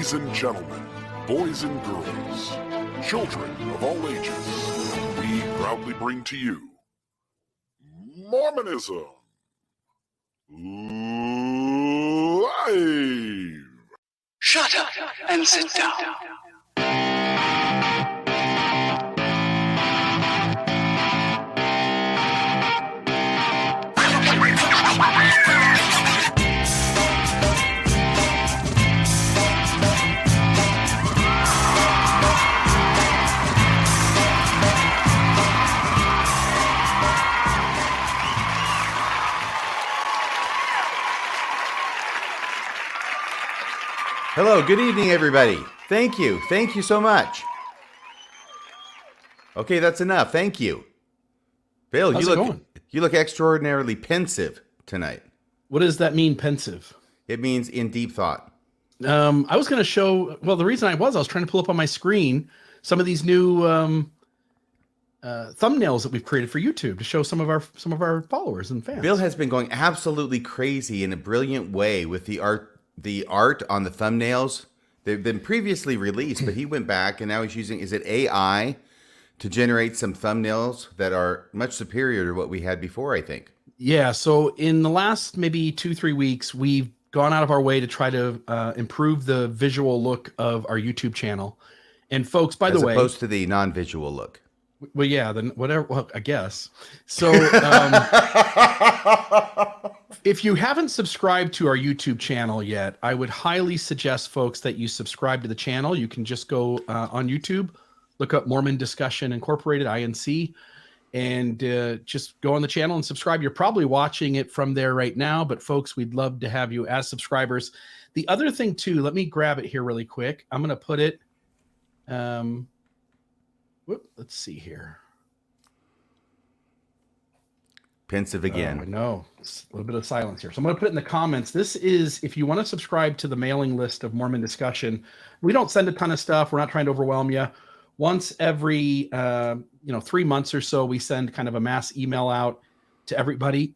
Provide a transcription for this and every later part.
Ladies and gentlemen, boys and girls, children of all ages, we proudly bring to you Mormonism Live! Shut up and sit down. Hello, good evening, everybody. Thank you. Thank you so much. Okay, that's enough. Thank you. Bill, How's you look extraordinarily pensive tonight. What does that mean, pensive? It means in deep thought. I was going to show, well, the reason I was trying to pull up on my screen some of these new thumbnails that we've created for YouTube to show some of our followers and fans. Bill has been going absolutely crazy in a brilliant way with the art on the thumbnails. They've been previously released, but he went back and now he's using, is it AI, to generate some thumbnails that are much superior to what we had before, I think. Yeah, so in the last maybe 2-3 weeks, we've gone out of our way to try to improve the visual look of our YouTube channel. And folks, by the way, as opposed to the non-visual look. Well, yeah, then whatever. Well, I guess. So, if you haven't subscribed to our YouTube channel yet, I would highly suggest, folks, that you subscribe to the channel. You can just go on YouTube, look up Mormon Discussion Incorporated, INC, and just go on the channel and subscribe. You're probably watching it from there right now, but folks, we'd love to have you as subscribers. The other thing, too, let me grab it here really quick. I'm going to put it. Let's see here. Pensive again. Oh, no, it's a little bit of silence here. So I'm going to put it in the comments. This is, if you want to subscribe to the mailing list of Mormon Discussion, we don't send a ton of stuff. We're not trying to overwhelm you. Once every, 3 months or so, we send kind of a mass email out to everybody,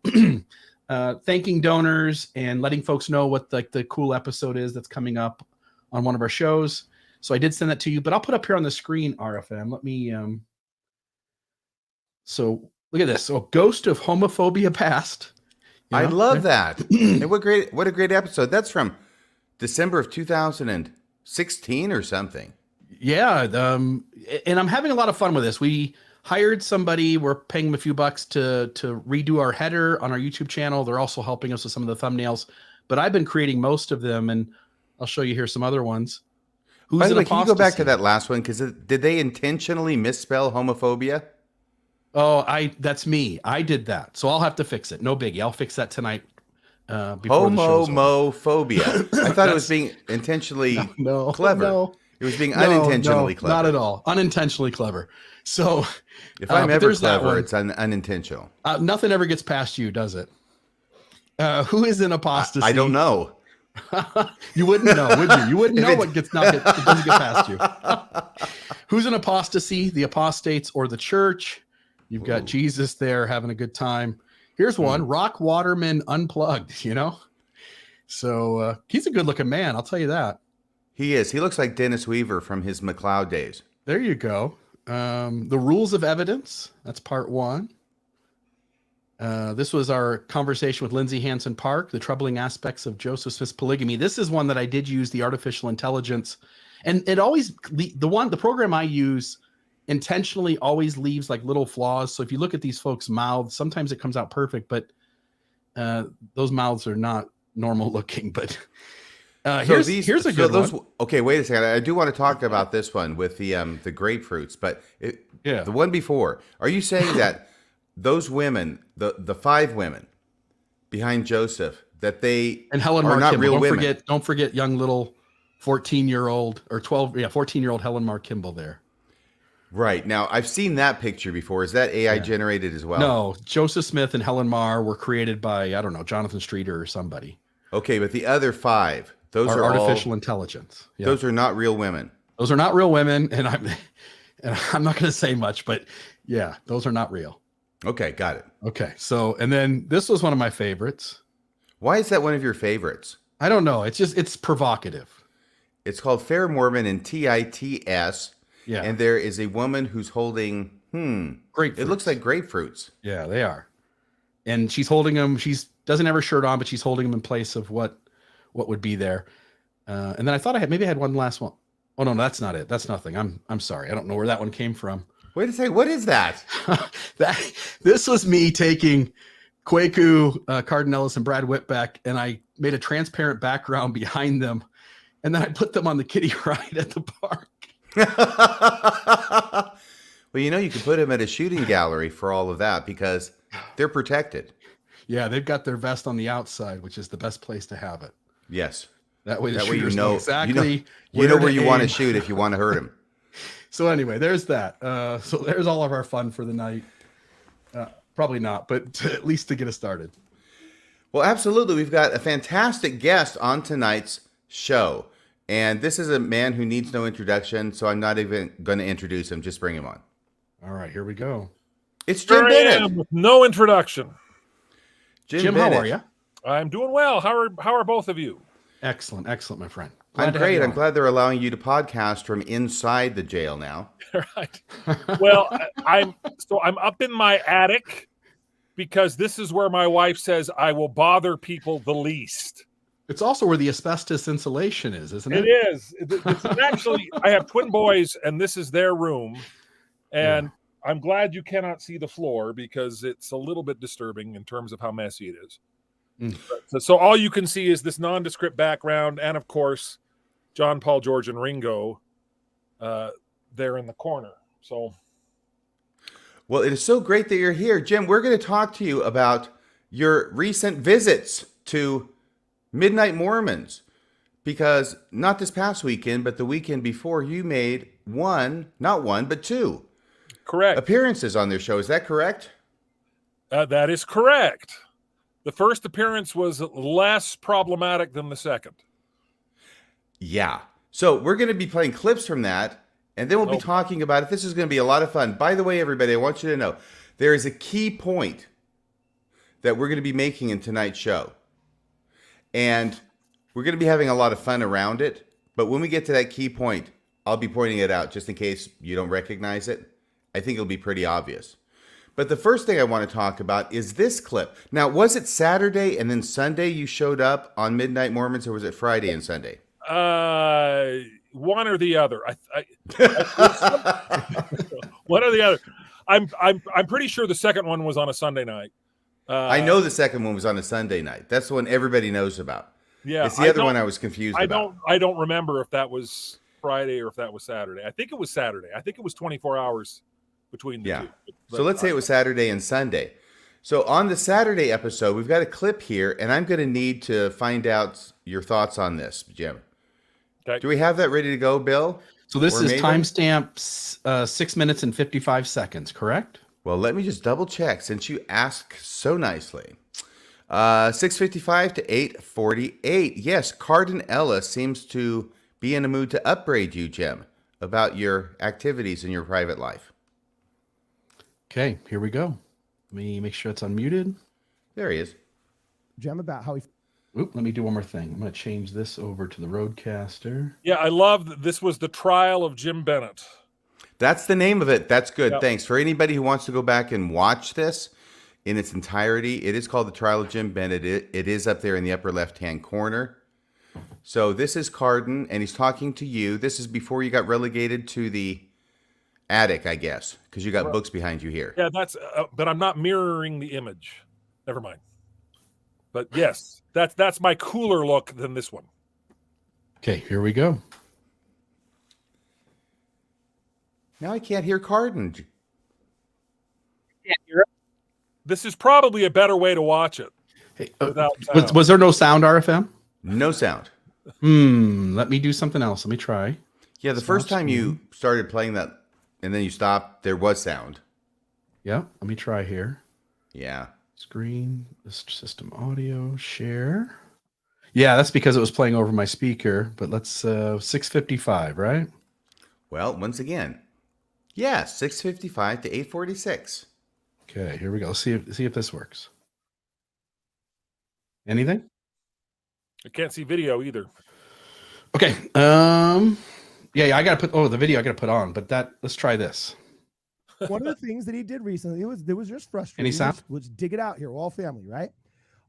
thanking donors and letting folks know what the cool episode is that's coming up on one of our shows. So I did send that to you, but I'll put up here on the screen, RFM. Let me, so look at this. So Ghost of Homophobia Past. I love that. And what a great episode. That's from December of 2016 or something. Yeah. And I'm having a lot of fun with this. We hired somebody, we're paying them a few bucks to redo our header on our YouTube channel. They're also helping us with some of the thumbnails, but I've been creating most of them, and I'll show you here some other ones. By the way, can you go back to that last one? Because did they intentionally misspell homophobia? Oh, that's me. I did that. So I'll have to fix it. No biggie. I'll fix that tonight. Homophobia. I thought it was being intentionally clever. No. It was being unintentionally clever. Not at all. Unintentionally clever. So if I'm ever clever, it's unintentional. Nothing ever gets past you, does it? Who is in apostasy? I don't know. You wouldn't know, would you? You wouldn't know what it doesn't get past you. Who's in apostasy? The apostates or the church? You've got Jesus there having a good time. Here's one: Rock Waterman Unplugged. So he's a good-looking man. I'll tell you that. He is. He looks like Dennis Weaver from his McLeod days. There you go. The Rules of Evidence. That's part 1. This was our conversation with Lindsay Hansen Park, the troubling aspects of Joseph Smith's polygamy. This is one that I did use the artificial intelligence, and it always the program I use intentionally always leaves like little flaws. So if you look at these folks' mouths, sometimes it comes out perfect, but those mouths are not normal looking. But here's a good one. Okay, wait a second. I do want to talk about this one with the grapefruits, but the one before. Are you saying that those women, the 5 women behind Joseph, that they and Helen are Mar not Kimball. real women? Don't forget young little 14-year-old or 14-year-old Helen Mar Kimball there. Right. Now, I've seen that picture before. Is that AI generated as well? No, Joseph Smith and Helen Mar were created by, I don't know, Jonathan Streeter or somebody. Okay, but the other 5, those are artificial intelligence. Yeah. Those are not real women. Those are not real women, and I'm not going to say much, but yeah, those are not real. Okay, got it. Okay, so, and then this was one of my favorites. Why is that one of your favorites? I don't know. It's provocative. It's called Fair Mormon and TITS. Yeah. And there is a woman who's holding, Grapefruits. it looks like grapefruits. Yeah, they are. And she's holding them. She's doesn't have her shirt on, but she's holding them in place of what would be there. And then I thought I had one last one. Oh no, that's not it. That's nothing. I'm sorry. I don't know where that one came from. Wait a second. What is that? This was me taking Kwaku, Cardinellis, and Brad Whitbeck, and I made a transparent background behind them, and then I put them on the kiddie ride at the park. Well, you could put them at a shooting gallery for all of that because they're protected. Yeah, they've got their vest on the outside, which is the best place to have it. Yes. That way, you shooters know exactly where you want to shoot if you want to hurt them. So anyway, there's that. So there's all of our fun for the night. Probably not, but at least to get us started. Well, absolutely. We've got a fantastic guest on tonight's show. And this is a man who needs no introduction, so I'm not even going to introduce him. Just bring him on. All right, here we go. It's Jim Bennett. With no introduction. Jim, how are you? I'm doing well. How are both of you? Excellent, my friend. I'm great. I'm glad they're allowing you to podcast from inside the jail now. Right. Well, I'm up in my attic because this is where my wife says I will bother people the least. It's also where the asbestos insulation is, isn't it? It is. It's actually, I have twin boys, and this is their room. And I'm glad you cannot see the floor because it's a little bit disturbing in terms of how messy it is. So all you can see is this nondescript background, and of course, John, Paul, George, and Ringo there in the corner. So, well, it is so great that you're here, Jim. We're going to talk to you about your recent visits to Midnight Mormons, because not this past weekend, but the weekend before, you made not one, but two correct appearances on their show. Is that correct? That is correct. The first appearance was less problematic than the second. Yeah. So we're going to be playing clips from that, and then we'll be talking about it. This is going to be a lot of fun. By the way, everybody, I want you to know there is a key point that we're going to be making in tonight's show. And we're going to be having a lot of fun around it. But when we get to that key point, I'll be pointing it out just in case you don't recognize it. I think it'll be pretty obvious. But the first thing I want to talk about is this clip. Now, was it Saturday and then Sunday you showed up on Midnight Mormons, or was it Friday and Sunday? One or the other. One or the other. I'm pretty sure the second one was on a Sunday night. I know the second one was on a Sunday night. That's the one everybody knows about. Yeah, it's the other one I was confused about. I don't remember if that was Friday or if that was Saturday. I think it was Saturday. I think it was 24 hours between the two. But, so let's say it was Saturday and Sunday. So on the Saturday episode, we've got a clip here, and I'm going to need to find out your thoughts on this, Jim. Okay. Do we have that ready to go, Bill? So this is timestamp 6 minutes and 55 seconds, correct? Well, let me just double check since you asked so nicely. 6:55 to 8:48. Yes, Cardin Ellis seems to be in a mood to upbraid you, Jim, about your activities in your private life. Okay, here we go. Let me make sure it's unmuted. There he is. Jim, about how he... Let me do one more thing. I'm going to change this over to the Roadcaster. Yeah, I love that this was the trial of Jim Bennett. That's the name of it. That's good. Yep. Thanks. For anybody who wants to go back and watch this in its entirety, it is called The Trial of Jim Bennett. It is up there in the upper left-hand corner. So this is Cardin, and he's talking to you. This is before you got relegated to the attic, I guess, because you got books behind you here. Yeah, that's. But I'm not mirroring the image. Never mind. But yes, that's my cooler look than this one. Okay, here we go. Now I can't hear Cardin. Can't hear it. This is probably a better way to watch it. Hey, was there no sound, RFM? No sound. Let me do something else. Let me try. Yeah, the first time you started playing that and then you stopped, there was sound. Yeah, let me try here. Yeah. Screen, system audio, share. Yeah, that's because it was playing over my speaker, but let's 6:55, right? Well, once again, yeah, 6:55 to 8:46. Okay, here we go. Let's see if this works. Anything? I can't see video either. Okay. Yeah, I gotta put the video I gotta put on, but let's try this. One of the things that he did recently, it was just frustrating. Any sound? Let's dig it out here. We're all family, right?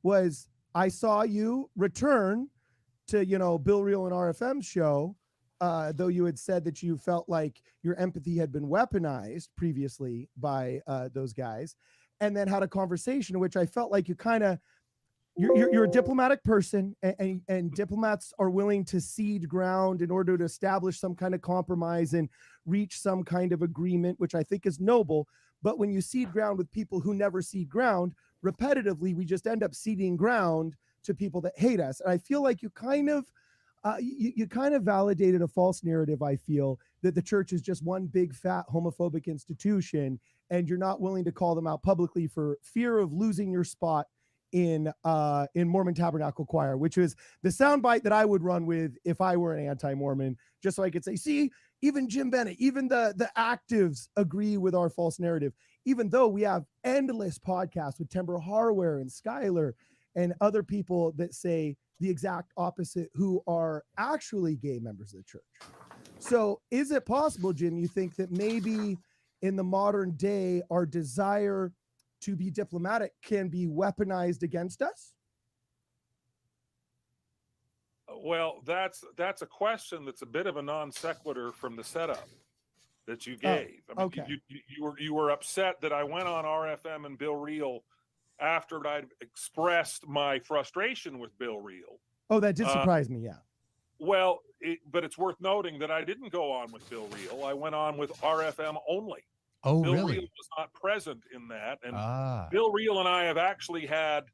Was I saw you return to, Bill Reel and RFM's show, though you had said that you felt like your empathy had been weaponized previously by those guys, and then had a conversation in which I felt like you kind of, you're a diplomatic person, and diplomats are willing to cede ground in order to establish some kind of compromise and reach some kind of agreement, which I think is noble. But when you cede ground with people who never cede ground, repetitively, we just end up ceding ground to people that hate us. And I feel like you kind of validated a false narrative. I feel that the church is just one big fat homophobic institution, and you're not willing to call them out publicly for fear of losing your spot in Mormon Tabernacle Choir, which is the soundbite that I would run with if I were an anti-Mormon, just so I could say, see, even Jim Bennett, even the actives agree with our false narrative, even though we have endless podcasts with Timber Harware and Skylar and other people that say the exact opposite, who are actually gay members of the church. So is it possible, Jim, you think that maybe in the modern day, our desire to be diplomatic can be weaponized against us? Well, that's a question that's a bit of a non sequitur from the setup that you gave. Okay. You were upset that I went on RFM and Bill Reel after I'd expressed my frustration with Bill Reel. Oh, that did surprise me. Yeah. Well, but it's worth noting that I didn't go on with Bill Reel. I went on with RFM only. Oh, Bill really? Reel was not present in that. And Bill Bill Reel and I have actually had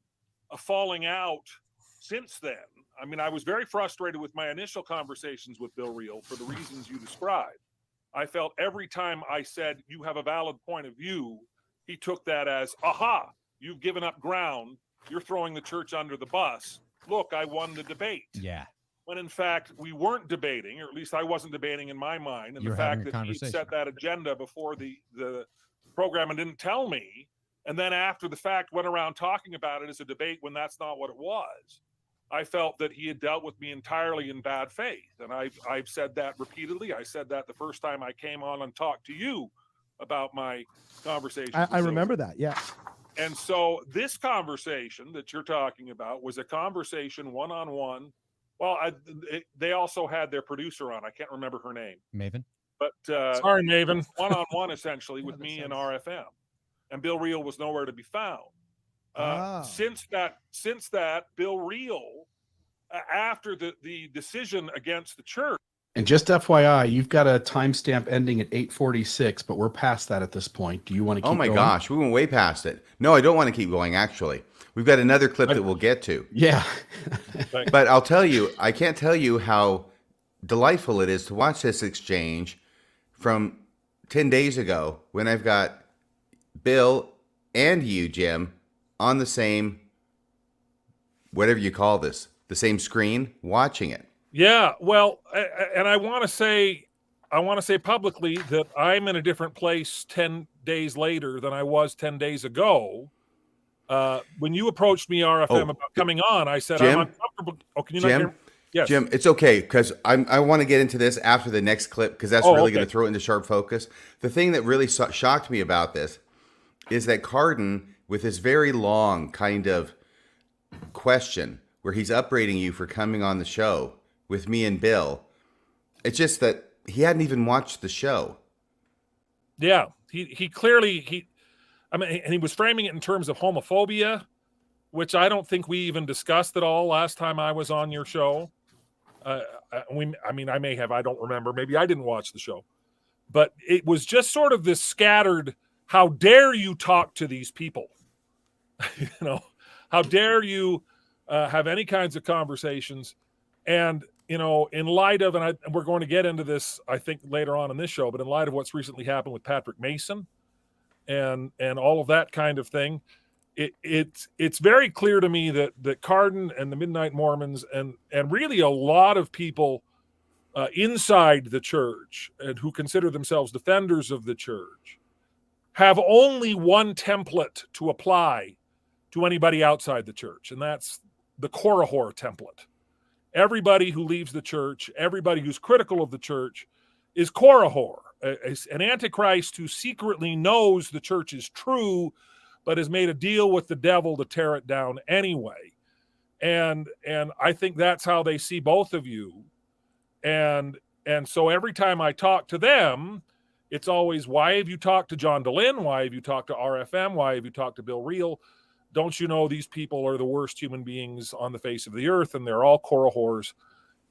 a falling out since then. I mean, I was very frustrated with my initial conversations with Bill Reel for the reasons you described. I felt every time I said, you have a valid point of view, he took that as, aha, you've given up ground. You're throwing the church under the bus. Look, I won the debate. Yeah. When in fact, we weren't debating, or at least I wasn't debating in my mind. And You're the fact having a that he conversation. set that agenda before the program and didn't tell me, and then after the fact went around talking about it as a debate when that's not what it was, I felt that he had dealt with me entirely in bad faith. And I've said that repeatedly. I said that the first time I came on and talked to you about my conversation. I remember that. Yeah. And so this conversation that you're talking about was a conversation one-on-one. Well, they also had their producer on. I can't remember her name. Maven. But sorry, Maven. One-on-one, essentially, with me and RFM. And Bill Reel was nowhere to be found. Since that, Bill Reel, after the decision against the church. And just FYI, you've got a timestamp ending at 8:46, but we're past that at this point. Do you want to keep going? Oh my gosh, we went way past it. No, I don't want to keep going, actually. We've got another clip that we'll get to. Yeah. But I'll tell you, I can't tell you how delightful it is to watch this exchange from 10 days ago when I've got Bill and you, Jim, on the same, whatever you call this, the same screen, watching it. Yeah, well, and I want to say publicly that I'm in a different place 10 days later than I was 10 days ago. When you approached me, RFM, about coming on, I said, Jim, I'm uncomfortable. Oh, can you Jim, not hear me? Yes. Jim, it's okay, because I want to get into this after the next clip, because that's really going to throw it into sharp focus. The thing that really shocked me about this is that Cardin, with his very long kind of question, where he's upbraiding you for coming on the show with me and Bill, it's just that he hadn't even watched the show. Yeah, he clearly, and he was framing it in terms of homophobia, which I don't think we even discussed at all last time I was on your show. I may have, I don't remember. Maybe I didn't watch the show. But it was just sort of this scattered, how dare you talk to these people? How dare you have any kinds of conversations? And, in light of, and we're going to get into this, I think, later on in this show, but in light of what's recently happened with Patrick Mason and all of that kind of thing, it's very clear to me that Cardin and the Midnight Mormons and really a lot of people inside the church and who consider themselves defenders of the church have only one template to apply to anybody outside the church, and that's the Korihor template. everybody who leaves the church, everybody who's critical of the church, is Korihor, an antichrist who secretly knows the church is true, but has made a deal with the devil to tear it down anyway. And I think that's how they see both of you. And so every time I talk to them, it's always, why have you talked to John DeLynn? Why have you talked to RFM? Why have you talked to Bill Reel? Don't you know these people are the worst human beings on the face of the earth, and they're all Korihors,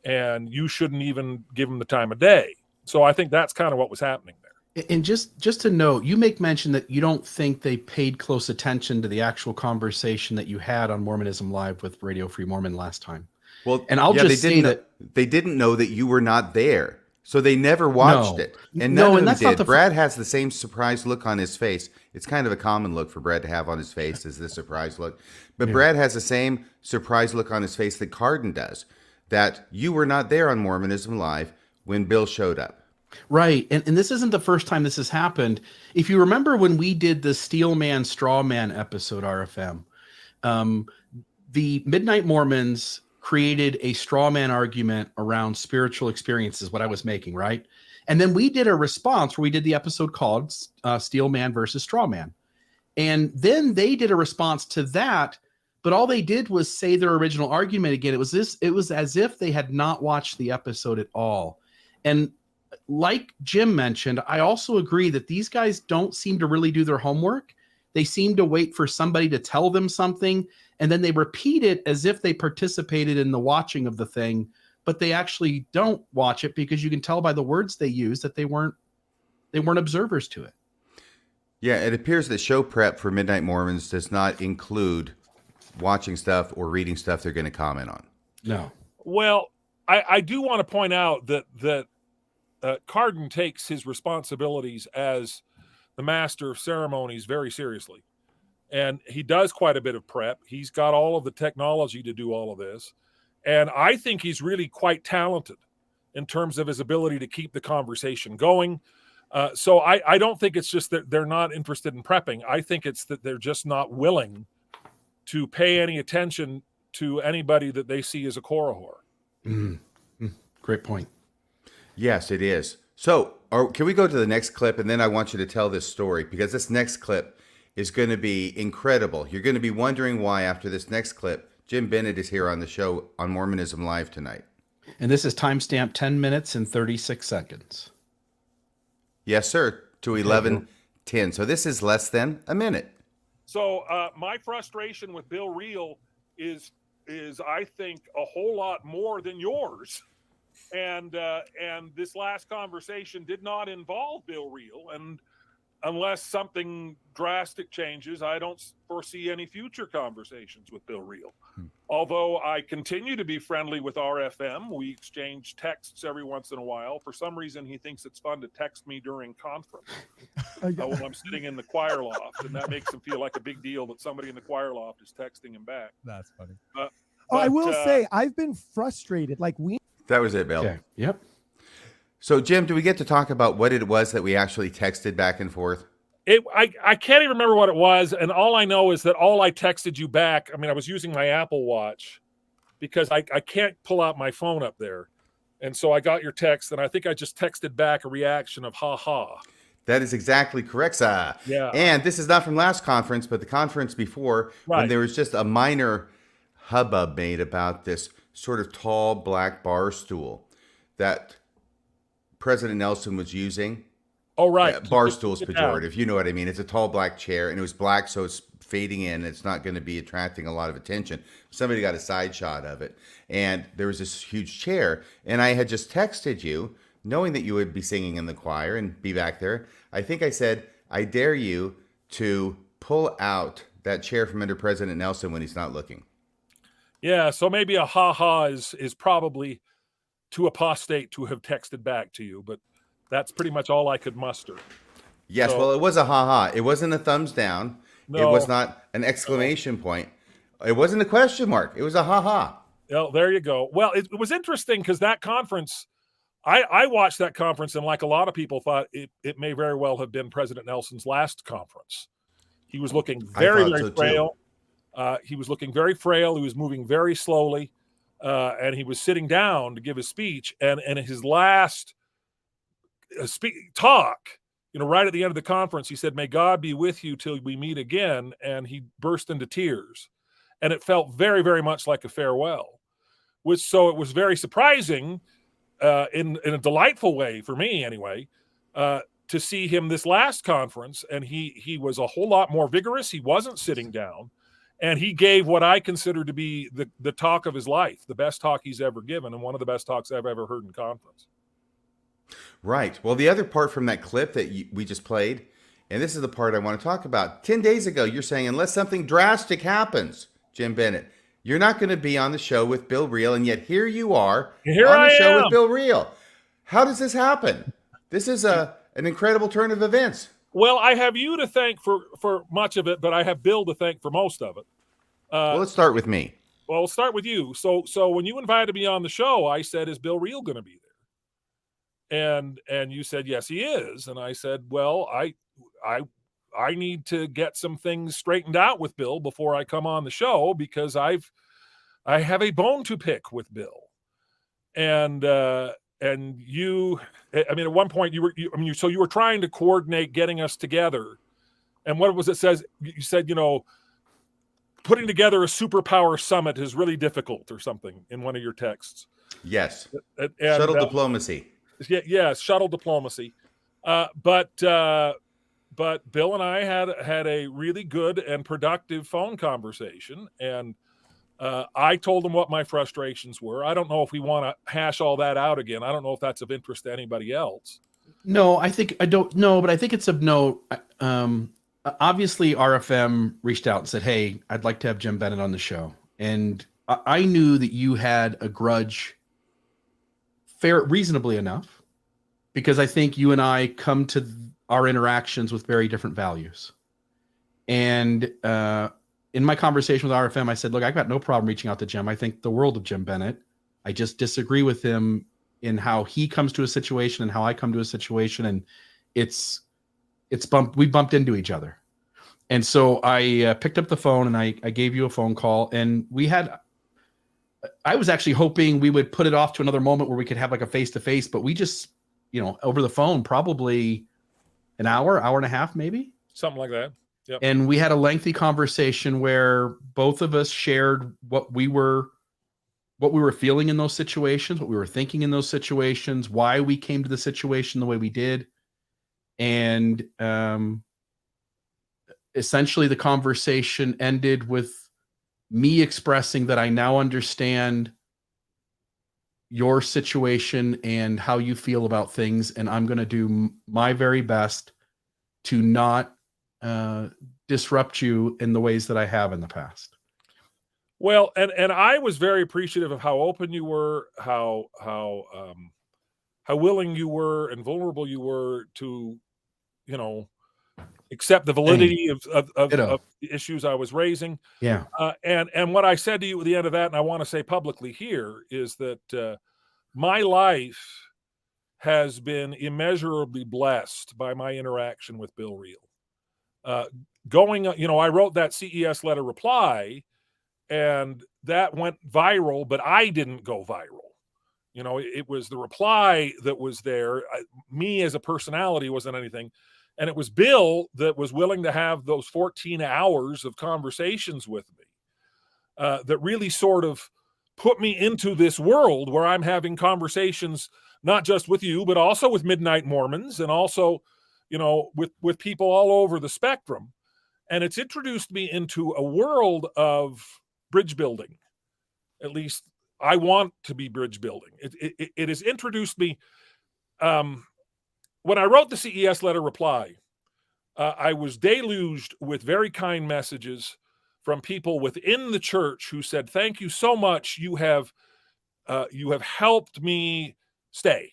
and you shouldn't even give them the time of day. So I think that's kind of what was happening there. And just to note, you make mention that you don't think they paid close attention to the actual conversation that you had on Mormonism Live with Radio Free Mormon last time. Well, and I'll just say that they didn't know that you were not there. So they never watched it. And none of them did. Brad has the same surprised look on his face. It's kind of a common look for Brad to have on his face, is this surprised look. But Brad has the same surprised look on his face that Cardin does, that you were not there on Mormonism Live when Bill showed up. Right. And this isn't the first time this has happened. If you remember when we did the Steel Man, Straw Man episode, RFM, the Midnight Mormons created a straw man argument around spiritual experiences, what I was making, right? And then we did a response where we did the episode called Steel Man versus Straw Man. And then they did a response to that, but all they did was say their original argument again. It was as if they had not watched the episode at all. And like Jim mentioned, I also agree that these guys don't seem to really do their homework. They seem to wait for somebody to tell them something, and then they repeat it as if they participated in the watching of the thing, but they actually don't watch it because you can tell by the words they use that they weren't observers to it. Yeah, it appears that show prep for Midnight Mormons does not include watching stuff or reading stuff they're going to comment on. No. Well, I do want to point out that Cardin takes his responsibilities as the master of ceremonies very seriously. And he does quite a bit of prep. He's got all of the technology to do all of this. And I think he's really quite talented in terms of his ability to keep the conversation going. So I don't think it's just that they're not interested in prepping. I think it's that they're just not willing to pay any attention to anybody that they see as a Korihor. Great point. Yes, it is. So can we go to the next clip? And then I want you to tell this story, because this next clip is going to be incredible. You're going to be wondering why after this next clip. Jim Bennett is here on the show on Mormonism Live tonight. And this is timestamped 10 minutes and 36 seconds. Yes, sir, to 11:10. So this is less than a minute. So my frustration with Bill Reel is I think a whole lot more than yours. And this last conversation did not involve Bill Reel, and unless something drastic changes, I don't foresee any future conversations with Bill Reel. Although I continue to be friendly with RFM. We exchange texts every once in a while. For some reason, he thinks it's fun to text me during conference when I'm sitting in the choir loft, and that makes him feel like a big deal that somebody in the choir loft is texting him back. That's funny. I will say, I've been frustrated. That was it, Bill. Okay. Yep. So, Jim, do we get to talk about what it was that we actually texted back and forth? I can't even remember what it was, and all I know is that all I texted you back, I mean, I was using my Apple Watch because I can't pull out my phone up there. And so I got your text, and I think I just texted back a reaction of ha-ha. That is exactly correct, sir. Yeah. And this is not from last conference, but the conference before, when there was just a minor hubbub made about this sort of tall black bar stool that President Nelson was using. Oh, right. Bar stool's pejorative. You know what I mean. It's a tall black chair, and it was black, so it's fading in. It's not going to be attracting a lot of attention. Somebody got a side shot of it, and there was this huge chair, and I had just texted you, knowing that you would be singing in the choir and be back there. I think I said, I dare you to pull out that chair from under President Nelson when he's not looking. Yeah, so maybe a ha-ha is probably too apostate to have texted back to you, but that's pretty much all I could muster. Yes, well, it was a ha-ha. It wasn't a thumbs down. No, it was not an exclamation point. It wasn't a question mark. It was a ha-ha. Well, there you go. Well, it was interesting because that conference, I watched that conference, and like a lot of people thought, it may very well have been President Nelson's last conference. He was looking very, very frail. He was looking very frail. He was moving very slowly. and he was sitting down to give his speech, and his last talk, right at the end of the conference, he said, "May God be with you till we meet again," and he burst into tears, and it felt very, very much like a farewell. So it was very surprising, in a delightful way for me anyway, to see him this last conference, and he was a whole lot more vigorous. He wasn't sitting down, and he gave what I consider to be the talk of his life, the best talk he's ever given, and one of the best talks I've ever heard in conference. Right. Well, the other part from that clip that we just played, and this is the part I want to talk about. 10 days ago, you're saying, unless something drastic happens, Jim Bennett, you're not going to be on the show with Bill Reel, and yet here you are on the show with Bill Reel. How does this happen? This is an incredible turn of events. Well, I have you to thank for much of it, but I have Bill to thank for most of it. Well, let's start with me. Well, we'll start with you. So when you invited me on the show, I said, "Is Bill Reel going to be there?" And you said, "Yes, he is." And I said, "Well, I need to get some things straightened out with Bill before I come on the show, because I have a bone to pick with Bill." And you, I mean, at one point you were trying to coordinate getting us together. And what was it says? You said, putting together a superpower summit is really difficult or something in one of your texts. Yes. And, shuttle diplomacy. Yeah, shuttle diplomacy. But Bill and I had a really good and productive phone conversation, and I told him what my frustrations were. I don't know if we want to hash all that out again. I don't know if that's of interest to anybody else. No, I don't know, but I think it's of note. Obviously, RFM reached out and said, "Hey, I'd like to have Jim Bennett on the show." And I knew that you had a grudge reasonably enough, because I think you and I come to our interactions with very different values. And in my conversation with RFM, I said, "Look, I've got no problem reaching out to Jim. I think the world of Jim Bennett. I just disagree with him in how he comes to a situation and how I come to a situation. And we bumped into each other." And so I picked up the phone and I gave you a phone call, and I was actually hoping we would put it off to another moment where we could have like a face-to-face, but we just, over the phone, probably an hour and a half, maybe. Something like that. Yep. And we had a lengthy conversation where both of us shared what we were feeling in those situations, what we were thinking in those situations, why we came to the situation the way we did. And essentially the conversation ended with me expressing that I now understand your situation and how you feel about things, and I'm going to do my very best to not disrupt you in the ways that I have in the past. Well, and I was very appreciative of how open you were, how willing you were and vulnerable you were to, accept the validity of the issues I was raising. Yeah. And what I said to you at the end of that, and I want to say publicly here, is that my life has been immeasurably blessed by my interaction with Bill Reel. I wrote that CES letter reply, and that went viral, but I didn't go viral. It was the reply that was there. Me as a personality wasn't anything. And it was Bill that was willing to have those 14 hours of conversations with me that really sort of put me into this world where I'm having conversations, not just with you, but also with Midnight Mormons, and also, with people all over the spectrum. And it's introduced me into a world of bridge building. At least I want to be bridge building. It has introduced me. When I wrote the CES letter reply, I was deluged with very kind messages from people within the church who said, "Thank you so much. You have helped me stay.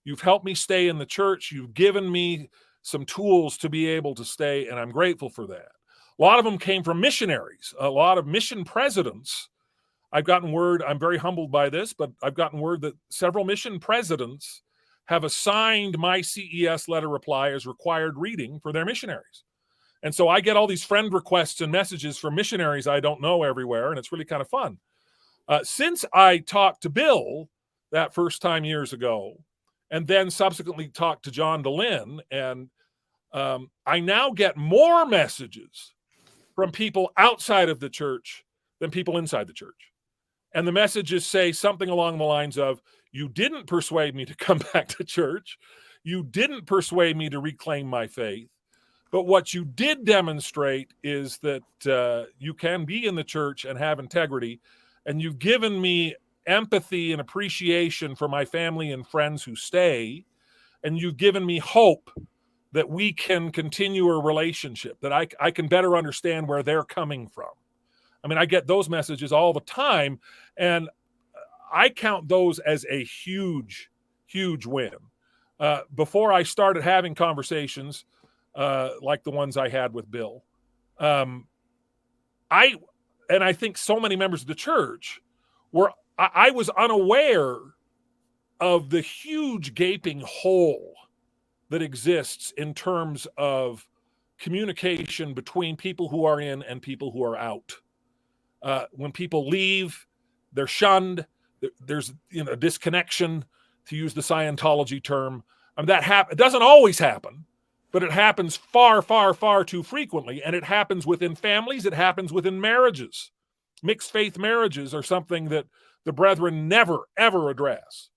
You've helped me stay in the church. You've given me some tools to be able to stay, and I'm grateful for that." A lot of them came from missionaries, a lot of mission presidents. I've gotten word, I'm very humbled by this, but I've gotten word that several mission presidents have assigned my CES letter reply as required reading for their missionaries. And so I get all these friend requests and messages from missionaries I don't know everywhere, and it's really kind of fun. Since I talked to Bill that first time years ago, and then subsequently talked to John DeLynn, and I now get more messages from people outside of the church than people inside the church. And the messages say something along the lines of, you didn't persuade me to come back to church. You didn't persuade me to reclaim my faith. But what you did demonstrate is that you can be in the church and have integrity. And you've given me empathy and appreciation for my family and friends who stay. And you've given me hope that we can continue a relationship, that I can better understand where they're coming from. I mean, I get those messages all the time, and I count those as a huge, huge win. Before I started having conversations like the ones I had with Bill, I think so many members of the church I was unaware of the huge gaping hole that exists in terms of communication between people who are in and people who are out. When people leave, they're shunned. There's a disconnection, to use the Scientology term. It doesn't always happen, but it happens far, far, far too frequently. And it happens within families. It happens within marriages. Mixed faith marriages are something that the brethren never, ever address.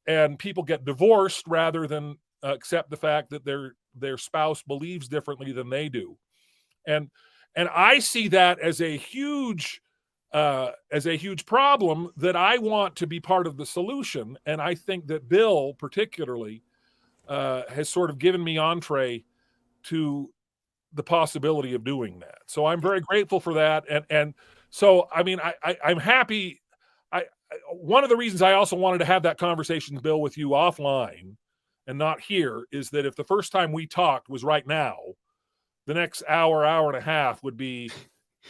And people get divorced rather than accept the fact that their spouse believes differently than they do. And I see that as a huge problem that I want to be part of the solution. And I think that Bill particularly has sort of given me entree to the possibility of doing that. So I'm very grateful for that. And so, I mean, I'm happy. One of the reasons I also wanted to have that conversation, Bill, with you offline and not here is that if the first time we talked was right now, the next hour and a half would be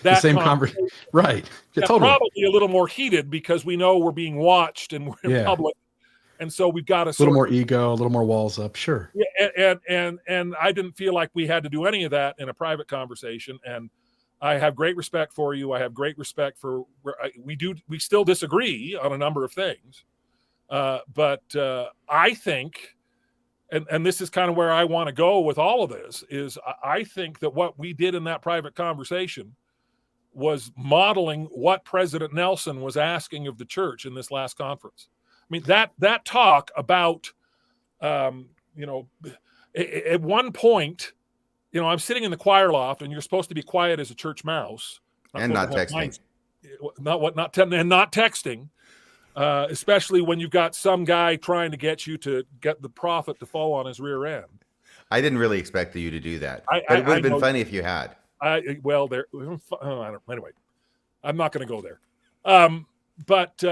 that the same conversation. Right. Yeah, totally. Probably a little more heated because we know we're being watched and we're in public. And so we've got a little more ego, a little more walls up. Sure. Yeah, and I didn't feel like we had to do any of that in a private conversation. And I have great respect for you. I have great respect for we still disagree on a number of things. But I think, and this is kind of where I want to go with all of this, is I think that what we did in that private conversation was modeling what President Nelson was asking of the church in this last conference. I mean, that talk about, at one point, I'm sitting in the choir loft and you're supposed to be quiet as a church mouse. And not texting. Not texting, especially when you've got some guy trying to get you to get the prophet to fall on his rear end. I didn't really expect you to do that. But it would have been funny if you had. Anyway, I'm not going to go there. But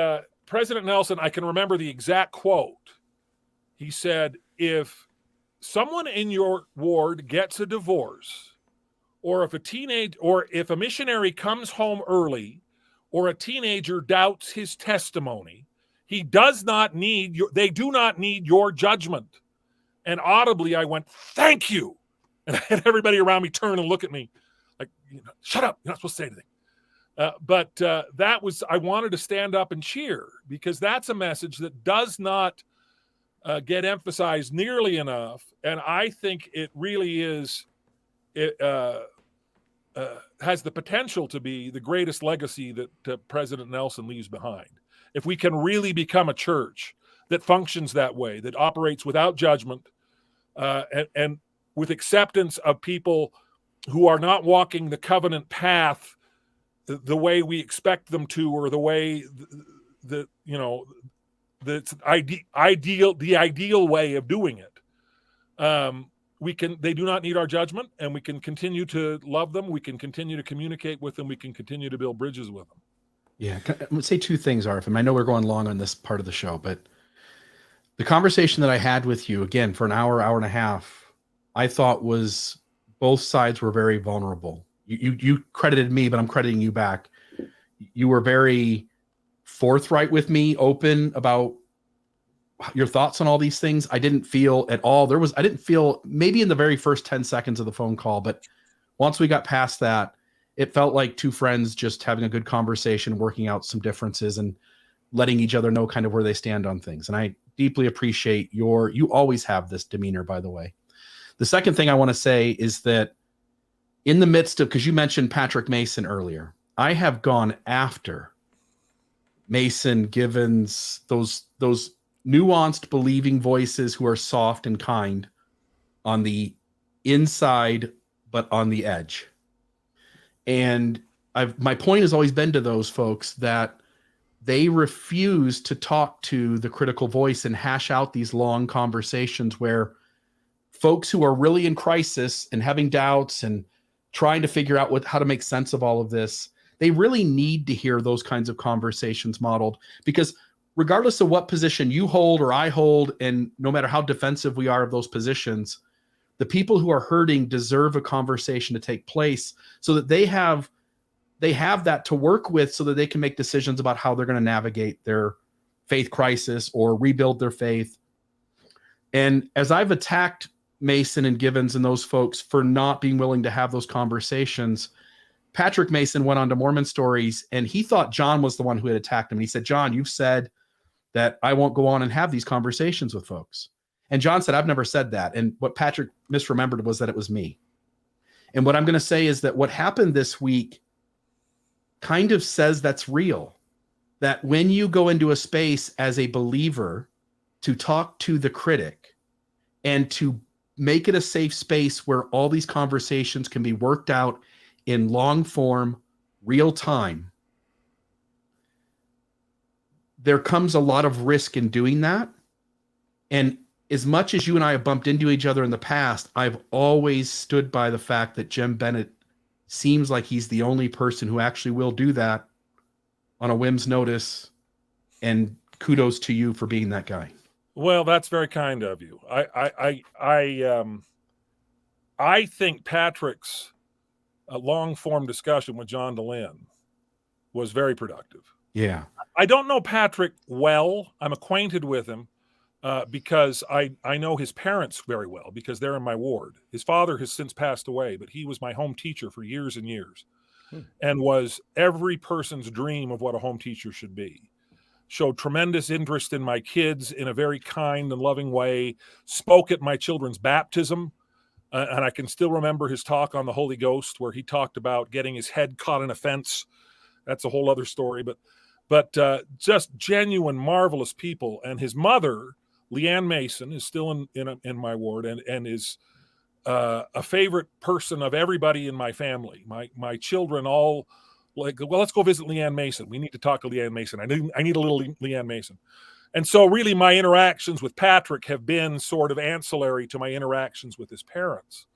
President Nelson, I can remember the exact quote. He said, if someone in your ward gets a divorce, or if a missionary comes home early, or a teenager doubts his testimony, they do not need your judgment. And audibly, I went, thank you. And I had everybody around me turn and look at me like, shut up. You're not supposed to say anything. But I wanted to stand up and cheer because that's a message that does not get emphasized nearly enough. And I think it really has the potential to be the greatest legacy that President Nelson leaves behind. If we can really become a church that functions that way, that operates without judgment and with acceptance of people who are not walking the covenant path the way we expect them to, or the way the ideal way of doing it. They do not need our judgment, and we can continue to love them. We can continue to communicate with them. We can continue to build bridges with them. Yeah. I'm going to say two things, RFM. I know we're going long on this part of the show, but the conversation that I had with you, again, for an hour and a half, I thought was both sides were very vulnerable. You credited me, but I'm crediting you back. You were very forthright with me, open about your thoughts on all these things. I didn't feel at all. Maybe in the very first 10 seconds of the phone call, but once we got past that, it felt like two friends just having a good conversation, working out some differences and letting each other know kind of where they stand on things. And I deeply appreciate you always have this demeanor, by the way. The second thing I want to say is that in the midst of, because you mentioned Patrick Mason earlier, I have gone after Mason, Givens, those nuanced believing voices who are soft and kind on the inside, but on the edge. And my point has always been to those folks that they refuse to talk to the critical voice and hash out these long conversations where folks who are really in crisis and having doubts and trying to figure out how to make sense of all of this, they really need to hear those kinds of conversations modeled, because regardless of what position you hold or I hold, and no matter how defensive we are of those positions, the people who are hurting deserve a conversation to take place so that they have that to work with, so that they can make decisions about how they're going to navigate their faith crisis or rebuild their faith. And as I've attacked Mason and Givens and those folks for not being willing to have those conversations, Patrick Mason went on to Mormon Stories, and he thought John was the one who had attacked him. And he said, John, you've said that I won't go on and have these conversations with folks. And John said, I've never said that. And what Patrick misremembered was that it was me. And what I'm going to say is that what happened this week kind of says that's real. That when you go into a space as a believer to talk to the critic and to make it a safe space where all these conversations can be worked out in long form, real time, there comes a lot of risk in doing that. And as much as you and I have bumped into each other in the past, I've always stood by the fact that Jim Bennett seems like he's the only person who actually will do that on a whim's notice. And kudos to you for being that guy. Well, that's very kind of you. I think Patrick's long form discussion with John DeLynn was very productive. Yeah. I don't know Patrick well. I'm acquainted with him because I know his parents very well because they're in my ward. His father has since passed away, but he was my home teacher for years and years and was every person's dream of what a home teacher should be. Showed tremendous interest in my kids in a very kind and loving way, spoke at my children's baptism. And I can still remember his talk on the Holy Ghost where he talked about getting his head caught in a fence. That's a whole other story, but just genuine, marvelous people. And his mother, Leanne Mason, is still in my ward and is a favorite person of everybody in my family. My children all like, well, let's go visit Leanne Mason. We need to talk to Leanne Mason. I need a little Leanne Mason. And so really my interactions with Patrick have been sort of ancillary to my interactions with his parents.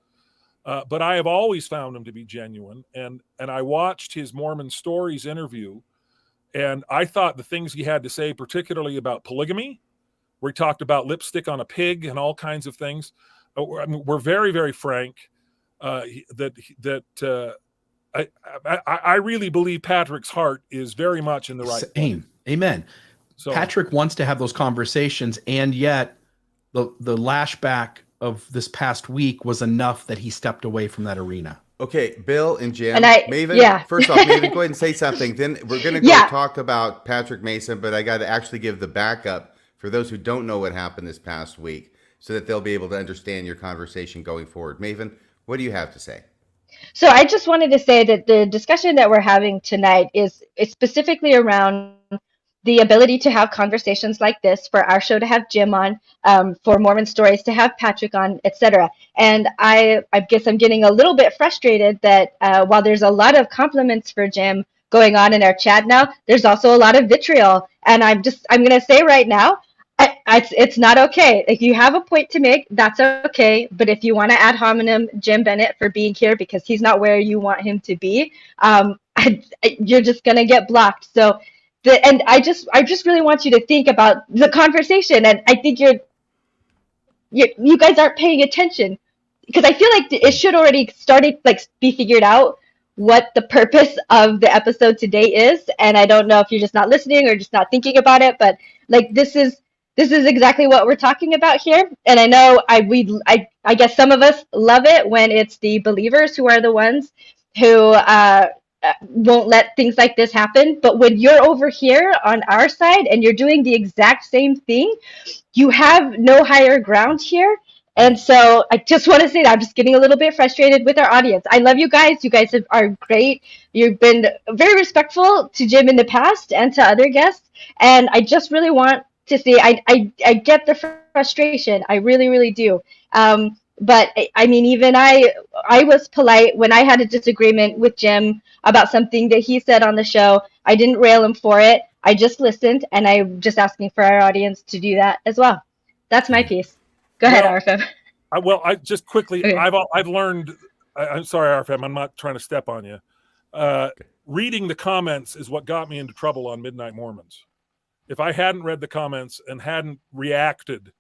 But I have always found him to be genuine. And I watched his Mormon Stories interview, and I thought the things he had to say, particularly about polygamy, where he talked about lipstick on a pig and all kinds of things, were very, very frank. I really believe Patrick's heart is very much in the right place. Amen. So Patrick wants to have those conversations, and yet the lashback of this past week was enough that he stepped away from that arena. Okay, Bill and Jim. And Maven, first off, Maven, go ahead and say something. Then we're going to go talk about Patrick Mason, but I got to actually give the backup for those who don't know what happened this past week so that they'll be able to understand your conversation going forward. Maven, what do you have to say? So I just wanted to say that the discussion that we're having tonight is specifically around the ability to have conversations like this, for our show to have Jim on, for Mormon Stories to have Patrick on, etc. And I guess I'm getting a little bit frustrated that while there's a lot of compliments for Jim going on in our chat now, there's also a lot of vitriol. And I'm going to say right now, it's not okay. If you have a point to make, that's okay. But if you want to ad hominem Jim Bennett for being here because he's not where you want him to be, you're just going to get blocked. So, I just really want you to think about the conversation. And I think you guys aren't paying attention, because I feel like it should already be figured out what the purpose of the episode today is. And I don't know if you're just not listening or just not thinking about it, but like this is exactly what we're talking about here. And I know I guess some of us love it when it's the believers who are the ones who won't let things like this happen. But when you're over here on our side and you're doing the exact same thing, you have no higher ground here. And so I just want to say that I'm just getting a little bit frustrated with our audience. I love you guys. You guys are great. You've been very respectful to Jim in the past and to other guests. And I just really want to say I get the frustration. I really, really do. But I mean, even I was polite when I had a disagreement with Jim about something that he said on the show. I didn't rail him for it. I just listened, and I'm just asking for our audience to do that as well. That's my piece. Go ahead, RFM. I just quickly, Okay. I've learned. I'm sorry, RFM. I'm not trying to step on you. Reading the comments is what got me into trouble on Midnight Mormons. If I hadn't read the comments and hadn't reacted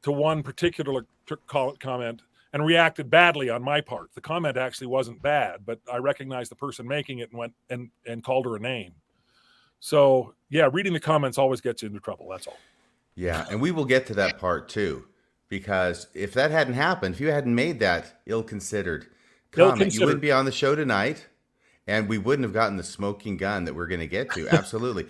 to one particular comment and reacted badly on my part, the comment actually wasn't bad, but I recognized the person making it and went and called her a name. So yeah, reading the comments always gets you into trouble. That's all. Yeah, and we will get to that part too, because if that hadn't happened, if you hadn't made that ill-considered comment, you wouldn't be on the show tonight, and we wouldn't have gotten the smoking gun that we're going to get to. Absolutely,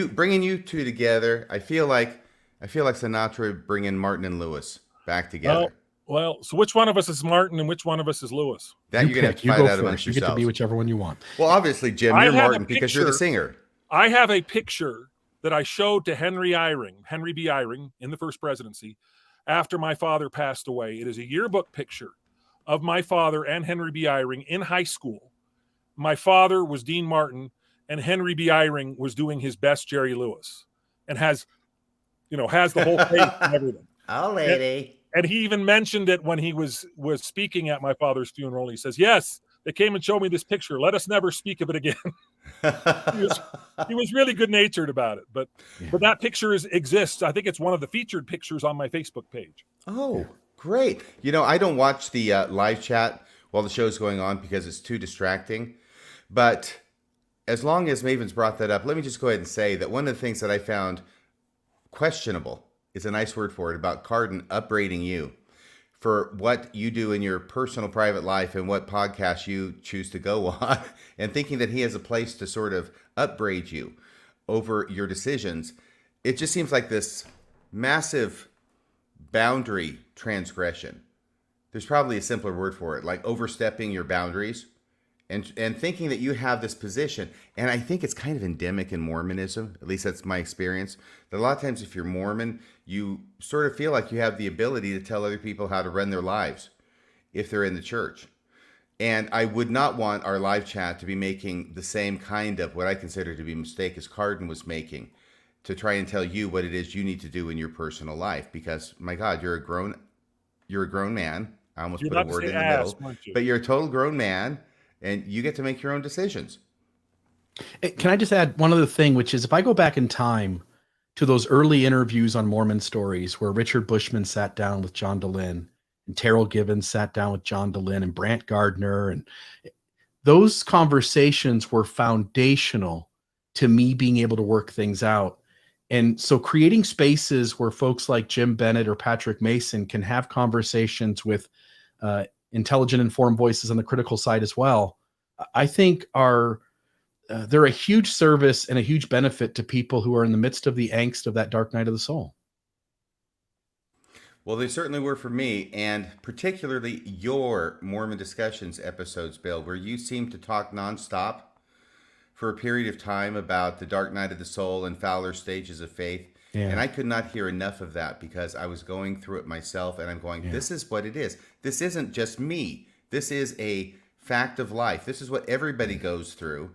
bringing you two together. I feel like Sinatra bringing Martin and Lewis back together. Well, so which one of us is Martin and which one of us is Lewis? That you're going to have to find out amongst yourselves. You get to be whichever one you want. Well, obviously, Jim, you're Martin because you're the singer. I have a picture that I showed to Henry B. Eyring in the first presidency after my father passed away. It is a yearbook picture of my father and Henry B. Eyring in high school. My father was Dean Martin and Henry B. Eyring was doing his best Jerry Lewis and has the whole face and everything. Oh, lady. And he even mentioned it when he was speaking at my father's funeral. He says, yes, they came and showed me this picture. Let us never speak of it again. He was really good-natured about it. But that picture exists. I think it's one of the featured pictures on my Facebook page. Oh, great. I don't watch the live chat while the show's going on because it's too distracting. But as long as Maven's brought that up, let me just go ahead and say that one of the things that I found questionable is a nice word for it about Cardin upbraiding you for what you do in your personal private life and what podcasts you choose to go on, and thinking that he has a place to sort of upbraid you over your decisions. It just seems like this massive boundary transgression. There's probably a simpler word for it, like overstepping your boundaries and thinking that you have this position. And I think it's kind of endemic in Mormonism, at least that's my experience, that a lot of times if you're Mormon, you sort of feel like you have the ability to tell other people how to run their lives if they're in the church. And I would not want our live chat to be making the same kind of what I consider to be a mistake as Cardin was making, to try and tell you what it is you need to do in your personal life. Because, my God, you're a grown man. I almost put a word in the middle. But you're a total grown man, and you get to make your own decisions. Can I just add one other thing, which is if I go back in time to those early interviews on Mormon Stories where Richard Bushman sat down with John DeLynn and Terrell Givens sat down with John DeLynn and Brant Gardner, and those conversations were foundational to me being able to work things out. And so creating spaces where folks like Jim Bennett or Patrick Mason can have conversations with intelligent, informed voices on the critical side as well, I think they're a huge service and a huge benefit to people who are in the midst of the angst of that dark night of the soul. Well, they certainly were for me, and particularly your Mormon Discussions episodes, Bill, where you seem to talk nonstop for a period of time about the dark night of the soul and Fowler's stages of faith. Yeah. And I could not hear enough of that because I was going through it myself, and I'm going, this is what it is. This isn't just me. This is a fact of life. This is what everybody goes through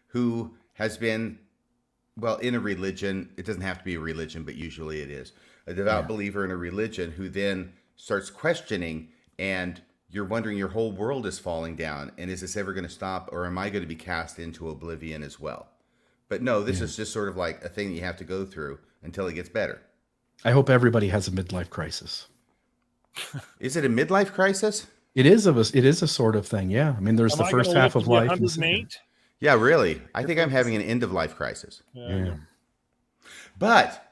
who has been, well, in a religion. It doesn't have to be a religion, but usually it is. A devout believer in a religion who then starts questioning, and you're wondering your whole world is falling down. And is this ever going to stop, or am I going to be cast into oblivion as well? But no, this is just sort of like a thing that you have to go through until it gets better. I hope everybody has a midlife crisis. Is it a midlife crisis? It is a sort of thing. Yeah. I mean, there's the first half of life. 108? Yeah, really. I think I'm having an end of life crisis. Yeah. But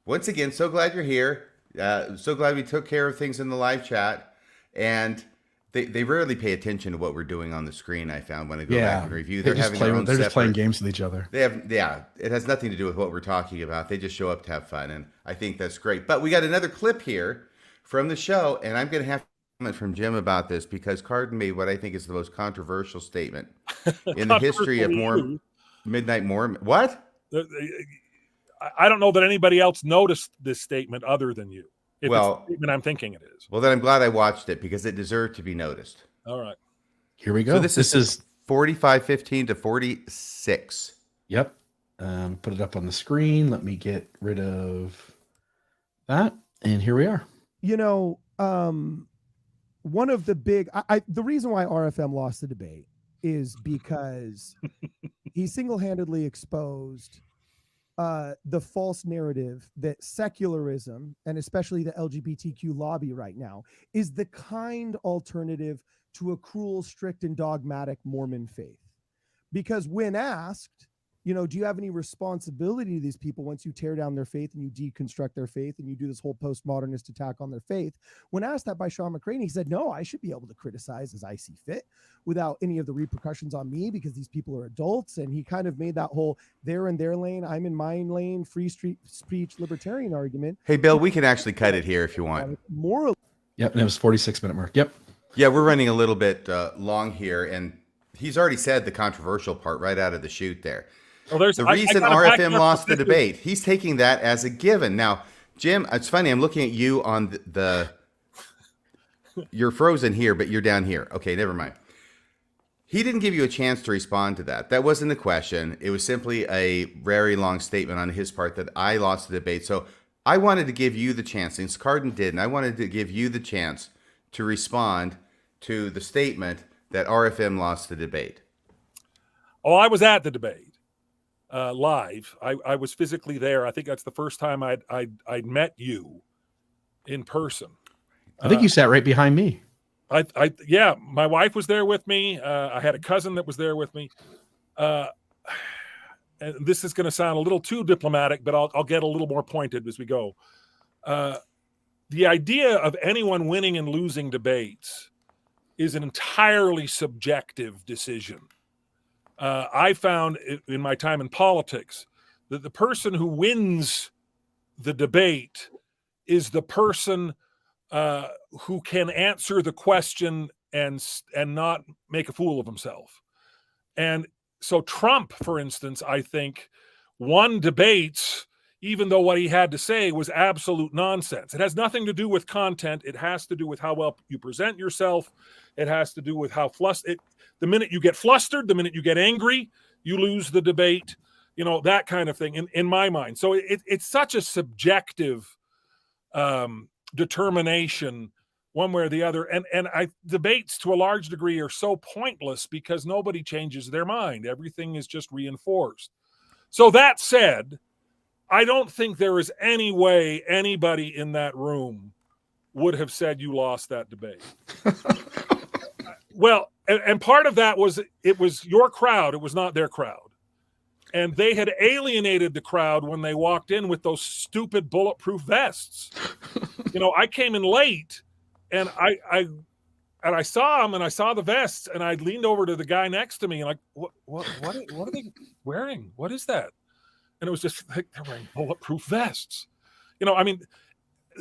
once again, so glad you're here. So glad we took care of things in the live chat. And They rarely pay attention to what we're doing on the screen. I found when I go Yeah. back and review, They're they're just having their own they're just playing separate- games with each other. They have, yeah, it has nothing to do with what we're talking about. They just show up to have fun, and I think that's great. But we got another clip here from the show, and I'm going to have to comment from Jim about this because Cardin made what I think is the most controversial statement in the history of Midnight Mormon. What? I don't know that anybody else noticed this statement other than you. If Well- it's the statement I'm thinking it is. Well, then I'm glad I watched it because it deserved to be noticed. All right. Here we go. So this is 45:15 to 46. Yep. Put it up on the screen. Let me get rid of that. And here we are. You know, one of the big, the reason why RFM lost the debate is because he single-handedly exposed the false narrative that secularism, and especially the LGBTQ lobby right now, is the kind alternative to a cruel, strict, and dogmatic Mormon faith. Because when asked, you know, do you have any responsibility to these people once you tear down their faith and you deconstruct their faith and you do this whole postmodernist attack on their faith? When asked that by Sean McCraney, he said, no, I should be able to criticize as I see fit without any of the repercussions on me because these people are adults. And he kind of made that whole they're in their lane, I'm in my lane, free speech libertarian argument. Hey, Bill, we can actually cut it here if you want. Moral. Yep. And it was 46-minute mark. Yep. Yeah, we're running a little bit long here, and he's already said the controversial part right out of the chute there. Well, there's The reason RFM lost the debate, he's taking that as a given. Now, Jim, it's funny. I'm looking at you on the you're frozen here, but you're down here. Okay, never mind. He didn't give you a chance to respond to that. That wasn't the question. It was simply a very long statement on his part that I lost the debate. So I wanted to give you the chance, since Cardin didn't, I wanted to give you the chance to respond to the statement that RFM lost the debate. Oh, I was at the debate live. I was physically there. I think that's the first time I'd met you in person. I think you sat right behind me. Yeah, my wife was there with me. I had a cousin that was there with me. And this is going to sound a little too diplomatic, but I'll get a little more pointed as we go. The idea of anyone winning and losing debates is an entirely subjective decision. I found in my time in politics that the person who wins the debate is the person who can answer the question and not make a fool of himself. And so Trump, for instance, I think won debates even though what he had to say was absolute nonsense. It has nothing to do with content. It has to do with how well you present yourself. It has to do with how flustered. The minute you get flustered, the minute you get angry, you lose the debate. You know, that kind of thing in my mind. So it's such a subjective determination one way or the other. And debates to a large degree are so pointless because nobody changes their mind. Everything is just reinforced. So that said, I don't think there is any way anybody in that room would have said you lost that debate. Well, and part of that was it was your crowd. It was not their crowd. And they had alienated the crowd when they walked in with those stupid bulletproof vests. You know, I came in late and I saw them and I saw the vests and I leaned over to the guy next to me and like, what are they wearing? What is that? And it was just like they're wearing bulletproof vests. You know, I mean,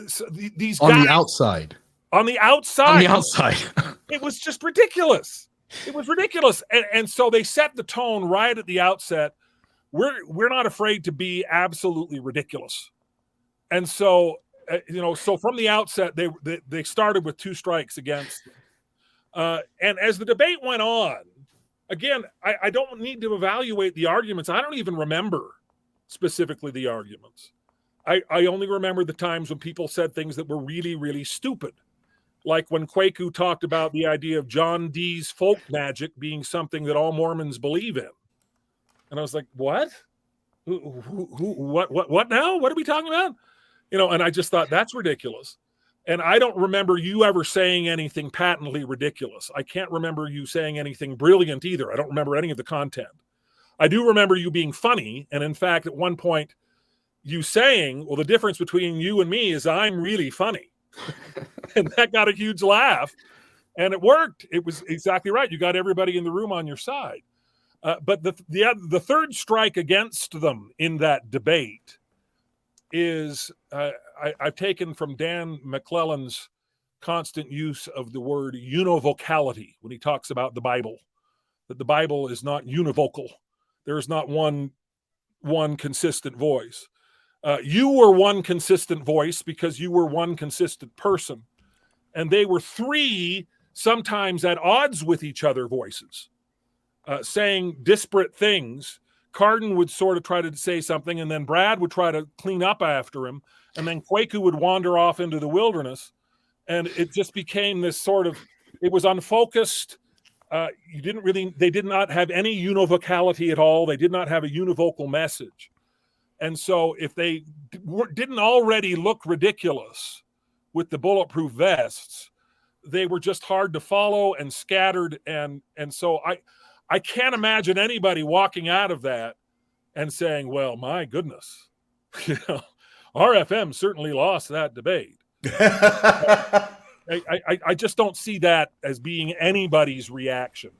so these guys On the outside. On the outside. It was just ridiculous. It was ridiculous. And so they set the tone right at the outset. We're not afraid to be absolutely ridiculous. And so, so from the outset, they started with two strikes against them. And as the debate went on, again, I don't need to evaluate the arguments. I don't even remember specifically the arguments. I only remember the times when people said things that were really, really stupid. Like when Kwaku talked about the idea of John Dee's folk magic being something that all Mormons believe in. And I was like, what? What now? What are we talking about? You know, and I just thought that's ridiculous. And I don't remember you ever saying anything patently ridiculous. I can't remember you saying anything brilliant either. I don't remember any of the content. I do remember you being funny. And in fact, at one point, you saying, well, the difference between you and me is I'm really funny. And that got a huge laugh. And it worked. It was exactly right. You got everybody in the room on your side. But the third strike against them in that debate is I've taken from Dan McClellan's constant use of the word univocality when he talks about the Bible, that the Bible is not univocal. There is not one consistent voice. You were one consistent voice because you were one consistent person. And they were three, sometimes at odds with each other, voices, saying disparate things. Cardin would sort of try to say something, and then Brad would try to clean up after him, and then Kwaku would wander off into the wilderness. And it just became this sort of, it was unfocused. They did not have any univocality at all. They did not have a univocal message. And so if they didn't already look ridiculous with the bulletproof vests, they were just hard to follow and scattered. And so I can't imagine anybody walking out of that and saying, well, my goodness, RFM certainly lost that debate. I just don't see that as being anybody's reaction,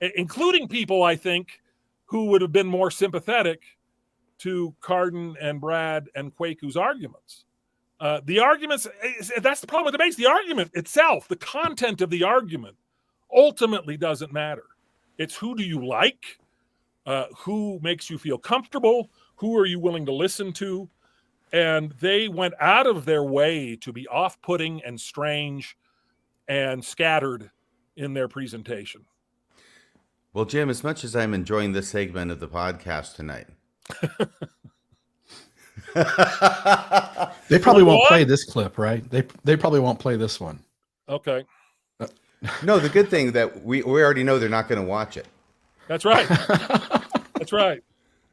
including people, I think, who would have been more sympathetic to Cardin and Brad and Kwaku's arguments. The arguments, that's the problem with debates. The argument itself, the content of the argument, ultimately doesn't matter. It's who do you like, who makes you feel comfortable, who are you willing to listen to, and they went out of their way to be off-putting and strange and scattered in their presentation. Well, Jim, as much as I'm enjoying this segment of the podcast tonight, they probably won't play this clip, right? They probably won't play this one. Okay. No, the good thing that we already know they're not going to watch it. That's right. That's right.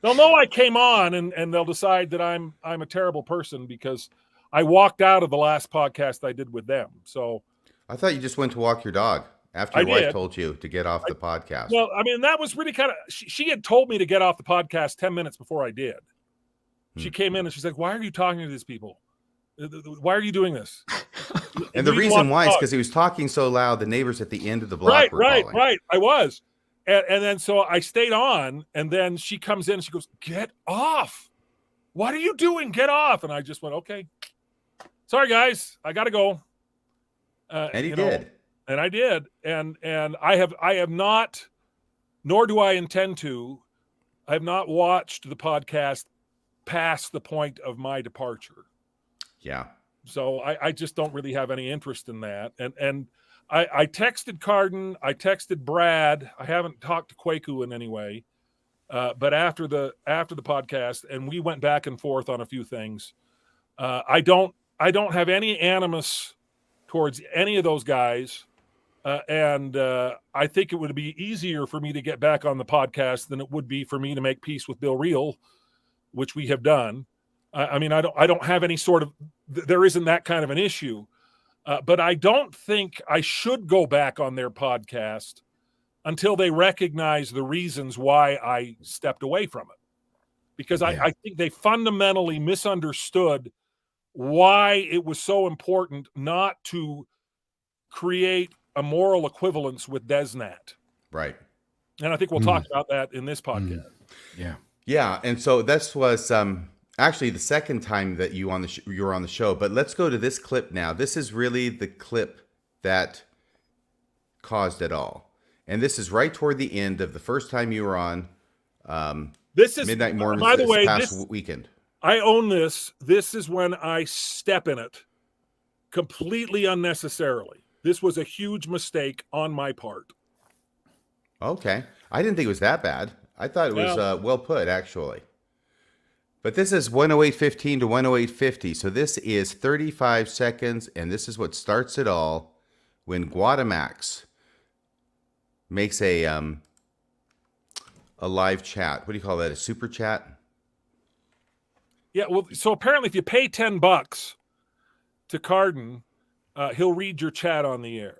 They'll know I came on, and they'll decide that I'm a terrible person because I walked out of the last podcast I did with them. So I thought you just went to walk your dog after your wife told you to get off the podcast. Well, I mean, that was really kind of, she had told me to get off the podcast 10 minutes before I did. She came in and she's like, why are you talking to these people? Why are you doing this? And the reason why is because he was talking so loud, the neighbors at the end of the block were calling. Right. I was. And then so I stayed on, and then she comes in and she goes, get off. What are you doing? Get off. And I just went, okay. Sorry, guys. I got to go. And he did. And I did. And I have not, nor do I intend to, I have not watched the podcast past the point of my departure. Yeah. So I just don't really have any interest in that. And I texted Cardin, I texted Brad. I haven't talked to Kwaku in any way. But after the podcast, and we went back and forth on a few things. I don't have any animus towards any of those guys. And I think it would be easier for me to get back on the podcast than it would be for me to make peace with Bill Reel, which we have done. I mean, I don't have any sort of, there isn't that kind of an issue. But I don't think I should go back on their podcast until they recognize the reasons why I stepped away from it. Because I think they fundamentally misunderstood why it was so important not to create a moral equivalence with DesNat. Right. And I think we'll talk about that in this podcast. Yeah. Yeah. And so this was actually the second time that you were on the show, but let's go to this clip now. This is really the clip that caused it all. And this is right toward the end of the first time you were on this is Midnight Mormons by the way, past weekend. I own this. This is when I step in it completely unnecessarily. This was a huge mistake on my part. Okay. I didn't think it was that bad. I thought it was well put, actually. But this is 108.15 to 108.50. So this is 35 seconds, and this is what starts it all when Guatemax makes a live chat. What do you call that? A super chat? Yeah, well, so apparently if you pay $10 to Cardin, he'll read your chat on the air.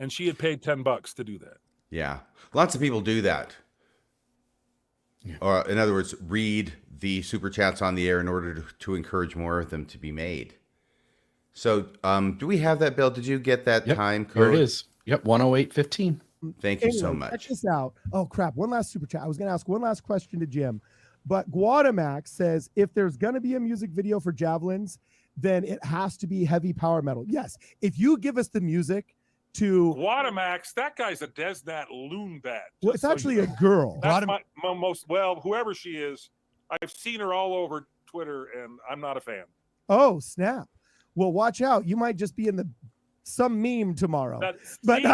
And she had paid $10 to do that. Yeah. Lots of people do that. Yeah. Or in other words, read the super chats on the air in order to encourage more of them to be made. So do we have that, Bill? Did you get that time code? Here it is. Yep, 108.15. Thank you so Anyway, much. Check this out. Oh crap! One last super chat. I was going to ask one last question to Jim, but Guadamax says if there's going to be a music video for Javelins, then it has to be heavy power metal. Yes, if you give us the music to Guadamax, that guy's a Desnat loon bat. well, it's actually a girl. That's my most whoever she is. I've seen her all over Twitter, and I'm not a fan. Oh snap! Well, watch out. You might just be in some meme tomorrow. See,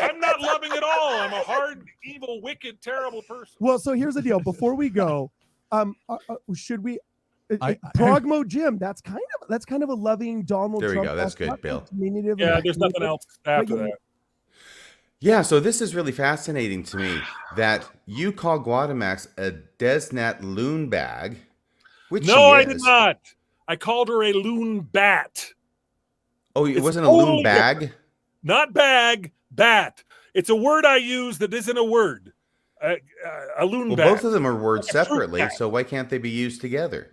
I'm not loving it all. I'm a hard, evil, wicked, terrible person. Well, so here's the deal. Before we go, should we? Progmo Jim. That's kind of a loving Donald There Trump. we go. That's good, Bill. Yeah, there's nothing else after that. Yeah, so this is really fascinating to me that you call Guadamax a Desnat loon bag, which no, she I is. did not. I called her a loon bat. Oh, it wasn't a loon bag? Different. Not bag, bat. It's a word I use that isn't a word. A loon Well, bat. both of them are words separately, so why can't they be used together?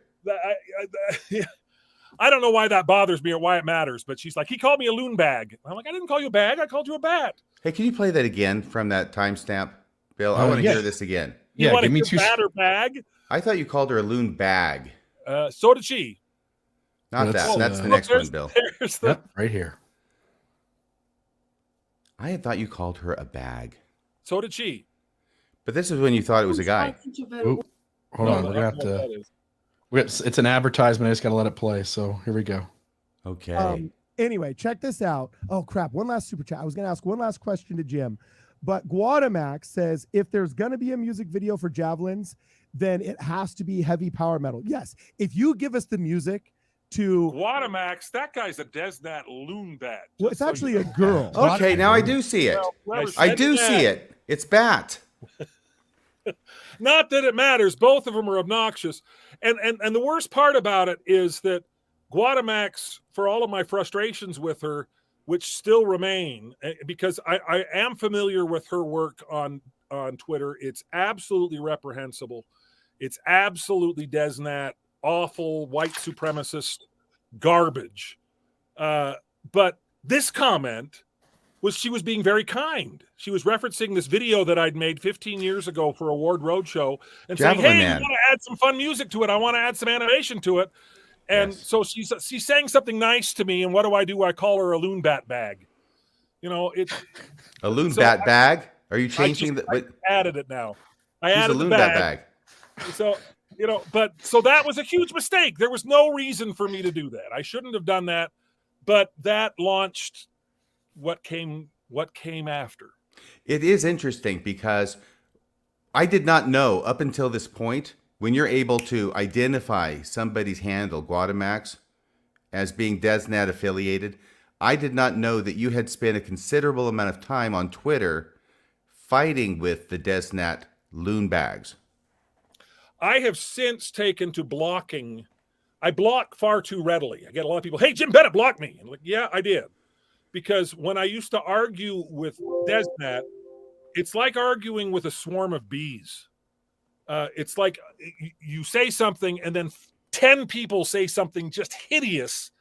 I don't know why that bothers me or why it matters, but she's like, he called me a loon bag. I'm like, I didn't call you a bag. I called you a bat. Hey, can you play that again from that timestamp, Bill? I want to hear this again. You want to hear bat or bag? I thought you called her a loon bag. So did she. Not that. That's the next one, Bill. Yep, right here. I had thought you called her a bag. So did she. But this is when you thought it was a guy. Ooh, hold on. We're gonna have to. It's an advertisement. I just got to let it play. So here we go. Okay. Anyway, check this out. Oh crap! One last super chat. I was going to ask one last question to Jim, but Guadamax says if there's going to be a music video for Javelins, then it has to be heavy power metal. Yes, if you give us the music to Guadamax, that guy's a Desnat loon bat. well, it's actually a girl. Okay, now I do see it. I do see it. It's bat. Not that it matters. Both of them are obnoxious. And the worst part about it is that Guadamax, for all of my frustrations with her, which still remain, because I am familiar with her work on Twitter, it's absolutely reprehensible. It's absolutely Desnat, awful, white supremacist garbage. But this comment was she was being very kind. She was referencing this video that I'd made 15 years ago for Award Roadshow and saying, hey, I want to add some fun music to it. I want to add some animation to it. And so she's saying something nice to me. And what do? I call her a loon bat bag. You know, it's a loon bat bag. Are you changing I added it now. I she's added a loon the bat bag. So, you know, so that was a huge mistake. There was no reason for me to do that. I shouldn't have done that. But that launched what came after. It is interesting because I did not know up until this point, when you're able to identify somebody's handle, Guadamax, as being Desnat affiliated, I did not know that you had spent a considerable amount of time on Twitter fighting with the Desnat loon bags. I have since taken to blocking. I block far too readily. I get a lot of people, hey, Jim Bennett blocked me. I'm like, yeah, I did. Because when I used to argue with Desnat, it's like arguing with a swarm of bees. It's like you say something and then 10 people say something just hideous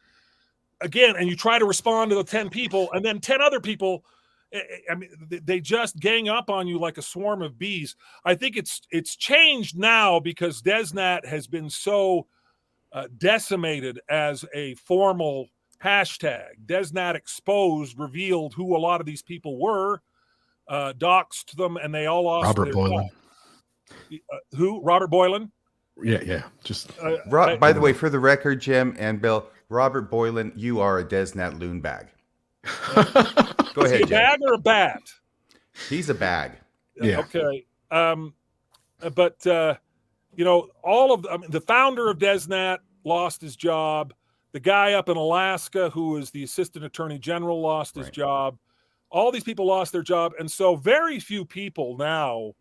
again, and you try to respond to the 10 people, and then 10 other people, I mean, they just gang up on you like a swarm of bees. I think it's changed now because Desnat has been so decimated as a formal hashtag. Desnat exposed, revealed who a lot of these people were, doxed them, and they all lost Robert Boylan. Who? Robert Boylan? Yeah. Just by the way, for the record, Jim and Bill, Robert Boylan, you are a Desnat loon bag. Go ahead, Is he a bag or a bat? He's a bag. Yeah. Okay. But you know, the founder of Desnat lost his job. The guy up in Alaska who is the assistant attorney general lost his job. All these people lost their job, and so very few people now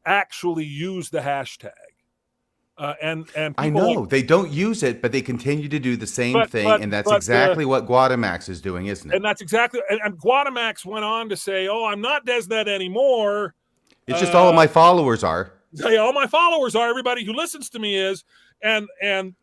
actually use the hashtag. And I know they don't use it, but they continue to do the same thing, and that's exactly what Guadamax is doing, isn't it? And that's exactly. And Guadamax went on to say, "Oh, I'm not Desnat anymore. It's just all of my followers are. All my followers are. Everybody who listens to me is." And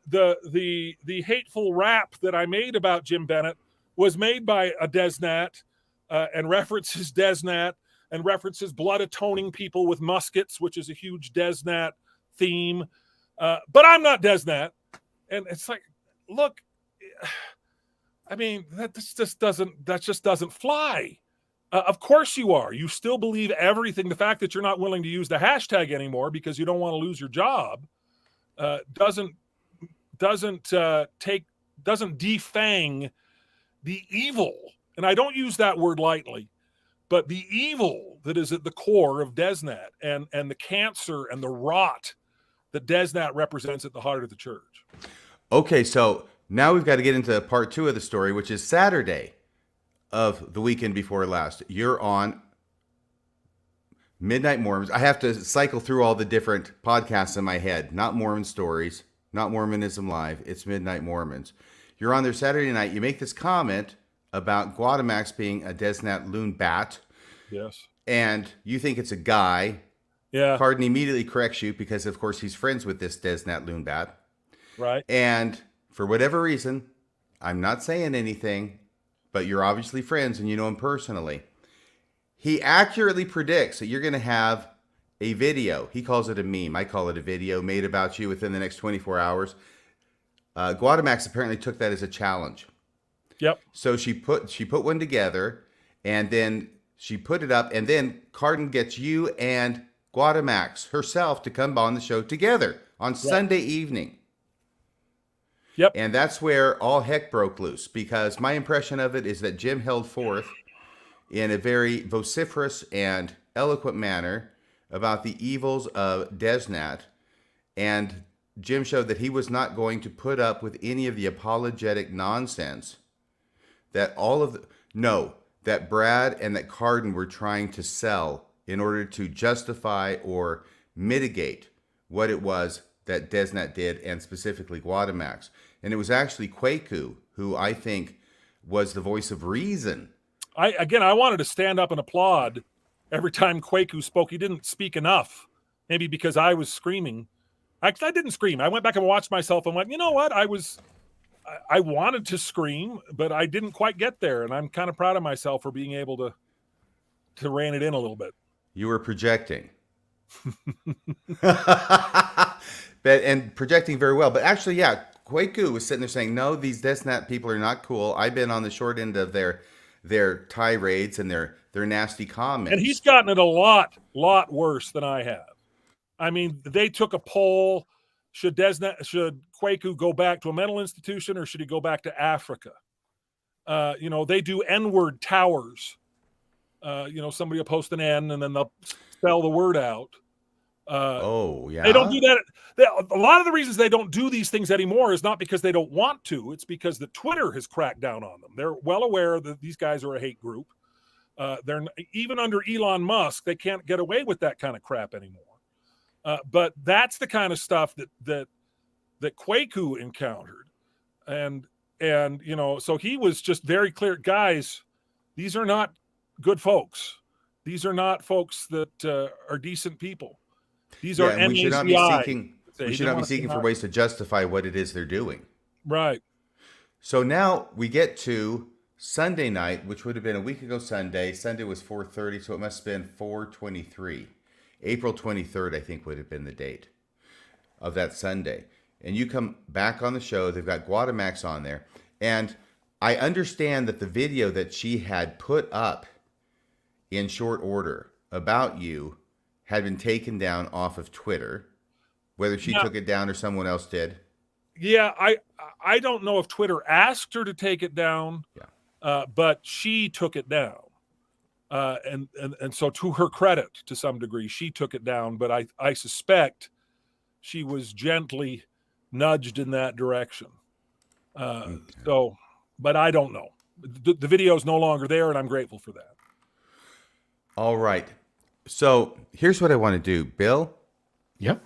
the hateful rap that I made about Jim Bennett was made by a Desnat and references Desnat and references blood atoning people with muskets, which is a huge Desnat theme. But I'm not Desnat. And it's like, look, I mean, that just doesn't fly. Of course you are. You still believe everything. The fact that you're not willing to use the hashtag anymore because you don't want to lose your job doesn't defang the evil. And I don't use that word lightly, but the evil that is at the core of Desnat and the cancer and the rot that Desnat represents at the heart of the church. Okay, so now we've got to get into part 2 of the story, which is Saturday of the weekend before last. You're on Midnight Mormons. I have to cycle through all the different podcasts in my head. Not Mormon Stories, not Mormonism Live. It's Midnight Mormons. You're on there Saturday night. You make this comment about Guadamax being a Desnat loon bat. Yes. And you think it's a guy. Yeah. Cardin immediately corrects you because, of course, he's friends with this Desnat loon bat. Right. And for whatever reason, I'm not saying anything, but you're obviously friends and you know him personally. He accurately predicts that you're going to have a video. He calls it a meme. I call it a video made about you within the next 24 hours. Guadamax apparently took that as a challenge. Yep. So she put one together, and then she put it up, and then Cardin gets you and Guadamax herself to come on the show together on Sunday evening. Yep. And that's where all heck broke loose, because my impression of it is that Jim held forth in a very vociferous and eloquent manner about the evils of Desnat, and Jim showed that he was not going to put up with any of the apologetic nonsense that that Brad and that Cardin were trying to sell in order to justify or mitigate what it was that Desnat did, and specifically Guadamax. And it was actually Kwaku who I think was the voice of reason. I wanted to stand up and applaud every time Kwaku spoke. He didn't speak enough, maybe because I was screaming. Actually, I didn't scream. I went back and watched myself and went, you know what? I wanted to scream, but I didn't quite get there. And I'm kind of proud of myself for being able to rein it in a little bit. You were projecting. And projecting very well. But actually, yeah, Kwaku was sitting there saying, no, these Desnat people are not cool. I've been on the short end of their tirades and their nasty comments. And he's gotten it a lot worse than I have. I mean, they took a poll. Should Kwaku go back to a mental institution, or should he go back to Africa? They do N-word towers. Somebody will post an N and then they'll spell the word out. They don't do that. A lot of the reasons they don't do these things anymore is not because they don't want to. It's because the Twitter has cracked down on them. They're well aware that these guys are a hate group. They're even under Elon Musk, they can't get away with that kind of crap anymore. But that's the kind of stuff that Kwaku encountered. And so he was just very clear, guys, these are not good folks. These are not folks that are decent people. These are and we should not be seeking for ways to justify what it is they're doing. Right. So now we get to Sunday night, which would have been a week ago Sunday. Sunday was 4:30, so it must have been 4/23. April 23rd, I think, would have been the date of that Sunday. And you come back on the show. They've got Guadamax on there. And I understand that the video that she had put up in short order about you had been taken down off of Twitter, whether she took it down or someone else did. Yeah, I don't know if Twitter asked her to take it down, but she took it down. And so to her credit, to some degree, she took it down, but I suspect she was gently nudged in that direction. So, but I don't know. The video is no longer there, and I'm grateful for that. All right. So here's what I want to do, Bill. Yep.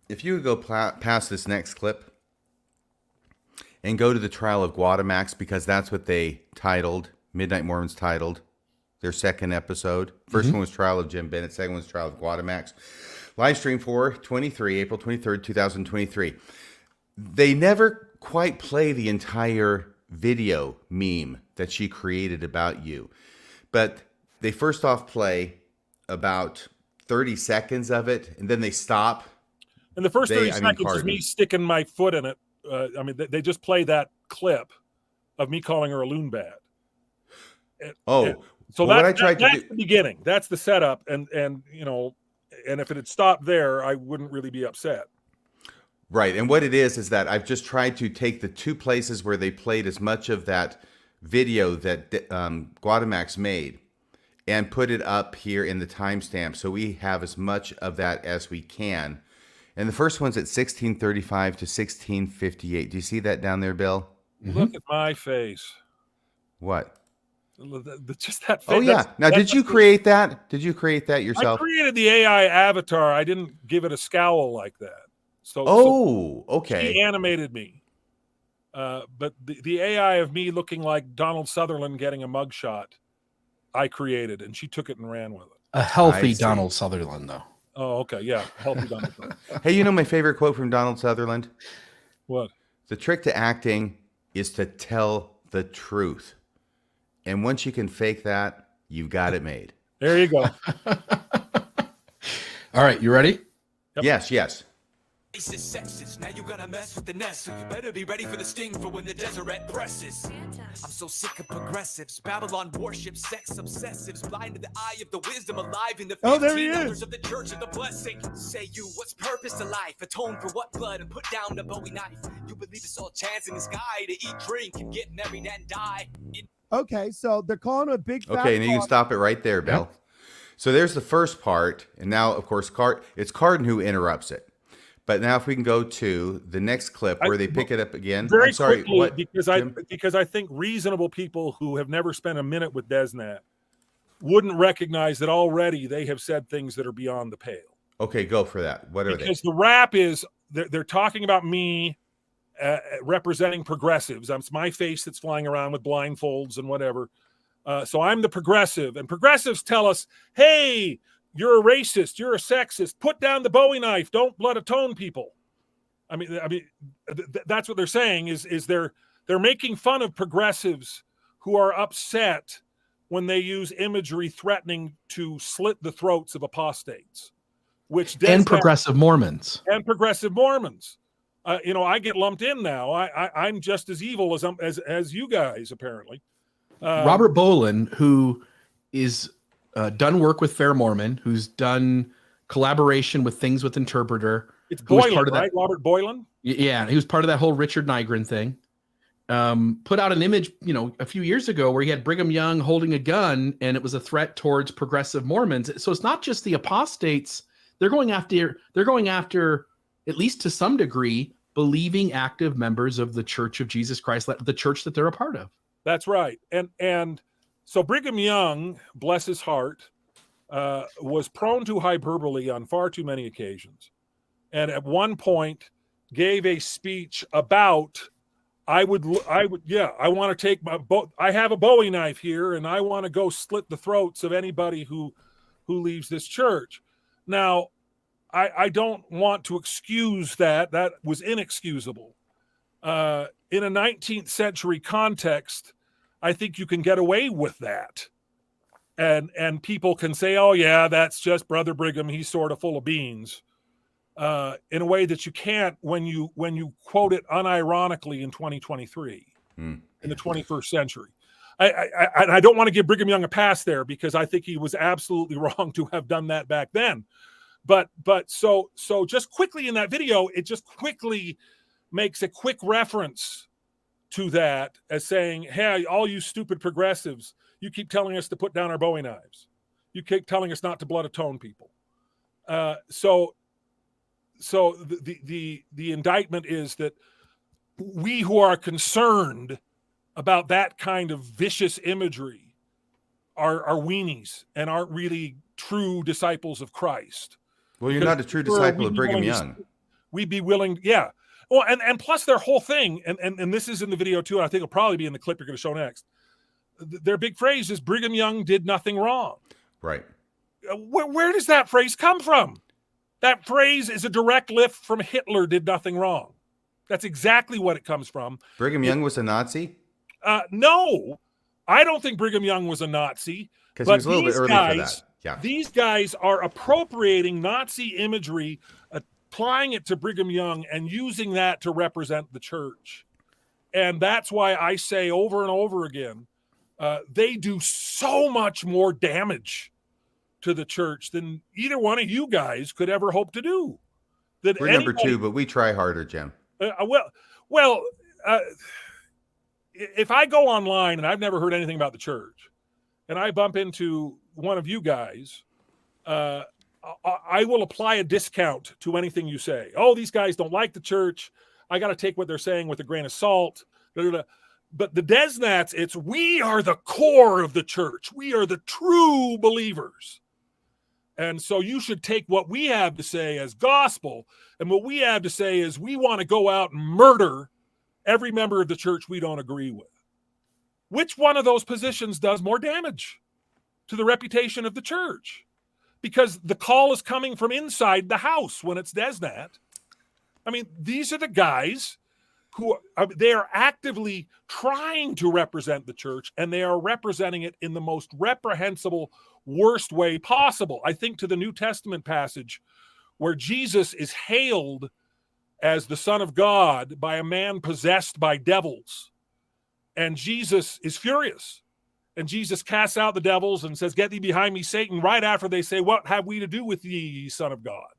If you would go past this next clip and go to the trial of Guadamax, because that's what they titled, Midnight Mormons titled their second episode. First one was Trial of Jim Bennett. Second one was Trial of Guadamax. Live stream for April 23rd, 2023. They never quite play the entire video meme that she created about you. but they first off play about 30 seconds of it, and then they stop. And the first 30 seconds is me sticking my foot in it. I mean, they just play that clip of me calling her a loon bat. So that's the beginning. That's the setup. And you know, and if it had stopped there, I wouldn't really be upset. Right. And what it is that I've just tried to take the two places where they played as much of that video that Guadamax made and put it up here in the timestamp, so we have as much of that as we can. And the first one's at 1635 to 1658. Do you see that down there, Bill? Look at my face. What? Just that face. Oh, yeah. Now, did you create that? Did you create that yourself? I created the AI avatar. I didn't give it a scowl like that. So okay. She animated me. But the AI of me looking like Donald Sutherland getting a mugshot, I created, and she took it and ran with it. A healthy Donald Sutherland, though. Oh, okay. Yeah. Healthy Donald Sutherland. Hey, you know my favorite quote from Donald Sutherland? What? The trick to acting is to tell the truth. And once you can fake that, you've got it made. There you go. All right. You ready? Yep. Yes. Racist, sexist, now you're gonna mess with the nest, so you better be ready for the sting for when the deseret presses. I'm so sick of progressives, Babylon worships, sex obsessives, blind to the eye of the wisdom, alive in the 15 elders of the church of the blessing. Say you, what's purpose to life? Atone for what blood and put down the Bowie knife. You believe it's all chance in the sky to eat, drink, and get married and die. Okay, so they're calling him a big fat Okay, and you can stop it right there, Bill. Yep. So there's the first part, and now, of course, it's Cardin who interrupts it. But now, if we can go to the next clip where they pick it up again. Very quickly, because I think reasonable people who have never spent a minute with Desnat wouldn't recognize that already they have said things that are beyond the pale. Okay, go for that. What are they? Because the rap is they're talking about me representing progressives. It's my face that's flying around with blindfolds and whatever. So I'm the progressive, and progressives tell us, hey, you're a racist, you're a sexist, put down the Bowie knife, don't blood atone people. I mean, that's what they're saying is they're making fun of progressives who are upset when they use imagery threatening to slit the throats of apostates, and progressive Mormons. And progressive Mormons. You know, I get lumped in now. I'm just as evil as you guys, apparently. Robert Bolin, who is done work with Fair Mormon, who's done collaboration with Things with Interpreter. It's Boylan, right? Robert Boylan? Yeah, he was part of that whole Richard Nygren thing. Put out an image, you know, a few years ago where he had Brigham Young holding a gun, and it was a threat towards progressive Mormons. So it's not just the apostates. They're going after, at least to some degree, believing active members of the Church of Jesus Christ, the church that they're a part of. That's right. And so Brigham Young, bless his heart, was prone to hyperbole on far too many occasions. And at one point gave a speech about, I want to take I have a Bowie knife here, and I want to go slit the throats of anybody who leaves this church. Now, I don't want to excuse that. That was inexcusable. In a 19th century context, I think you can get away with that. And people can say, oh, yeah, that's just Brother Brigham. He's sort of full of beans. In a way that you can't when you quote it unironically in 2023, in the 21st century. I don't want to give Brigham Young a pass there, because I think he was absolutely wrong to have done that back then. But so just quickly in that video, it just quickly makes a quick reference to that as saying, hey, all you stupid progressives, you keep telling us to put down our Bowie knives. You keep telling us not to blood atone people. So the indictment is that we who are concerned about that kind of vicious imagery are weenies and aren't really true disciples of Christ. Well, you're not a true disciple of Brigham Young. We'd be willing, yeah. Well, and plus their whole thing, and this is in the video too, and I think it'll probably be in the clip you're going to show next. Their big phrase is Brigham Young did nothing wrong. Right. Where does that phrase come from? That phrase is a direct lift from Hitler did nothing wrong. That's exactly what it comes from. Brigham Young was a Nazi? No, I don't think Brigham Young was a Nazi. Because he was a little bit early for that. Yeah. These guys are appropriating Nazi imagery, applying it to Brigham Young, and using that to represent the church. And that's why I say over and over again, they do so much more damage to the church than either one of you guys could ever hope to do. We're number 2, but we try harder, Jim. If I go online and I've never heard anything about the church, and I bump into one of you guys, I will apply a discount to anything you say. Oh, these guys don't like the church. I got to take what they're saying with a grain of salt. But the Desnats, it's we are the core of the church. We are the true believers. And so you should take what we have to say as gospel, and what we have to say is we want to go out and murder every member of the church we don't agree with. Which one of those positions does more damage to the reputation of the church? Because the call is coming from inside the house when it's Desnat. I mean, these are the guys who they are actively trying to represent the church, and they are representing it in the most reprehensible, worst way possible. I think to the New Testament passage where Jesus is hailed as the Son of God by a man possessed by devils, and Jesus is furious, and Jesus casts out the devils and says, "Get thee behind me, Satan," right after they say, "What have we to do with thee, Son of God?"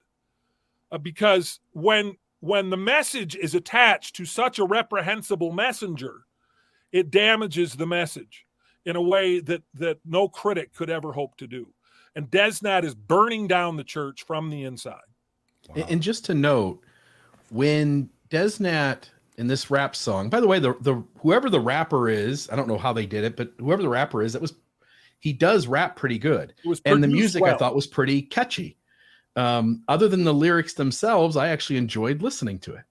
Because when the message is attached to such a reprehensible messenger, it damages the message in a way that no critic could ever hope to do. And Desnat is burning down the church from the inside. Wow. And just to note, when Desnat in this rap song, by the way, the whoever the rapper is, I don't know how they did it, but whoever the rapper is, he does rap pretty good. And the music I thought was pretty catchy. Other than the lyrics themselves, I actually enjoyed listening to it.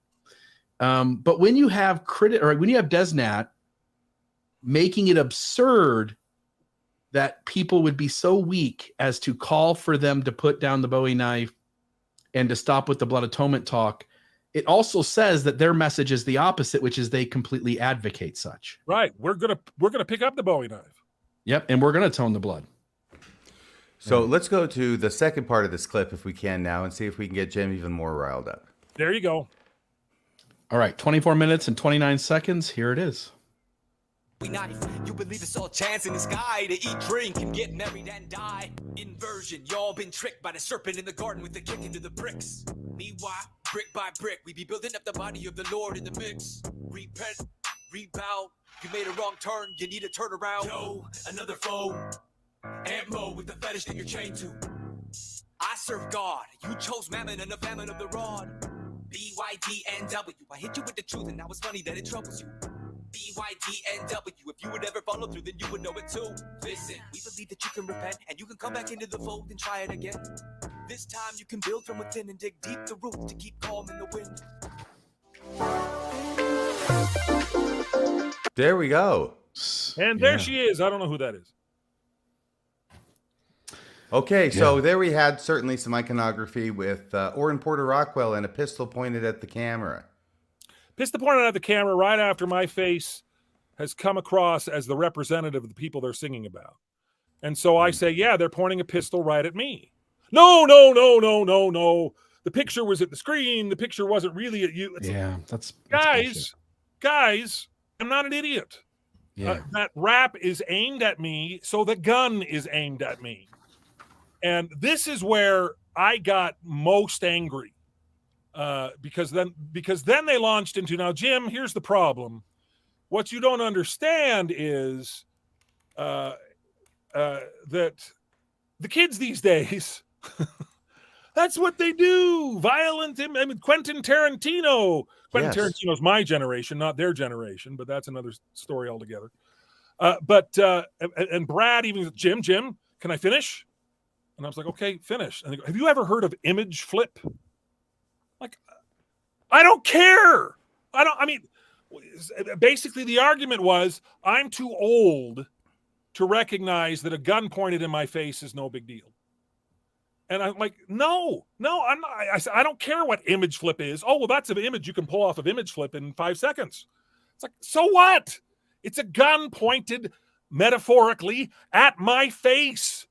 But when you have when you have Desnat making it absurd that people would be so weak as to call for them to put down the Bowie knife and to stop with the blood atonement talk, it also says that their message is the opposite, which is they completely advocate such. Right. We're gonna pick up the Bowie knife. Yep, and we're gonna atone the blood. So let's go to the second part of this clip if we can now and see if we can get Jim even more riled up. There you go. All right, 24 minutes and 29 seconds. Here it is. You believe it's all chance in the sky to eat, drink, and get married and die. Inversion, y'all been tricked by the serpent in the garden with the kick into the bricks. Meanwhile, brick by brick, we be building up the body of the Lord in the mix. Repent, rebound, you made a wrong turn, you need to turn around. Yo, another foe, ammo with the fetish that you're chained to. I serve God, you chose mammon and the famine of the rod. BYDNW, I hit you with the truth and now it's funny that it troubles you. BYDNW, if you would ever follow through, then you would know it too. Listen, we believe that you can repent and you can come back into the fold and try it again. This time you can build from within and dig deep the root to keep calm in the wind. There we go. And there she is. I don't know who that is. Okay, so there we had certainly some iconography with Orrin Porter Rockwell and a pistol pointed at the camera. Pistol pointed at the camera right after my face has come across as the representative of the people they're singing about. And so I say, yeah, they're pointing a pistol right at me. No. The picture was at the screen. The picture wasn't really at you. That's guys, I'm not an idiot. Yeah. That rap is aimed at me, so the gun is aimed at me. And this is where I got most angry. Because then they launched into, now, Jim, here's the problem. What you don't understand is that the kids these days, that's what they do. Violent. I mean, Quentin Tarantino. Tarantino's my generation, not their generation, but that's another story altogether. And Brad even, Jim, can I finish? And I was like, okay, finish. And they go, have you ever heard of image flip? Like, I don't care. Basically the argument was I'm too old to recognize that a gun pointed in my face is no big deal. And I'm like, no, I'm not. I don't care what image flip is. Oh, well, that's an image you can pull off of image flip in 5 seconds. It's like, so what? It's a gun pointed metaphorically, at my face.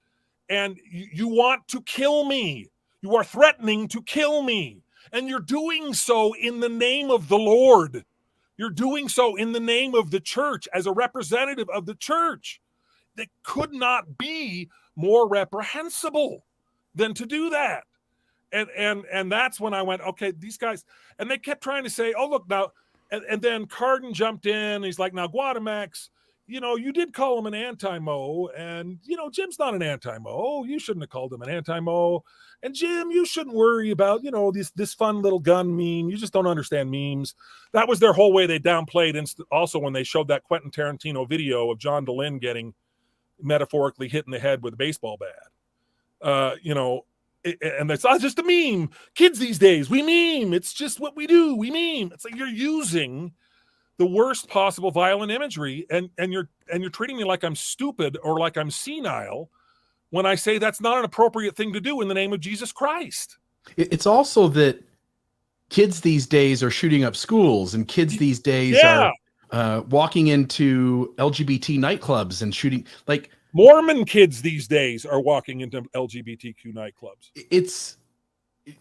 And you want to kill me. You are threatening to kill me. And you're doing so in the name of the Lord. You're doing so in the name of the church as a representative of the church. That could not be more reprehensible than to do that. And that's when I went, okay, these guys, and they kept trying to say, oh, look now, and then Cardin jumped in. He's like, now, Guadamax, you did call him an anti-Mo, and, Jim's not an anti-Mo. You shouldn't have called him an anti-Mo. And Jim, you shouldn't worry about, this fun little gun meme. You just don't understand memes. That was their whole way they downplayed. And also when they showed that Quentin Tarantino video of John DeLynn getting metaphorically hit in the head with a baseball bat, and that's not just a meme. Kids these days, we meme. It's just what we do. We meme. It's like you're using the worst possible violent imagery, and you're treating me like I'm stupid or like I'm senile when I say that's not an appropriate thing to do in the name of Jesus Christ. It's also that kids these days are shooting up schools, and kids these days are walking into LGBT nightclubs and shooting. Like Mormon kids these days are walking into LGBTQ nightclubs. It's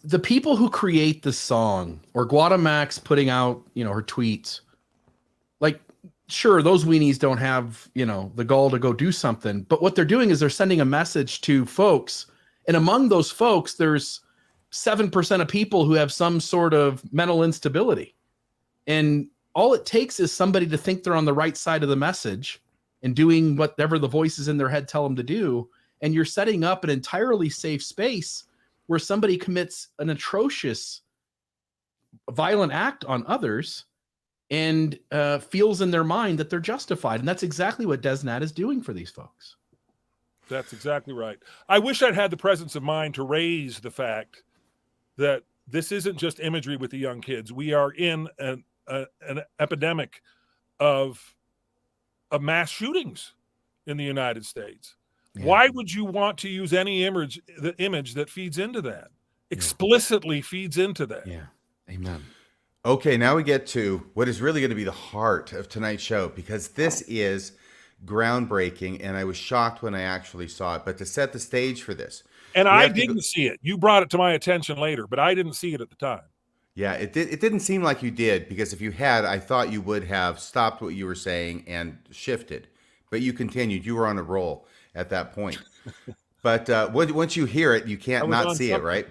the people who create the song, or Guadamax putting out, her tweets. Like, sure, those weenies don't have, the gall to go do something. But what they're doing is they're sending a message to folks. And among those folks, there's 7% of people who have some sort of mental instability. And all it takes is somebody to think they're on the right side of the message and doing whatever the voices in their head tell them to do. And you're setting up an entirely safe space where somebody commits an atrocious violent act on others and feels in their mind that they're justified. And that's exactly what Desnat is doing for these folks. That's exactly right. I wish I'd had the presence of mind to raise the fact that this isn't just imagery with the young kids. We are in an epidemic of mass shootings in the United States. Yeah. Why would you want to use any image that feeds into that? Explicitly feeds into that. Yeah. Amen. Okay, now we get to what is really going to be the heart of tonight's show, because this is groundbreaking, and I was shocked when I actually saw it. But to set the stage for this, and I didn't see it. You brought it to my attention later, but I didn't see it at the time. Yeah, it didn't seem like you did, because if you had, I thought you would have stopped what you were saying and shifted. But you continued. You were on a roll at that point. But once you hear it, you can't not see it, right?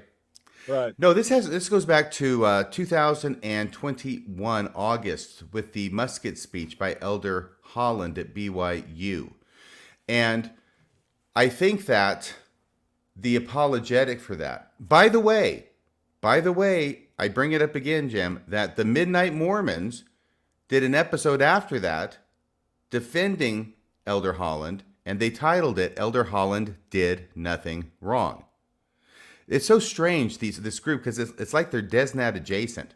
Right. No, this goes back to 2021 August with the Musket speech by Elder Holland at BYU. And I think that the apologetic for that, by the way, I bring it up again, Jim, that the Midnight Mormons did an episode after that defending Elder Holland, and they titled it Elder Holland Did Nothing Wrong. It's so strange, this group, because it's like they're Desnat adjacent.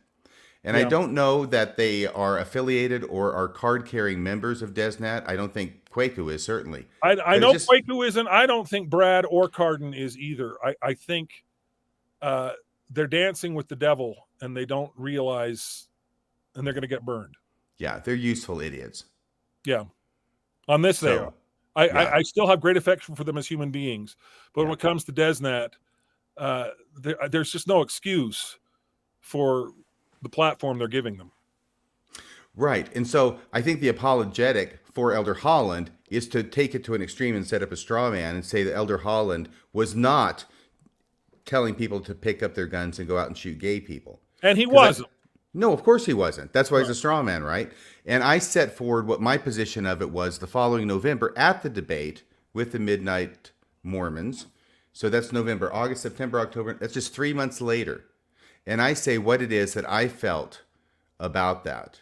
And I don't know that they are affiliated or are card-carrying members of Desnat. I don't think Kwaku is, certainly. I know Kwaku isn't. I don't think Brad or Cardin is either. I think they're dancing with the devil, and they don't realize, and they're going to get burned. Yeah, they're useful idiots. Yeah. On this, they are. I still have great affection for them as human beings. But when it comes to Desnat, there's just no excuse for the platform they're giving them. Right. And so I think the apologetic for Elder Holland is to take it to an extreme and set up a straw man and say that Elder Holland was not telling people to pick up their guns and go out and shoot gay people. And he wasn't. No, of course he wasn't. That's why he's a straw man, right? And I set forward what my position of it was the following November at the debate with the Midnight Mormons. So that's November, August, September, October. That's just 3 months later. And I say what it is that I felt about that.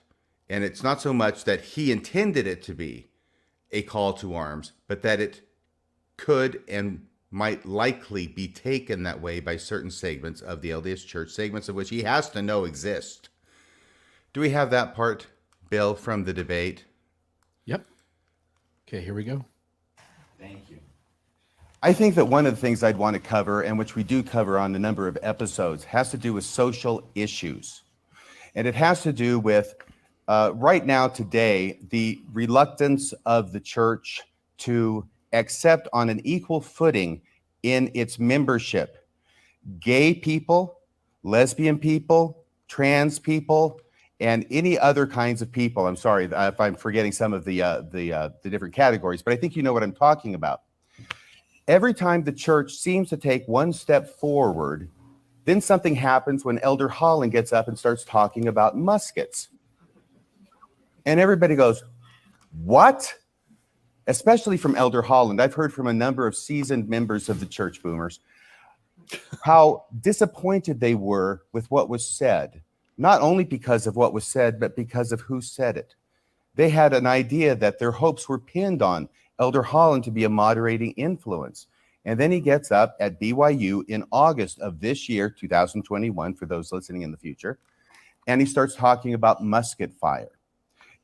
And it's not so much that he intended it to be a call to arms, but that it could and might likely be taken that way by certain segments of the LDS Church, segments of which he has to know exist. Do we have that part, Bill, from the debate? Yep. Okay, here we go. Thank you. I think that one of the things I'd want to cover, and which we do cover on a number of episodes, has to do with social issues. And it has to do with, right now, today, the reluctance of the church to accept on an equal footing in its membership gay people, lesbian people, trans people, and any other kinds of people. I'm sorry if I'm forgetting some of the different categories, but I think you know what I'm talking about. Every time the church seems to take one step forward, then something happens when Elder Holland gets up and starts talking about muskets. And everybody goes, what? Especially from Elder Holland. I've heard from a number of seasoned members of the church boomers how disappointed they were with what was said, not only because of what was said, but because of who said it. They had an idea that their hopes were pinned on Elder Holland to be a moderating influence. And then he gets up at BYU in August of this year, 2021, for those listening in the future, and he starts talking about musket fire.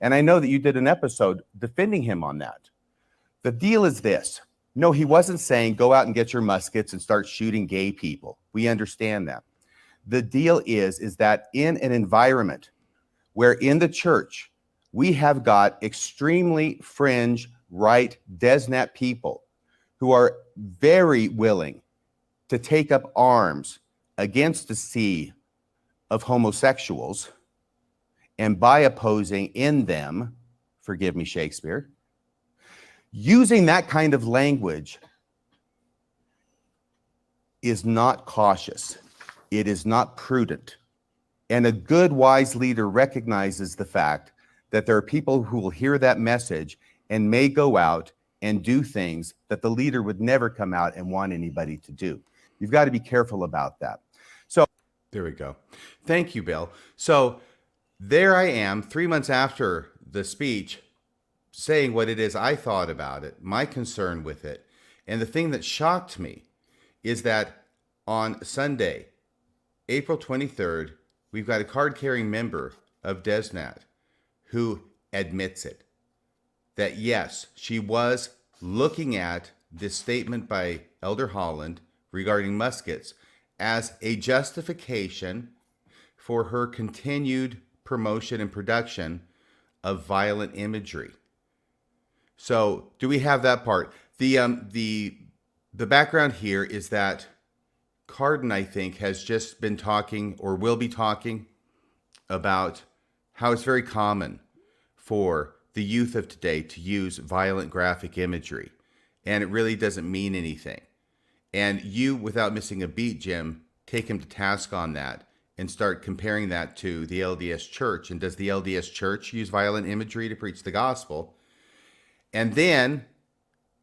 And I know that you did an episode defending him on that. The deal is this. No, he wasn't saying go out and get your muskets and start shooting gay people. We understand that. The deal is that in an environment where in the church we have got extremely fringe right DesNat people who are very willing to take up arms against the sea of homosexuals, and by opposing in them, forgive me, Shakespeare, using that kind of language is not cautious. It is not prudent. And a good, wise leader recognizes the fact that there are people who will hear that message and may go out and do things that the leader would never come out and want anybody to do. You've got to be careful about that. So there we go. Thank you, Bill. So there I am 3 months after the speech saying what it is I thought about it, my concern with it. And the thing that shocked me is that on Sunday, April 23rd, we've got a card-carrying member of DesNat who admits it. That yes, she was looking at this statement by Elder Holland regarding muskets as a justification for her continued promotion and production of violent imagery. So do we have that part? The background here is that Cardin, I think, has just been talking or will be talking about how it's very common for the youth of today to use violent graphic imagery, and it really doesn't mean anything. And you, without missing a beat, Jim, take him to task on that and start comparing that to the LDS Church. And does the LDS Church use violent imagery to preach the gospel? And then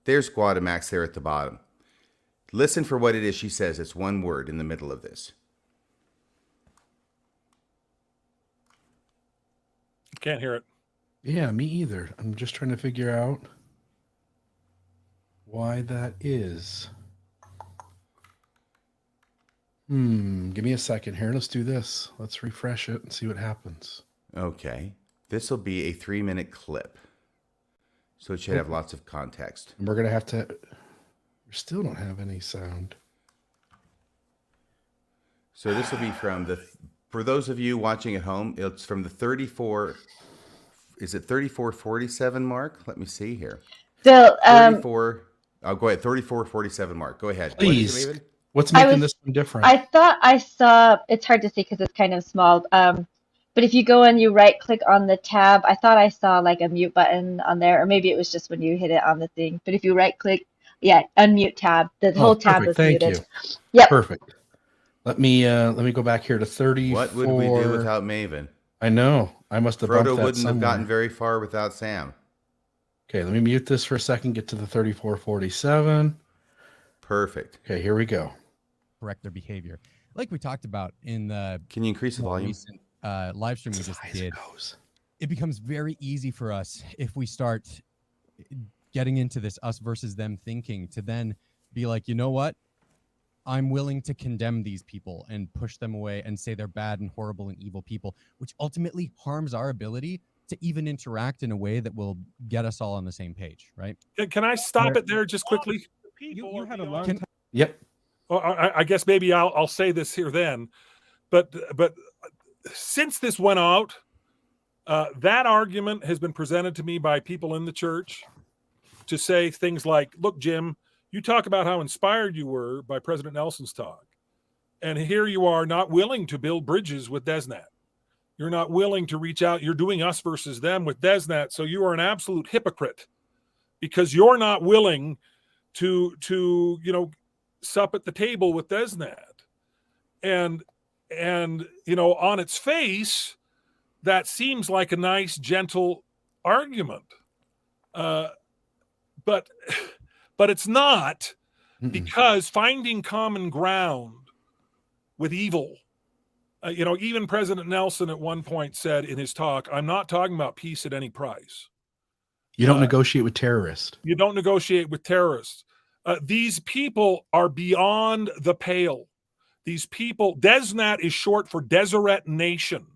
there's Guadamax there at the bottom. Listen for what it is she says. It's one word in the middle of this. Can't hear it. Yeah, me either. I'm just trying to figure out why that is. Give me a second here. Let's do this. Let's refresh it and see what happens. Okay. This will be a 3-minute clip. So it should have lots of context. And we're going to have to... We still don't have any sound. So this will be from the... For those of you watching at home, it's from the 34... Is it 34:47 mark? Let me see here. So, 34... Oh, go ahead. 34:47 mark. Go ahead. Please. What's making this one different? I thought I saw, it's hard to see because it's kind of small. But if you go and you right click on the tab, I thought I saw like a mute button on there, or maybe it was just when you hit it on the thing. But if you right click, unmute tab, the whole tab is Thank muted. You. Yep. Perfect. Let me go back here to 34. What would we do without Maven? I know. I must have bumped Frodo that wouldn't have somewhere. gotten very far without Sam. Okay, let me mute this for a second, get to the 34:47. Perfect. Okay, here we go. Correct their behavior. Like we talked about in the Can you increase the volume? recent live stream we just did, it becomes very easy for us if we start getting into this us versus them thinking to then be like, you know what? I'm willing to condemn these people and push them away and say they're bad and horrible and evil people, which ultimately harms our ability to even interact in a way that will get us all on the same page, right? Can I stop it there just quickly? You had a long time. Yep. Well, I guess maybe I'll say this here then, but since this went out, that argument has been presented to me by people in the church, to say things like, look, Jim, you talk about how inspired you were by President Nelson's talk. And here you are not willing to build bridges with Desnat. You're not willing to reach out. You're doing us versus them with Desnat. So you are an absolute hypocrite because you're not willing to sup at the table with Desnat. And on its face, that seems like a nice, gentle argument. But it's not, because finding common ground with evil, even President Nelson at one point said in his talk, I'm not talking about peace at any price. You don't negotiate with terrorists. You don't negotiate with terrorists. These people are beyond the pale. These people, Desnat is short for Deseret Nation.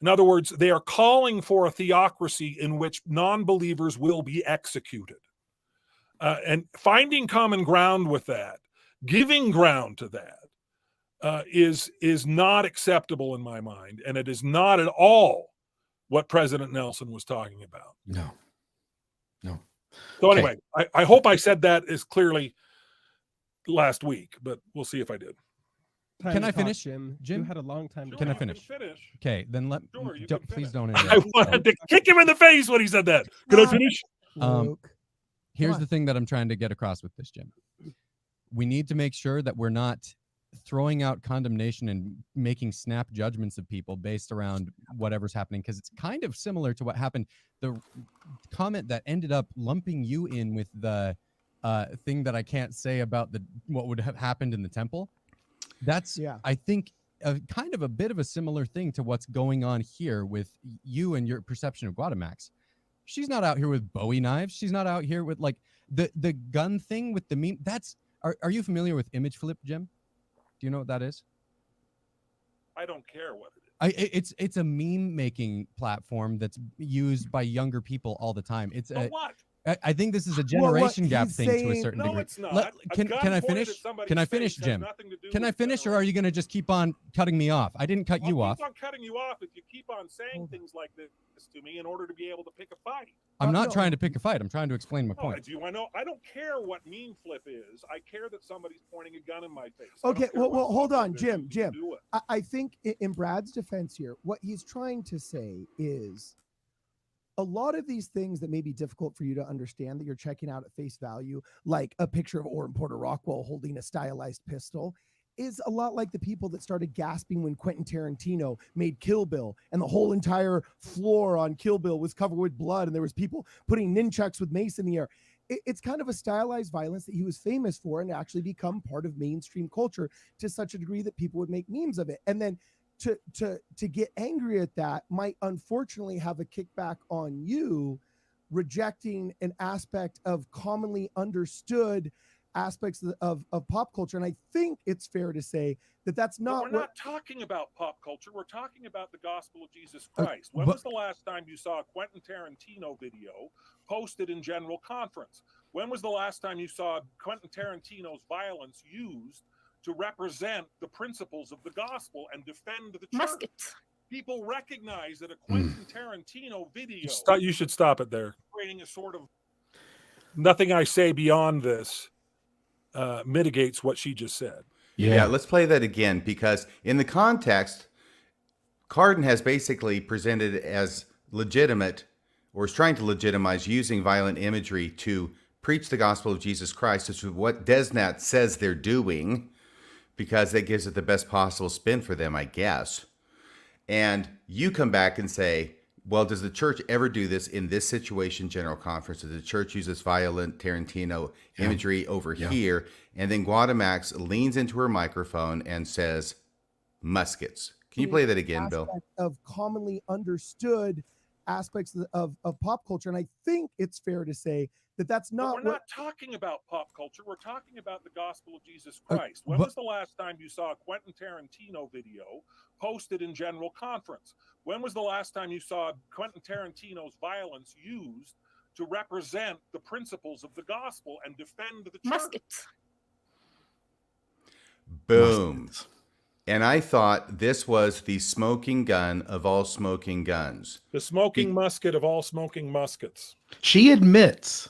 In other words, they are calling for a theocracy in which non-believers will be executed. And finding common ground with that, giving ground to that, is not acceptable in my mind, and it is not at all what President Nelson was talking about. No. So anyway, I hope I said that as clearly last week, but we'll see if I did. Can I finish, Jim? Jim? You had a long time to Can I talk. finish? Finish. Okay, then please don't I interrupt. wanted to kick him in the face when he said that. Could I finish? Here's the thing that I'm trying to get across with this, Jim. We need to make sure that we're not throwing out condemnation and making snap judgments of people based around whatever's happening, because it's kind of similar to what happened. The comment that ended up lumping you in with the thing that I can't say about what would have happened in the temple. That's, I think, kind of a bit of a similar thing to what's going on here with you and your perception of Guadamax. She's not out here with Bowie knives. She's not out here with like the gun thing with the meme. Are you familiar with image flip, Jim? Do you know what that is? I don't care what it is. It's a meme making platform that's used by younger people all the time. What? I think this is a generation gap thing to a certain degree. No, it's not. Can I finish? Can I finish, Jim? Can I finish, or are you going to just keep on cutting me off? I didn't cut you off. I'll keep on cutting you off if you keep on saying things like this to me in order to be able to pick a fight. I'm not trying to pick a fight. I'm trying to explain my point. Do you want to know? I don't care what meme flip is. I care that somebody's pointing a gun in my face. Okay, well, hold on, Jim. I think in Brad's defense here, what he's trying to say is a lot of these things that may be difficult for you to understand that you're checking out at face value, like a picture of Orrin Porter Rockwell holding a stylized pistol, is a lot like the people that started gasping when Quentin Tarantino made Kill Bill and the whole entire floor on Kill Bill was covered with blood and there was people putting nunchucks with mace in the air. It's kind of a stylized violence that he was famous for and actually become part of mainstream culture to such a degree that people would make memes of it. And then to get angry at that might unfortunately have a kickback on you rejecting an aspect of commonly understood aspects of pop culture. And I think it's fair to say that that's not we're not talking about pop culture. We're talking about the gospel of Jesus Christ. When was the last time you saw a Quentin Tarantino video posted in general conference? When was the last time you saw Quentin Tarantino's violence used to represent the principles of the gospel and defend the church? Muskets. People recognize that a Quentin Tarantino video. You should stop it there. Creating a sort of nothing I say beyond this mitigates what she just said. Yeah, let's play that again, because in the context, Cardin has basically presented it as legitimate, or is trying to legitimize using violent imagery to preach the gospel of Jesus Christ, which is what Desnat says they're doing, because that gives it the best possible spin for them, I guess. And you come back and say, well, does the church ever do this in this situation, general conference? Does the church use this violent Tarantino imagery over here? And then Guadamax leans into her microphone and says, muskets. Can you play that again, Bill? Of commonly understood aspects of pop culture. And I think it's fair to say that that's not. We're not talking about pop culture. We're talking about the gospel of Jesus Christ. When was the last time you saw a Quentin Tarantino video posted in general conference? When was the last time you saw Quentin Tarantino's violence used to represent the principles of the gospel and defend the church? Muskets. Boom. And I thought this was the smoking gun of all smoking guns. The smoking musket of all smoking muskets. She admits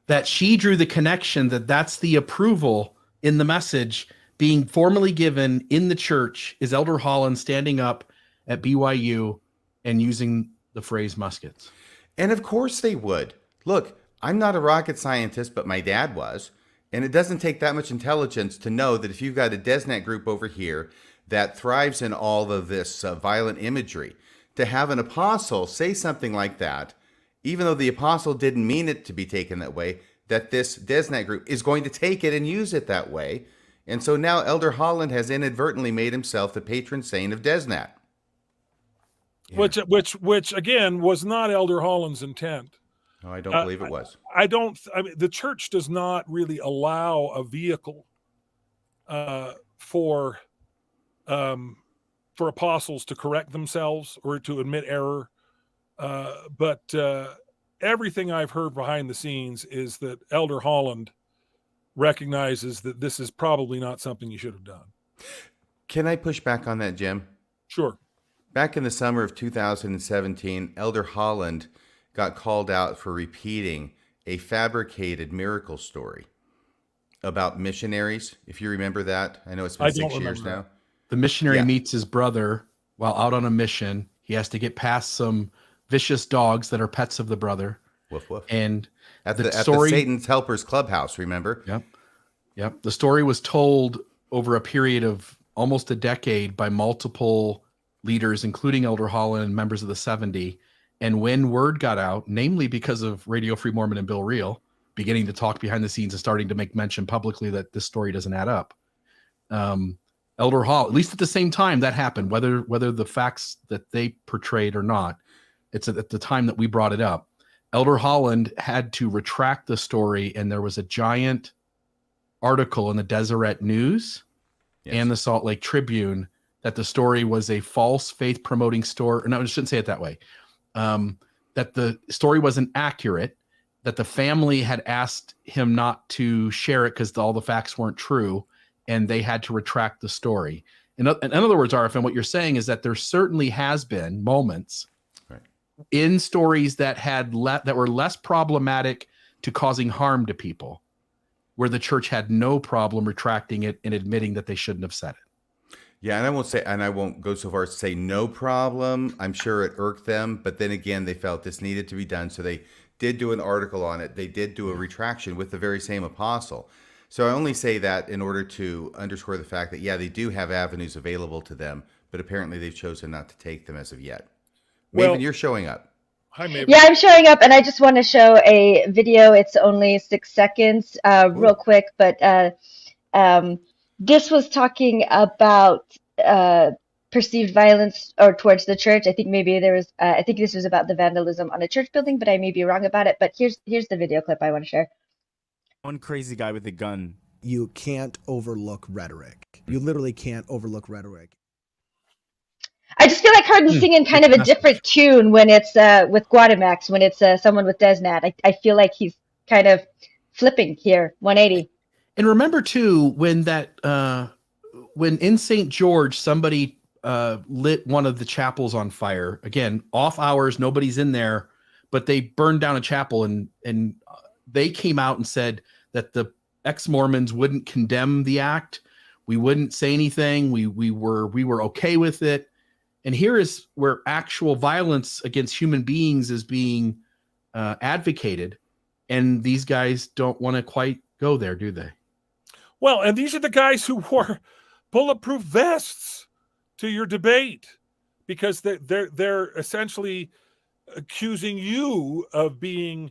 that she drew the connection that that's the approval in the message being formally given in the church is Elder Holland standing up at BYU and using the phrase muskets. And of course they would. Look, I'm not a rocket scientist, but my dad was. And it doesn't take that much intelligence to know that if you've got a DesNet group over here that thrives in all of this violent imagery, to have an apostle say something like that, even though the apostle didn't mean it to be taken that way, that this DesNet group is going to take it and use it that way. And so now Elder Holland has inadvertently made himself the patron saint of DesNet. Yeah. Which again was not Elder Holland's intent. No, I don't believe it was. I mean, the church does not really allow a vehicle for apostles to correct themselves or to admit error. But everything I've heard behind the scenes is that Elder Holland recognizes that this is probably not something you should have done. Can I push back on that, Jim? Sure. Back in the summer of 2017, Elder Holland got called out for repeating a fabricated miracle story about missionaries. If you remember that, I know it's been 6 years now. The missionary meets his brother while out on a mission. He has to get past some vicious dogs that are pets of the brother. Woof, woof. And at the Satan's Helpers Clubhouse, remember? Yep. The story was told over a period of almost a decade by multiple leaders, including Elder Holland and members of the 70. And when word got out, namely because of Radio Free Mormon and Bill Reel beginning to talk behind the scenes and starting to make mention publicly that this story doesn't add up, Elder Holland, at least at the same time that happened, whether the facts that they portrayed or not, it's at the time that we brought it up, Elder Holland had to retract the story, and there was a giant article in the Deseret News and the Salt Lake Tribune that the story was a false faith promoting story. No, I shouldn't say it that way. That the story wasn't accurate, that the family had asked him not to share it because all the facts weren't true, and they had to retract the story. In other words, RFM, what you're saying is that there certainly has been moments in stories that that were less problematic to causing harm to people, where the church had no problem retracting it and admitting that they shouldn't have said it. Yeah, and I won't go so far as to say no problem. I'm sure it irked them, but then again, they felt this needed to be done, so they did do an article on it. They did do a retraction with the very same apostle. So I only say that in order to underscore the fact that, they do have avenues available to them, but apparently they've chosen not to take them as of yet. Maven, you're showing up. Hi, Maven. Yeah, I'm showing up, and I just want to show a video. It's only 6 seconds, real quick, but this was talking about perceived violence or towards the church. I think maybe there was. I think this was about the vandalism on a church building, but I may be wrong about it. But here's the video clip I want to share. One crazy guy with a gun. You can't overlook rhetoric. You literally can't overlook rhetoric. I just feel like Hardin's singing kind of a different tune when it's with Guadamax, when it's someone with DesNat. I feel like he's kind of flipping here, 180. And remember too, when when in St. George somebody lit one of the chapels on fire, again, off hours, nobody's in there, but they burned down a chapel, and they came out and said that the ex-Mormons wouldn't condemn the act. We wouldn't say anything. We were okay with it. And here is where actual violence against human beings is being advocated. And these guys don't want to quite go there, do they? Well, and these are the guys who wore bulletproof vests to your debate, because they're essentially accusing you of being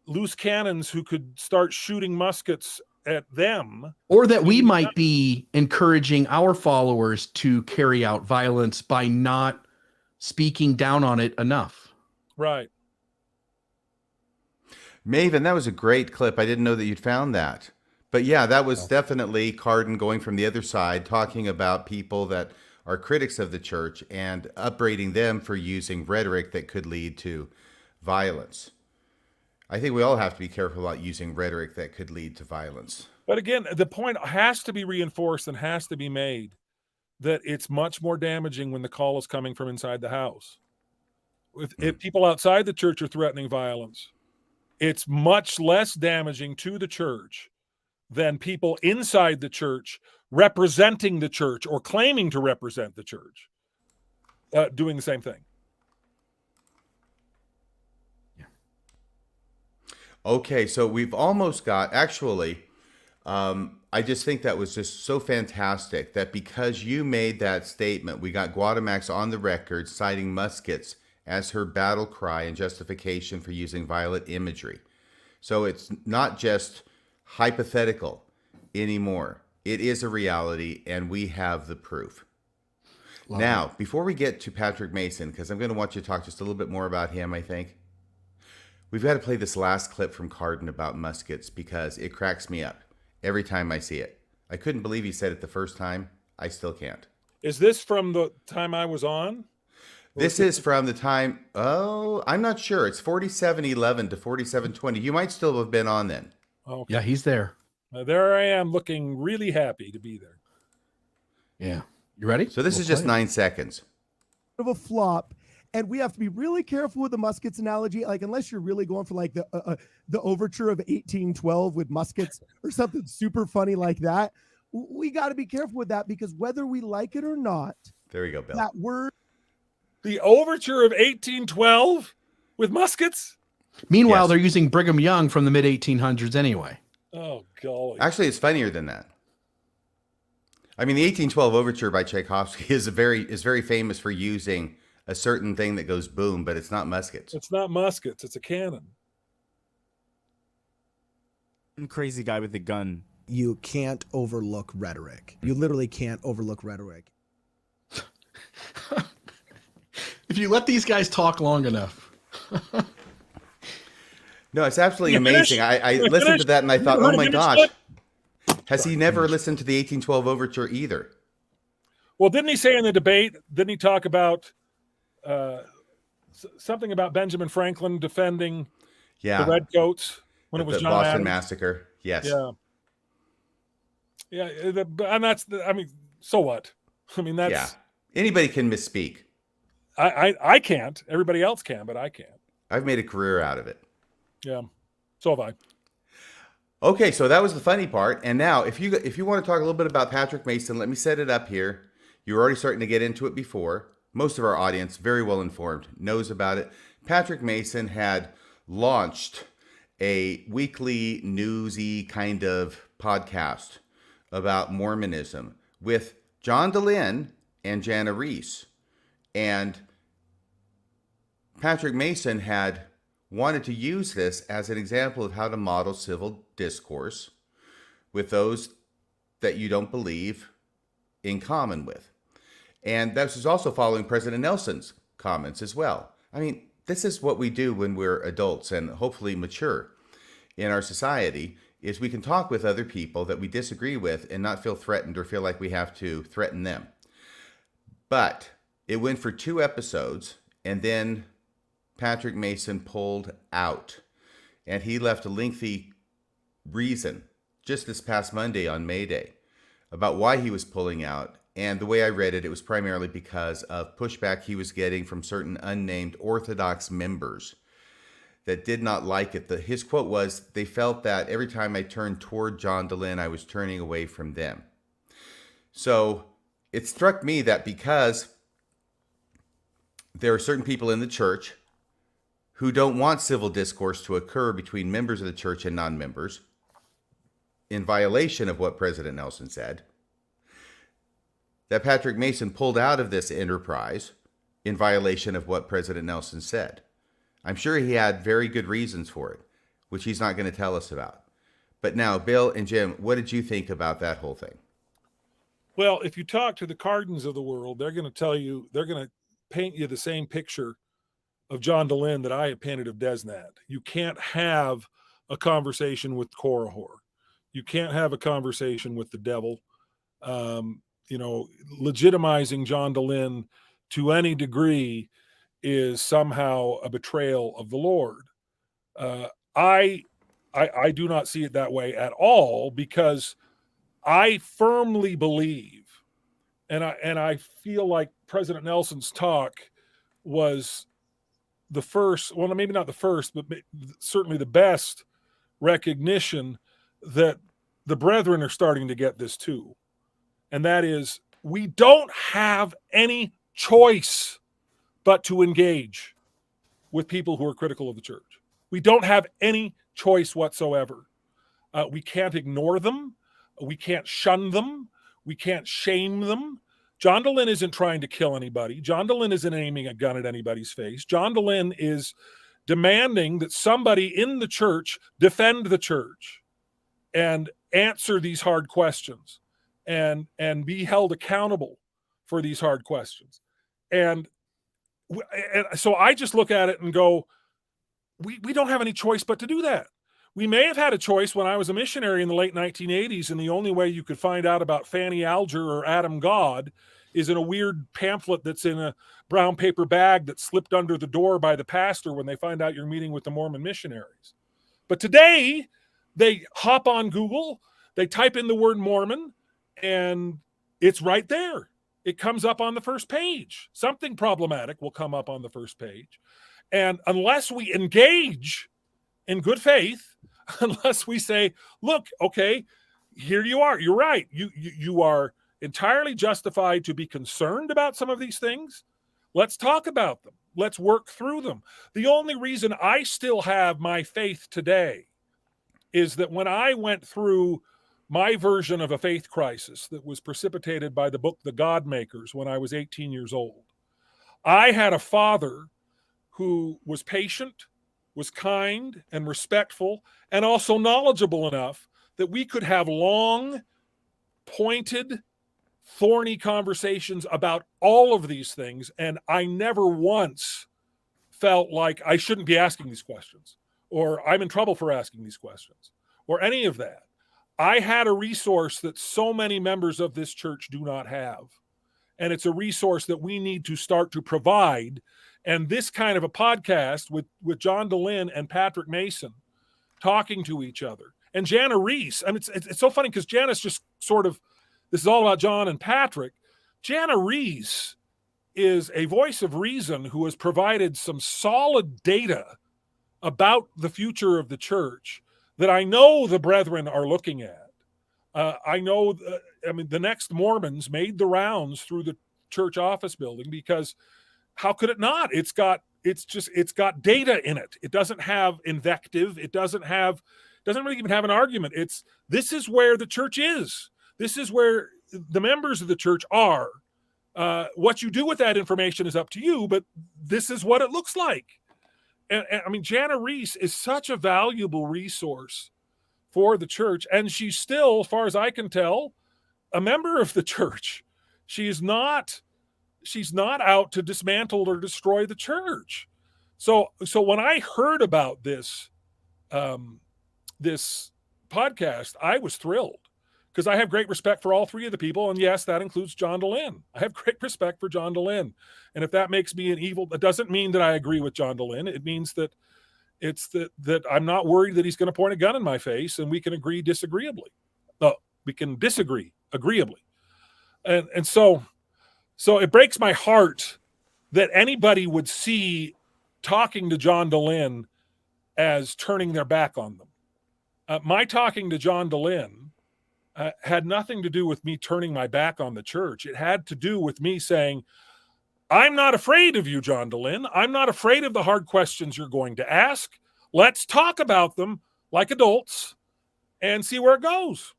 loose cannons who could start shooting muskets at them. Or that we might be encouraging our followers to carry out violence by not speaking down on it enough. Right. Maven, that was a great clip. I didn't know that you'd found that. But yeah, that was definitely Cardin going from the other side, talking about people that are critics of the church and upbraiding them for using rhetoric that could lead to violence. I think we all have to be careful about using rhetoric that could lead to violence. But again, the point has to be reinforced and has to be made that it's much more damaging when the call is coming from inside the house. If people outside the church are threatening violence, it's much less damaging to the church than people inside the church representing the church or claiming to represent the church doing the same thing. Okay, so we've almost got, actually, I just think that was just so fantastic that because you made that statement, we got Guadamax on the record citing Muskets as her battle cry and justification for using violent imagery. So it's not just hypothetical anymore. It is a reality, and we have the proof. Now, before we get to Patrick Mason, because I'm going to want you to talk just a little bit more about him, I think, we've got to play this last clip from Cardin about Muskets because it cracks me up every time I see it. I couldn't believe he said it the first time. I still can't. Is this from the time I was on? This is from the time, I'm not sure. It's 4711 to 4720. You might still have been on then. Okay. Yeah, he's there. There I am looking really happy to be there. Yeah. You ready? So this is just 9 seconds. Of a flop. And we have to be really careful with the Muskets analogy. Like, unless you're really going for like the overture of 1812 with Muskets or something super funny like that, we got to be careful with that because whether we like it or not, there we go, Bill. That word, the overture of 1812 with Muskets. Meanwhile, they're using Brigham Young from the mid 1800s anyway. Oh, golly. Actually, it's funnier than that. I mean, the 1812 overture by Tchaikovsky is very famous for using a certain thing that goes boom, but it's not Muskets. It's not Muskets. It's a cannon. Crazy guy with a gun. You can't overlook rhetoric. You literally can't overlook rhetoric. If you let these guys talk long enough. No, it's absolutely amazing. I listened to that and I thought, oh my gosh, has he never listened to the 1812 overture either? Well, didn't he say in the debate, didn't he talk about something about Benjamin Franklin defending the Redcoats when it was the John Boston Adams? Massacre? Yes. Yeah. And that's, I mean, so what? I mean, that's... Anybody can misspeak. I can't. Everybody else can, but I can't. I've made a career out of it. Yeah. So have I. Okay, so that was the funny part. And now, if you want to talk a little bit about Patrick Mason, let me set it up here. You're already starting to get into it before. Most of our audience, very well informed, knows about it. Patrick Mason had launched a weekly newsy kind of podcast about Mormonism with John DeLynn and Jana Reese. And Patrick Mason had wanted to use this as an example of how to model civil discourse with those that you don't believe in common with. And this is also following President Nelson's comments as well. I mean, this is what we do when we're adults and hopefully mature in our society, is we can talk with other people that we disagree with and not feel threatened or feel like we have to threaten them. But it went for 2 episodes, and then Patrick Mason pulled out. And he left a lengthy reason just this past Monday on May Day about why he was pulling out. And the way I read it, it was primarily because of pushback he was getting from certain unnamed Orthodox members that did not like it. His quote was, they felt that every time I turned toward John DeLynn, I was turning away from them. So it struck me that because there are certain people in the church who don't want civil discourse to occur between members of the church and non-members in violation of what President Nelson said, that Patrick Mason pulled out of this enterprise in violation of what President Nelson said. I'm sure he had very good reasons for it, which he's not going to tell us about. But now, Bill and Jim, what did you think about that whole thing? Well, if you talk to the Cardins of the world, they're going to tell you, they're going to paint you the same picture of John DeLynn that I have painted of Desnat. You can't have a conversation with Korihor. You can't have a conversation with the devil. Legitimizing John DeLynn to any degree is somehow a betrayal of the Lord. I do not see it that way at all, because I firmly believe, and I feel like President Nelson's talk was the first, well, maybe not the first, but certainly the best recognition that the brethren are starting to get this too. And that is, we don't have any choice but to engage with people who are critical of the church. We don't have any choice whatsoever. We can't ignore them. We can't shun them. We can't shame them. John Dehlin isn't trying to kill anybody. John Dehlin isn't aiming a gun at anybody's face. John Dehlin is demanding that somebody in the church defend the church and answer these hard questions and be held accountable for these hard questions. And so I just look at it and go, we don't have any choice but to do that. We may have had a choice when I was a missionary in the late 1980s, and the only way you could find out about Fanny Alger or Adam God is in a weird pamphlet that's in a brown paper bag that slipped under the door by the pastor when they find out you're meeting with the Mormon missionaries. But today, they hop on Google, they type in the word Mormon, and it's right there. It comes up on the first page. Something problematic will come up on the first page. And unless we engage in good faith, unless we say, look, okay, here you are. You're right. You are entirely justified to be concerned about some of these things. Let's talk about them. Let's work through them. The only reason I still have my faith today is that when I went through my version of a faith crisis that was precipitated by the book The God Makers when I was 18 years old, I had a father who was patient, was kind and respectful, and also knowledgeable enough that we could have long, pointed, thorny conversations about all of these things. And I never once felt like I shouldn't be asking these questions, or I'm in trouble for asking these questions, or any of that. I had a resource that so many members of this church do not have. And it's a resource that we need to start to provide. And this kind of a podcast with John Dehlin and Patrick Mason talking to each other. And Jana Reese, I mean, it's so funny because Jana's just sort of, this is all about John and Patrick. Jana Reese is a voice of reason who has provided some solid data about the future of the church that I know the brethren are looking at. I know, the next Mormons made the rounds through the church office building because how could it not? It's got data in it. It doesn't have invective. It doesn't really even have an argument. This is where the church is. This is where the members of the church are. What you do with that information is up to you, but this is what it looks like. And I mean, Jana Reese is such a valuable resource for the church. And she's still, as far as I can tell, a member of the church. She's not out to dismantle or destroy the church. So when I heard about this podcast, I was thrilled because I have great respect for all three of the people. And yes, that includes John Dehlin. I have great respect for John Dehlin. And if that makes me an evil, it doesn't mean that I agree with John Dehlin. It means that that I'm not worried that he's going to point a gun in my face and we can agree disagreeably. No, we can disagree agreeably. And so it breaks my heart that anybody would see talking to John Dehlin as turning their back on them. My talking to John Dehlin had nothing to do with me turning my back on the church. It had to do with me saying, I'm not afraid of you, John Dehlin. I'm not afraid of the hard questions you're going to ask. Let's talk about them like adults and see where it goes.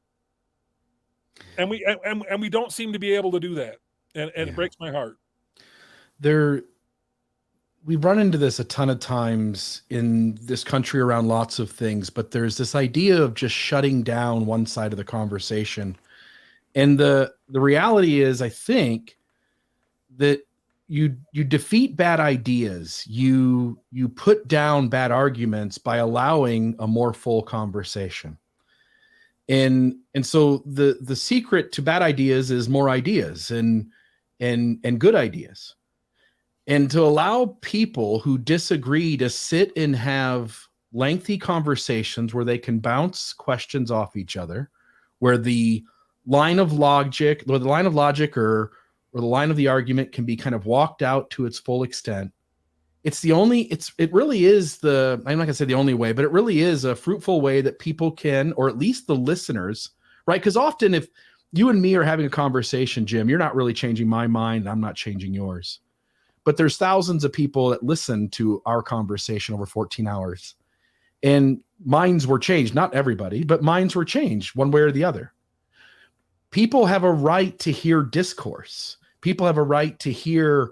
And we don't seem to be able to do that. And it breaks my heart. We've run into this a ton of times in this country around lots of things, but there's this idea of just shutting down one side of the conversation. And the reality is, I think, that you defeat bad ideas. You put down bad arguments by allowing a more full conversation. And so the secret to bad ideas is more ideas and good ideas. And to allow people who disagree to sit and have lengthy conversations where they can bounce questions off each other, where the line of logic or the line of the argument can be kind of walked out to its full extent, it really is I'm not gonna say the only way, but it really is a fruitful way that people can, or at least the listeners, right? Because often if you and me are having a conversation, Jim, you're not really changing my mind, I'm not changing yours. But there's thousands of people that listen to our conversation over 14 hours. And minds were changed. Not everybody, but minds were changed one way or the other. People have a right to hear discourse. People have a right to hear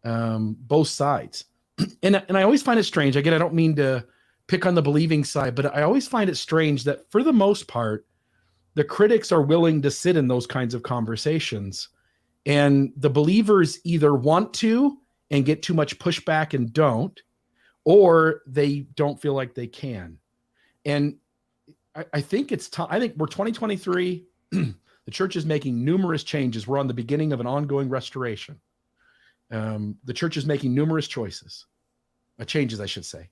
both sides. And I always find it strange. Again, I don't mean to pick on the believing side, but I always find it strange that for the most part, the critics are willing to sit in those kinds of conversations. And the believers either want to and get too much pushback and don't, or they don't feel like they can. And I think it's time. I think we're 2023. The church is making numerous changes. We're on the beginning of an ongoing restoration. The church is making numerous changes, I should say.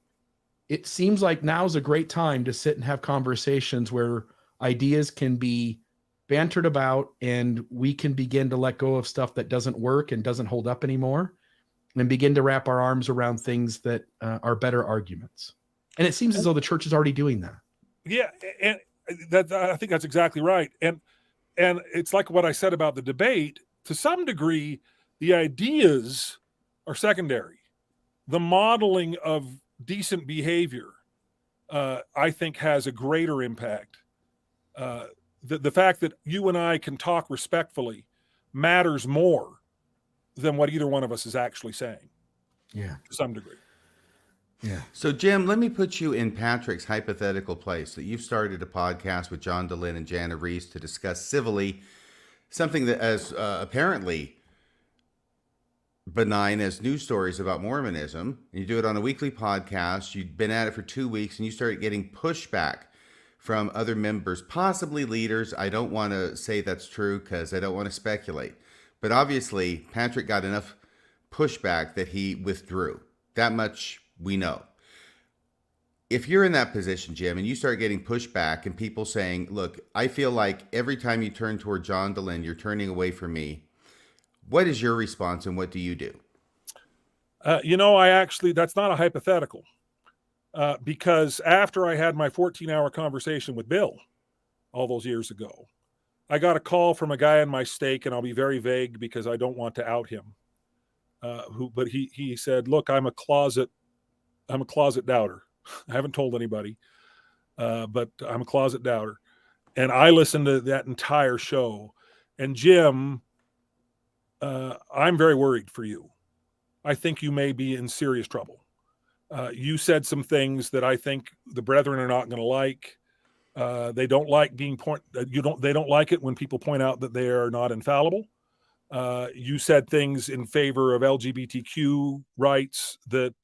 It seems like now's a great time to sit and have conversations where ideas can be bantered about and we can begin to let go of stuff that doesn't work and doesn't hold up anymore and begin to wrap our arms around things that are better arguments. And it seems as though the church is already doing that. Yeah, and I think that's exactly right. And it's like what I said about the debate. To some degree, the ideas are secondary. The modeling of decent behavior, I think, has a greater impact. The fact that you and I can talk respectfully matters more than what either one of us is actually saying. Yeah, to some degree. Yeah. So, Jim, let me put you in Patrick's hypothetical place that you've started a podcast with John DeLynn and Jana Reese to discuss civilly something that as apparently benign as news stories about Mormonism. And you do it on a weekly podcast. You've been at it for 2 weeks and you started getting pushback from other members, possibly leaders. I don't want to say that's true because I don't want to speculate. But obviously, Patrick got enough pushback that he withdrew. That much we know. If you're in that position, Jim, and you start getting pushback and people saying, look, I feel like every time you turn toward John DeLynn, you're turning away from me. What is your response and what do you do? That's not a hypothetical. Because after I had my 14-hour conversation with Bill all those years ago, I got a call from a guy in my stake, and I'll be very vague because I don't want to out him. But he said, look, I'm a closet doubter. I haven't told anybody, but I'm a closet doubter. And I listened to that entire show. And Jim, I'm very worried for you. I think you may be in serious trouble. You said some things that I think the brethren are not going to like. They don't like being they don't like it when people point out that they are not infallible. You said things in favor of LGBTQ rights that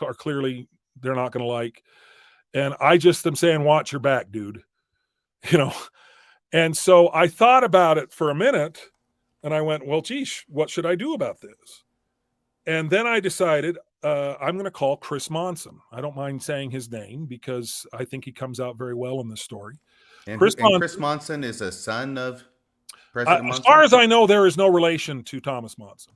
are clearly they're not going to like. And I just am saying, watch your back, dude. And so I thought about it for a minute and I went, well, geez, what should I do about this? And then I decided I'm going to call Chris Monson. I don't mind saying his name because I think he comes out very well in this story. And Chris Monson is a son of President Monson? As far as I know, there is no relation to Thomas Monson.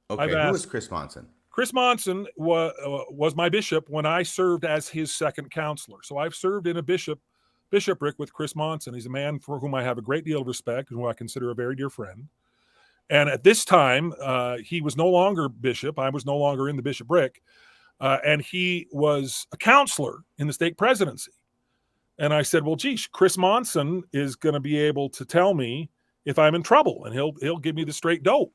Okay, who is Chris Monson? Chris Monson was my bishop when I served as his second counselor. So I've served in a bishopric with Chris Monson. He's a man for whom I have a great deal of respect and who I consider a very dear friend. And at this time, he was no longer bishop. I was no longer in the bishopric. And he was a counselor in the stake presidency. And I said, well, geez, Chris Monson is going to be able to tell me if I'm in trouble, and he'll give me the straight dope.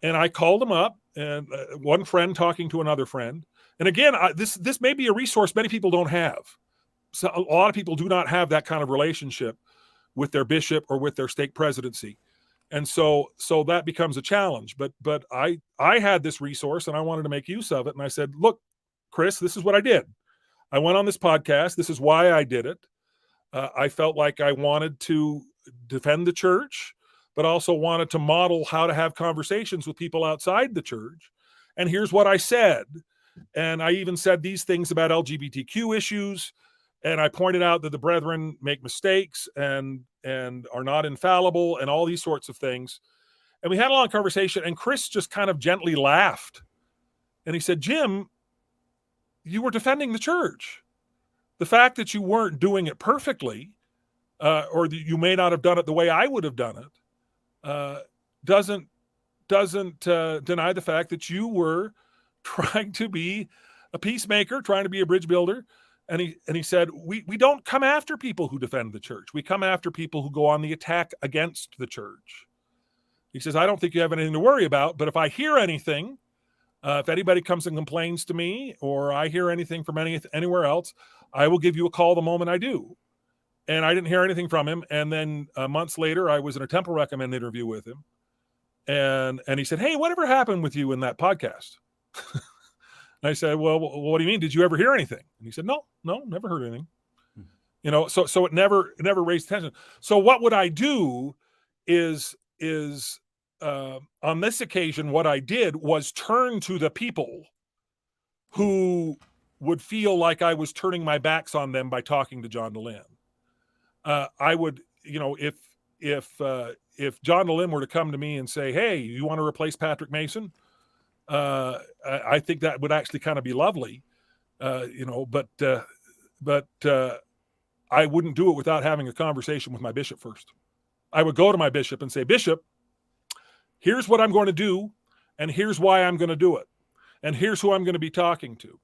And I called him up, and one friend talking to another friend. And again, this may be a resource many people don't have. So a lot of people do not have that kind of relationship with their bishop or with their stake presidency. And so that becomes a challenge. But I had this resource and I wanted to make use of it. And I said, look, Chris, this is what I did. I went on this podcast. This is why I did it. I felt like I wanted to defend the church, but also wanted to model how to have conversations with people outside the church. And here's what I said. And I even said these things about LGBTQ issues. And I pointed out that the brethren make mistakes and are not infallible and all these sorts of things. And we had a long conversation, and Chris just kind of gently laughed And he said, Jim, you were defending the church. The fact that you weren't doing it perfectly, or that you may not have done it the way I would have done it, doesn't deny the fact that you were trying to be a peacemaker, trying to be a bridge builder. And he said, we don't come after people who defend the church. We come after people who go on the attack against the church. He says, I don't think you have anything to worry about, but if I hear anything, if anybody comes and complains to me, or I hear anything from anywhere else, I will give you a call the moment I do. And I didn't hear anything from him. And then months later, I was in a Temple Recommend interview with him. And he said, hey, whatever happened with you in that podcast? And I said, well, what do you mean? Did you ever hear anything? And he said, no, never heard anything. You know, so it never raised attention. So what would I do is on this occasion, what I did was turn to the people who would feel like I was turning my backs on them by talking to John DeLynn. I would, you know, if John DeLynn were to come to me and say, hey, you want to replace Patrick Mason? I think that would actually kind of be lovely, you know, but I wouldn't do it without having a conversation with my bishop first. I would go to my bishop and say, Bishop, here's what I'm going to do, and here's why I'm going to do it, and here's who I'm going to be talking to.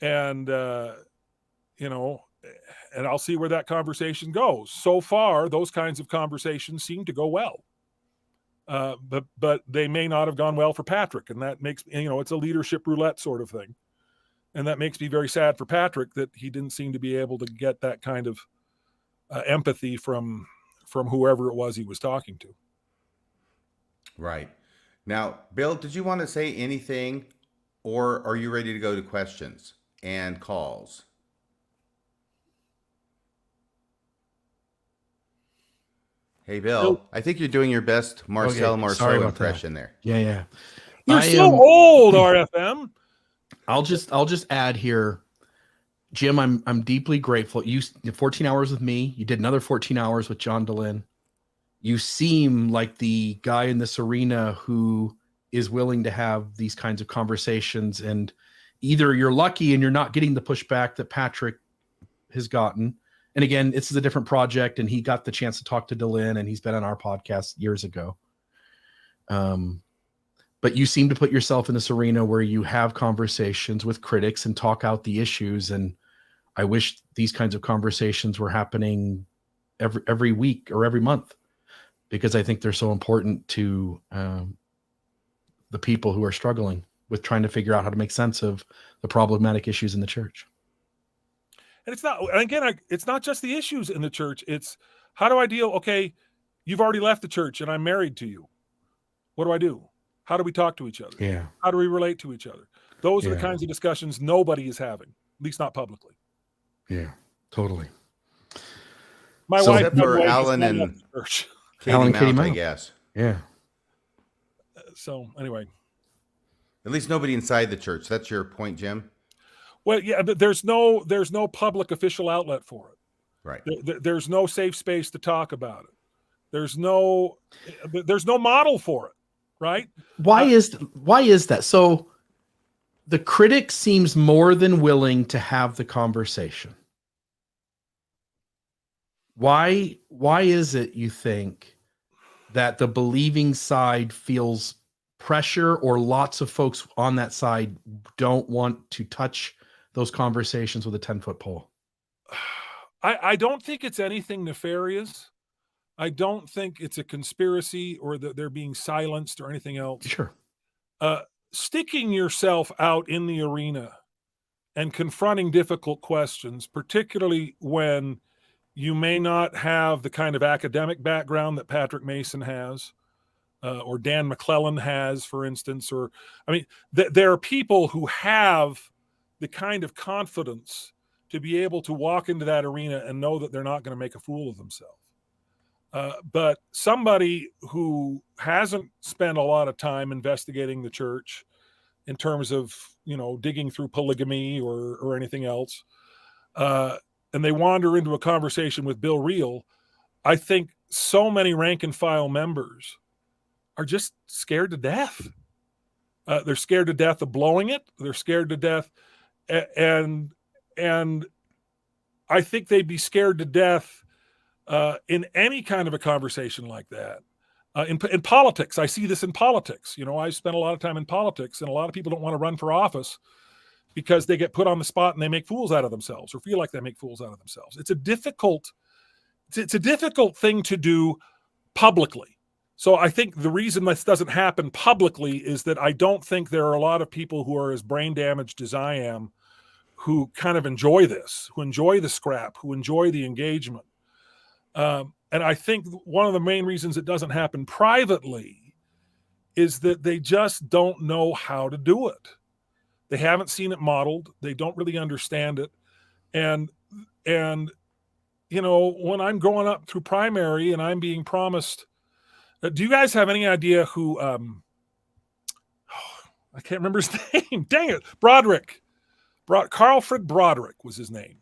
And, you know, and I'll see where that conversation goes. So far, those kinds of conversations seem to go well. But they may not have gone well for Patrick. And that makes, you know, it's a leadership roulette sort of thing. And that makes me very sad for Patrick that he didn't seem to be able to get that kind of empathy from whoever it was he was talking to. Right. Now, Bill, did you want to say anything, or are you ready to go to questions and calls? Hey, Bill, I think you're doing your best Marcel Marceau impression there. Yeah. You're so old, RFM. I'll just add here, Jim, I'm deeply grateful. You did 14 hours with me. You did another 14 hours with John DeLynn. You seem like the guy in this arena who is willing to have these kinds of conversations, and either you're lucky and you're not getting the pushback that Patrick has gotten. And again, this is a different project, and he got the chance to talk to DeLynn, and he's been on our podcast years ago. But you seem to put yourself in this arena where you have conversations with critics and talk out the issues. And I wish these kinds of conversations were happening every week or every month, because I think they're so important to the people who are struggling with trying to figure out how to make sense of the problematic issues in the church. And it's not, and again, it's not just the issues in the church. It's how do I deal? Okay, you've already left the church and I'm married to you. What do I do? How do we talk to each other? Yeah. How do we relate to each other? Those are the kinds of discussions nobody is having, at least not publicly. Yeah, totally. My wife, except for Alan and Katie Mount, I guess. Yeah. So anyway, at least nobody inside the church. That's your point, Jim. Well, yeah, but there's no public official outlet for it. Right. There's no safe space to talk about it. There's no model for it. Right. Why is that? So the critic seems more than willing to have the conversation. Why is it, you think, that the believing side feels pressure, or lots of folks on that side don't want to touch those conversations with a 10-foot pole? I don't think it's anything nefarious. I don't think it's a conspiracy or that they're being silenced or anything else. Sure. Sticking yourself out in the arena and confronting difficult questions, particularly when you may not have the kind of academic background that Patrick Mason has, or Dan McClellan has, for instance, or, I mean, there are people who have the kind of confidence to be able to walk into that arena and know that they're not going to make a fool of themselves. But somebody who hasn't spent a lot of time investigating the church in terms of, you know, digging through polygamy or anything else, and they wander into a conversation with Bill Reel, I think so many rank and file members are just scared to death. They're scared to death of blowing it. They're scared to death. And I think they'd be scared to death in any kind of a conversation like that. In politics, I see this in politics. You know, I spent a lot of time in politics, and a lot of people don't want to run for office because they get put on the spot and they make fools out of themselves, or feel like they make fools out of themselves. It's a difficult thing to do publicly. So I think the reason this doesn't happen publicly is that I don't think there are a lot of people who are as brain damaged as I am who kind of enjoy this, who enjoy the scrap, who enjoy the engagement. And I think one of the main reasons it doesn't happen privately is that they just don't know how to do it. They haven't seen it modeled. They don't really understand it. And you know, when I'm growing up through primary and I'm being promised, do you guys have any idea who, I can't remember his name. Dang it. Broderick. Carlfred Broderick was his name.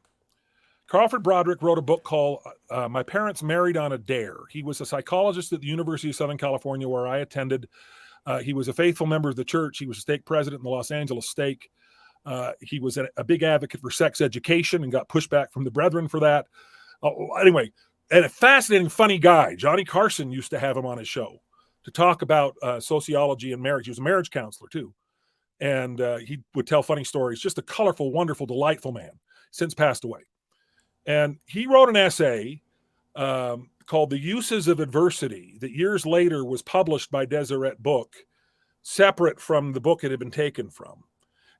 Carlfred Broderick wrote a book called My Parents Married on a Dare. He was a psychologist at the University of Southern California, where I attended. He was a faithful member of the church. He was a stake president in the Los Angeles stake. He was a big advocate for sex education and got pushback from the brethren for that. Anyway, and a fascinating, funny guy. Johnny Carson used to have him on his show to talk about sociology and marriage. He was a marriage counselor too. And he would tell funny stories. Just a colorful, wonderful, delightful man, since passed away. And he wrote an essay called The Uses of Adversity that years later was published by Deseret Book, separate from the book it had been taken from.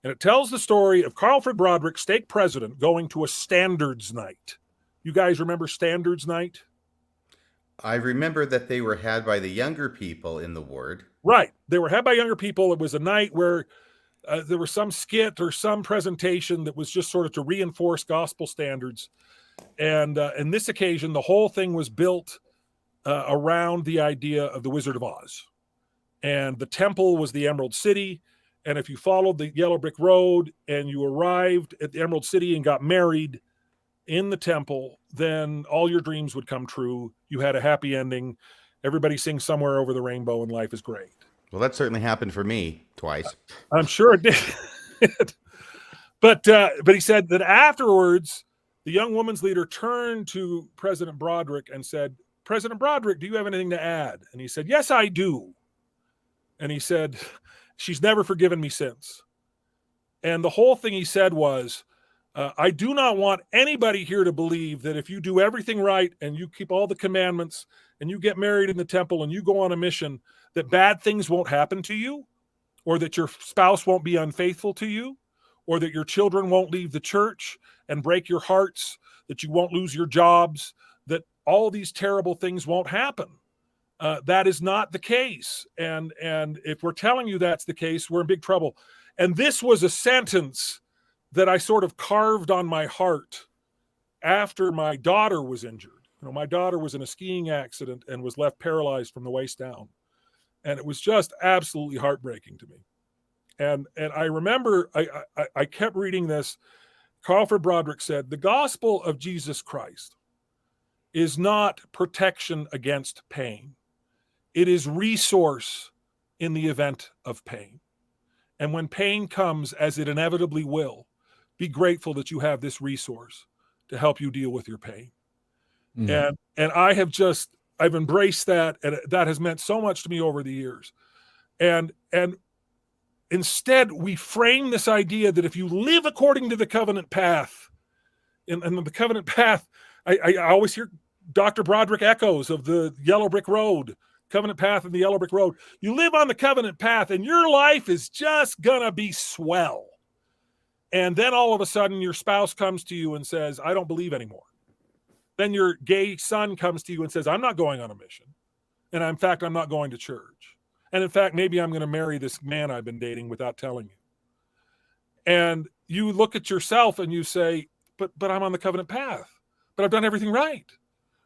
And it tells the story of Carlfred Broderick, stake president, going to a standards night. You guys remember standards night? I remember that they were had by the younger people in the ward. Right. They were had by younger people. It was a night where there was some skit or some presentation that was just sort of to reinforce gospel standards. And in this occasion, the whole thing was built around the idea of the Wizard of Oz. And the temple was the Emerald City. And if you followed the yellow brick road and you arrived at the Emerald City and got married in the temple, then all your dreams would come true. You had a happy ending. Everybody sings Somewhere Over the Rainbow and life is great. Well, that certainly happened for me twice. I'm sure it did. But he said that afterwards, the young woman's leader turned to President Broderick and said, President Broderick, do you have anything to add? And he said, yes, I do. And he said, she's never forgiven me since. And the whole thing he said was, I do not want anybody here to believe that if you do everything right and you keep all the commandments and you get married in the temple and you go on a mission, that bad things won't happen to you, or that your spouse won't be unfaithful to you, or that your children won't leave the church and break your hearts, that you won't lose your jobs, that all these terrible things won't happen. That is not the case. And if we're telling you that's the case, we're in big trouble. And this was a sentence that I sort of carved on my heart after my daughter was injured. You know, my daughter was in a skiing accident and was left paralyzed from the waist down. And it was just absolutely heartbreaking to me. And I remember I kept reading this. Carlfred Broderick said, the gospel of Jesus Christ is not protection against pain. It is resource in the event of pain. And when pain comes, as it inevitably will, be grateful that you have this resource to help you deal with your pain. Mm-hmm. And I've embraced that, and that has meant so much to me over the years. And instead, we frame this idea that if you live according to the covenant path, and the covenant path, I always hear Dr. Broderick echoes of the yellow brick road, covenant path and the yellow brick road. You live on the covenant path and your life is just gonna be swell. And then all of a sudden your spouse comes to you and says, I don't believe anymore. Then your gay son comes to you and says, I'm not going on a mission. And in fact, I'm not going to church. And in fact, maybe I'm going to marry this man I've been dating without telling you. And you look at yourself and you say, but I'm on the covenant path, but I've done everything right.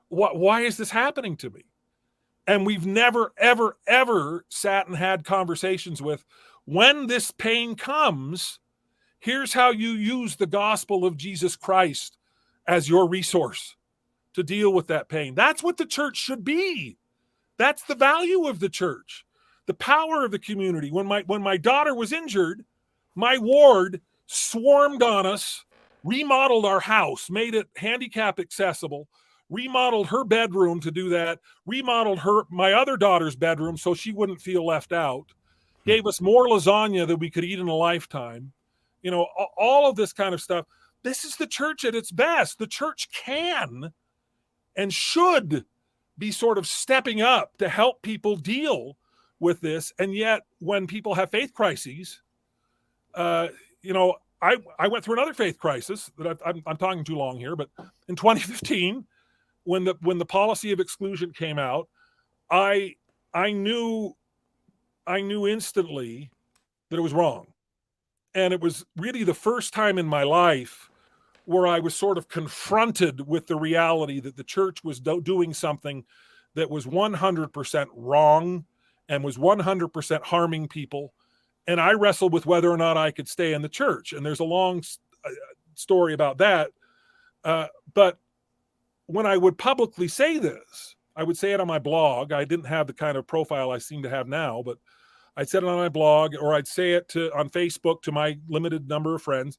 Why is this happening to me? And we've never, ever, ever sat and had conversations with, when this pain comes, here's how you use the gospel of Jesus Christ as your resource to deal with that pain. That's what the church should be. That's the value of the church. the power of the community. When my daughter was injured, my ward swarmed on us, remodeled our house, made it handicap accessible, remodeled her bedroom to do that, remodeled my other daughter's bedroom so she wouldn't feel left out, gave us more lasagna than we could eat in a lifetime. You know, all of this kind of stuff. This is the church at its best. The church can and should be sort of stepping up to help people deal with this. And yet when people have faith crises, you know, I went through another faith crisis that I'm talking too long here, but in 2015, when the policy of exclusion came out, I knew instantly that it was wrong. And it was really the first time in my life where I was sort of confronted with the reality that the church was doing something that was 100% wrong and was 100% harming people. And I wrestled with whether or not I could stay in the church. And there's a long story about that. But when I would publicly say this, I would say it on my blog. I didn't have the kind of profile I seem to have now, but I'd say it on my blog, or I'd say it on Facebook to my limited number of friends.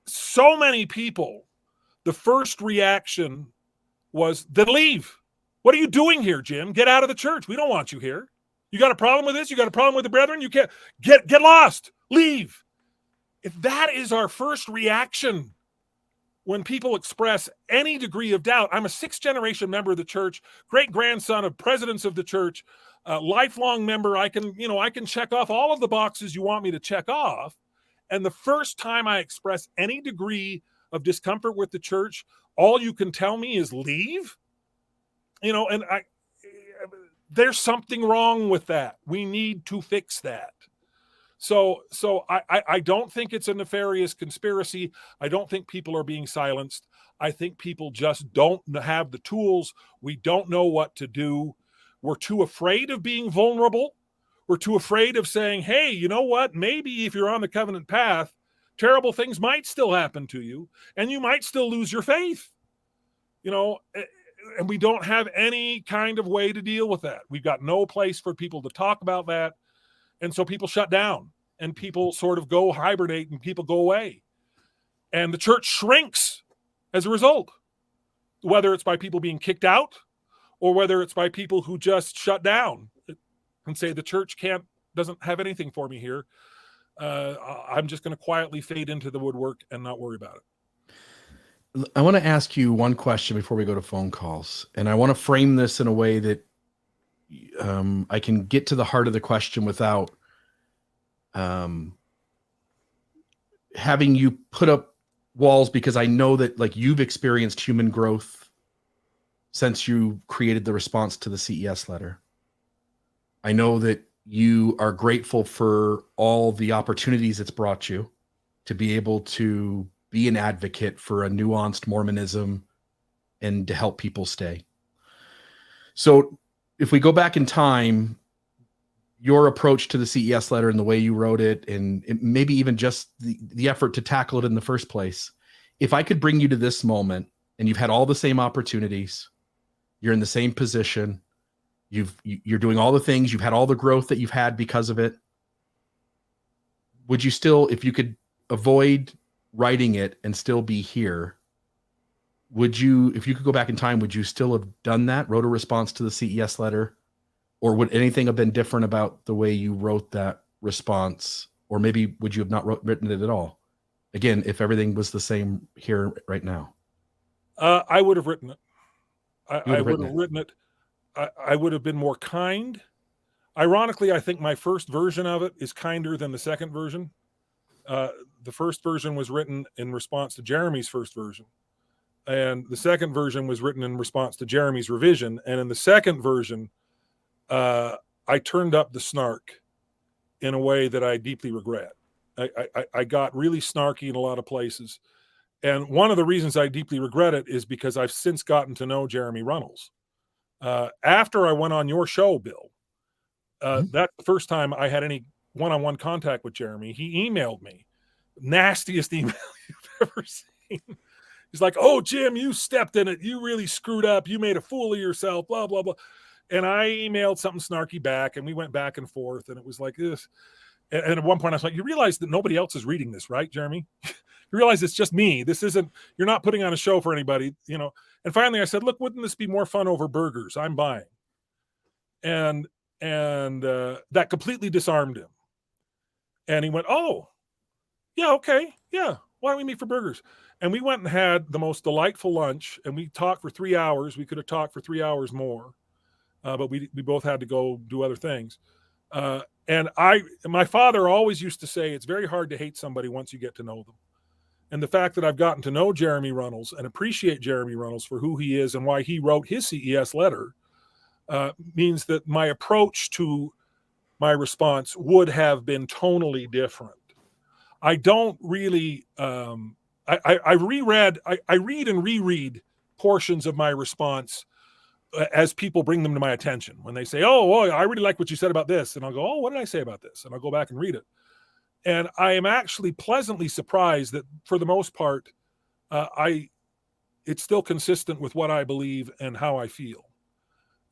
So many people, the first reaction was, then leave. What are you doing here, Jim? Get out of the church. We don't want you here. You got a problem with this? You got a problem with the brethren? You can't get lost. Leave. If that is our first reaction when people express any degree of doubt, I'm a 6th generation member of the church, great grandson of presidents of the church, lifelong member. I can check off all of the boxes you want me to check off. And the first time I express any degree of discomfort with the church, all you can tell me is leave. You know, and there's something wrong with that. We need to fix that. So I don't think it's a nefarious conspiracy. I don't think people are being silenced. I think people just don't have the tools. We don't know what to do. We're too afraid of being vulnerable. We're too afraid of saying, hey, you know what? Maybe if you're on the covenant path, terrible things might still happen to you, and you might still lose your faith. You know, and we don't have any kind of way to deal with that. We've got no place for people to talk about that. And so people shut down and people sort of go hibernate and people go away. And the church shrinks as a result, whether it's by people being kicked out or whether it's by people who just shut down and say the church doesn't have anything for me here. I'm just going to quietly fade into the woodwork and not worry about it. I want to ask you one question before we go to phone calls. And I want to frame this in a way that I can get to the heart of the question without having you put up walls, because I know that like you've experienced human growth since you created the response to the CES letter. I know that you are grateful for all the opportunities it's brought you to be able to be an advocate for a nuanced Mormonism and to help people stay. So if we go back in time, your approach to the CES letter and the way you wrote it, and maybe even just the effort to tackle it in the first place, if I could bring you to this moment and you've had all the same opportunities, you're in the same position, you're doing all the things, you've had all the growth that you've had because of it, would you still, if you could avoid writing it and still be here, would you, if you could go back in time, would you still have done that, wrote a response to the CES letter? Or would anything have been different about the way you wrote that response? Or maybe would you have not written it at all? Again, if everything was the same here right now. I would have written it. I would have written it. I would have been more kind. Ironically, I think my first version of it is kinder than the second version. The first version was written in response to Jeremy's first version. And the second version was written in response to Jeremy's revision. And in the second version, I turned up the snark in a way that I deeply regret. I got really snarky in a lot of places. And one of the reasons I deeply regret it is because I've since gotten to know Jeremy Runnels. After I went on your show, Bill, that's the first time I had any one-on-one contact with Jeremy. He emailed me. Nastiest email you've ever seen. He's like, oh, Jim, you stepped in it. You really screwed up. You made a fool of yourself, blah, blah, blah. I emailed something snarky back, and we went back and forth, and it was like this. And at one point I was like, you realize that nobody else is reading this, right, Jeremy? You realize it's just me. This isn't, you're not putting on a show for anybody, you know. And finally I said, look, wouldn't this be more fun over burgers? I'm buying. And that completely disarmed him. And he went, oh, yeah, okay. Yeah. Why don't we meet for burgers? And we went and had the most delightful lunch, and we talked for 3 hours. We could have talked for 3 hours more. But we both had to go do other things. And my father always used to say, it's very hard to hate somebody once you get to know them. And the fact that I've gotten to know Jeremy Runnels and appreciate Jeremy Runnels for who he is and why he wrote his CES letter means that my approach to my response would have been tonally different. I don't really, I read and reread portions of my response as people bring them to my attention. When they say, oh, I really like what you said about this. And I'll go, oh, what did I say about this? And I'll go back and read it. And I am actually pleasantly surprised that for the most part, it's still consistent with what I believe and how I feel.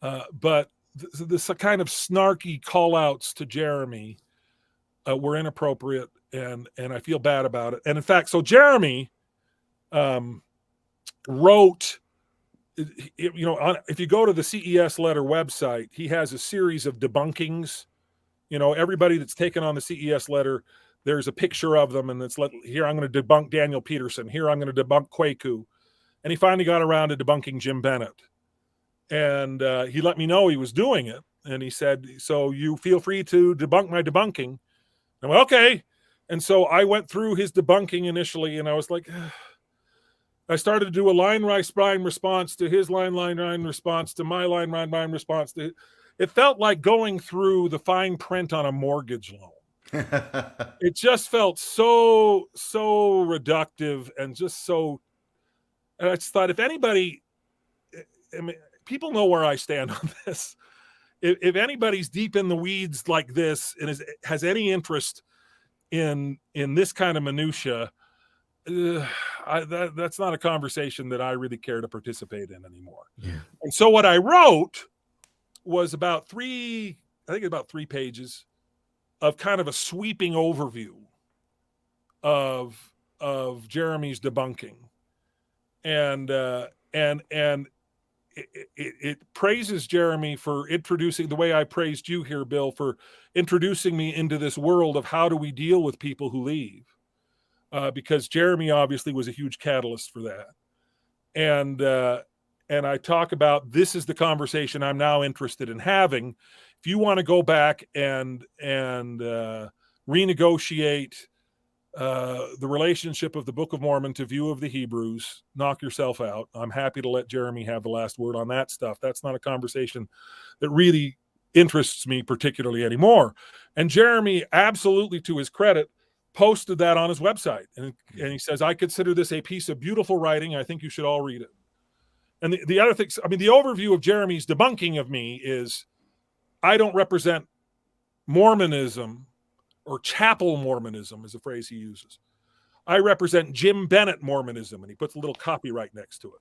But this kind of snarky call outs to Jeremy were inappropriate, and I feel bad about it. And in fact, so Jeremy wrote, you know, if you go to the CES letter website, he has a series of debunkings. You know, everybody that's taken on the CES letter, there's a picture of them, and it's here I'm going to debunk Daniel Peterson. Here I'm going to debunk Kwaku. And he finally got around to debunking Jim Bennett. And he let me know he was doing it. And he said, so you feel free to debunk my debunking. And I went, okay. And so I went through his debunking initially, and I was like, I started to do a line response to his line response to my line response to. It felt like going through the fine print on a mortgage loan. It just felt so reductive and just so. And I just thought, if anybody, I mean, people know where I stand on this. If anybody's deep in the weeds like this and has any interest in this kind of minutia, that's not a conversation that I really care to participate in anymore. Yeah. And so what I wrote was about three pages of kind of a sweeping overview of Jeremy's debunking, and it praises Jeremy for introducing, the way I praised you here, Bill, for introducing me into this world of how do we deal with people who leave, because Jeremy obviously was a huge catalyst for that. And I talk about, this is the conversation I'm now interested in having. If you want to go back and renegotiate the relationship of the Book of Mormon to View of the Hebrews, knock yourself out. I'm happy to let Jeremy have the last word on that stuff. That's not a conversation that really interests me particularly anymore. And Jeremy, absolutely to his credit, posted that on his website. And he says, I consider this a piece of beautiful writing. I think you should all read it. And the other things, I mean, the overview of Jeremy's debunking of me is, I don't represent Mormonism, or chapel Mormonism is a phrase he uses. I represent Jim Bennett Mormonism, and he puts a little copyright next to it.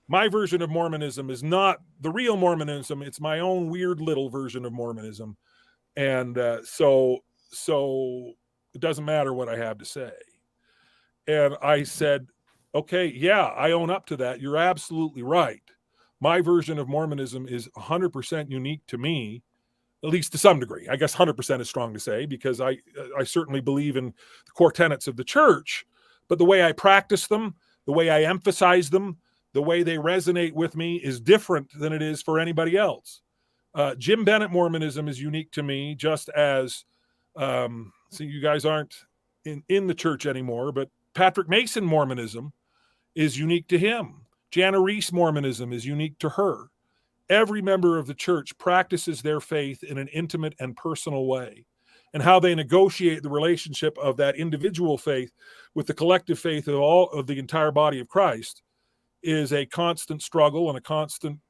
My version of Mormonism is not the real Mormonism. It's my own weird little version of Mormonism. And so it doesn't matter what I have to say. And I said, okay, yeah, I own up to that. You're absolutely right. My version of Mormonism is 100% unique to me, at least to some degree. I guess 100% is strong to say, because I certainly believe in the core tenets of the church, but the way I practice them, the way I emphasize them, the way they resonate with me is different than it is for anybody else. Jim Bennett Mormonism is unique to me, just as, so you guys aren't in the church anymore, but Patrick Mason Mormonism is unique to him. Jana Reese Mormonism is unique to her. Every member of the church practices their faith in an intimate and personal way. And how they negotiate the relationship of that individual faith with the collective faith of all of the entire body of Christ is a constant struggle and a constant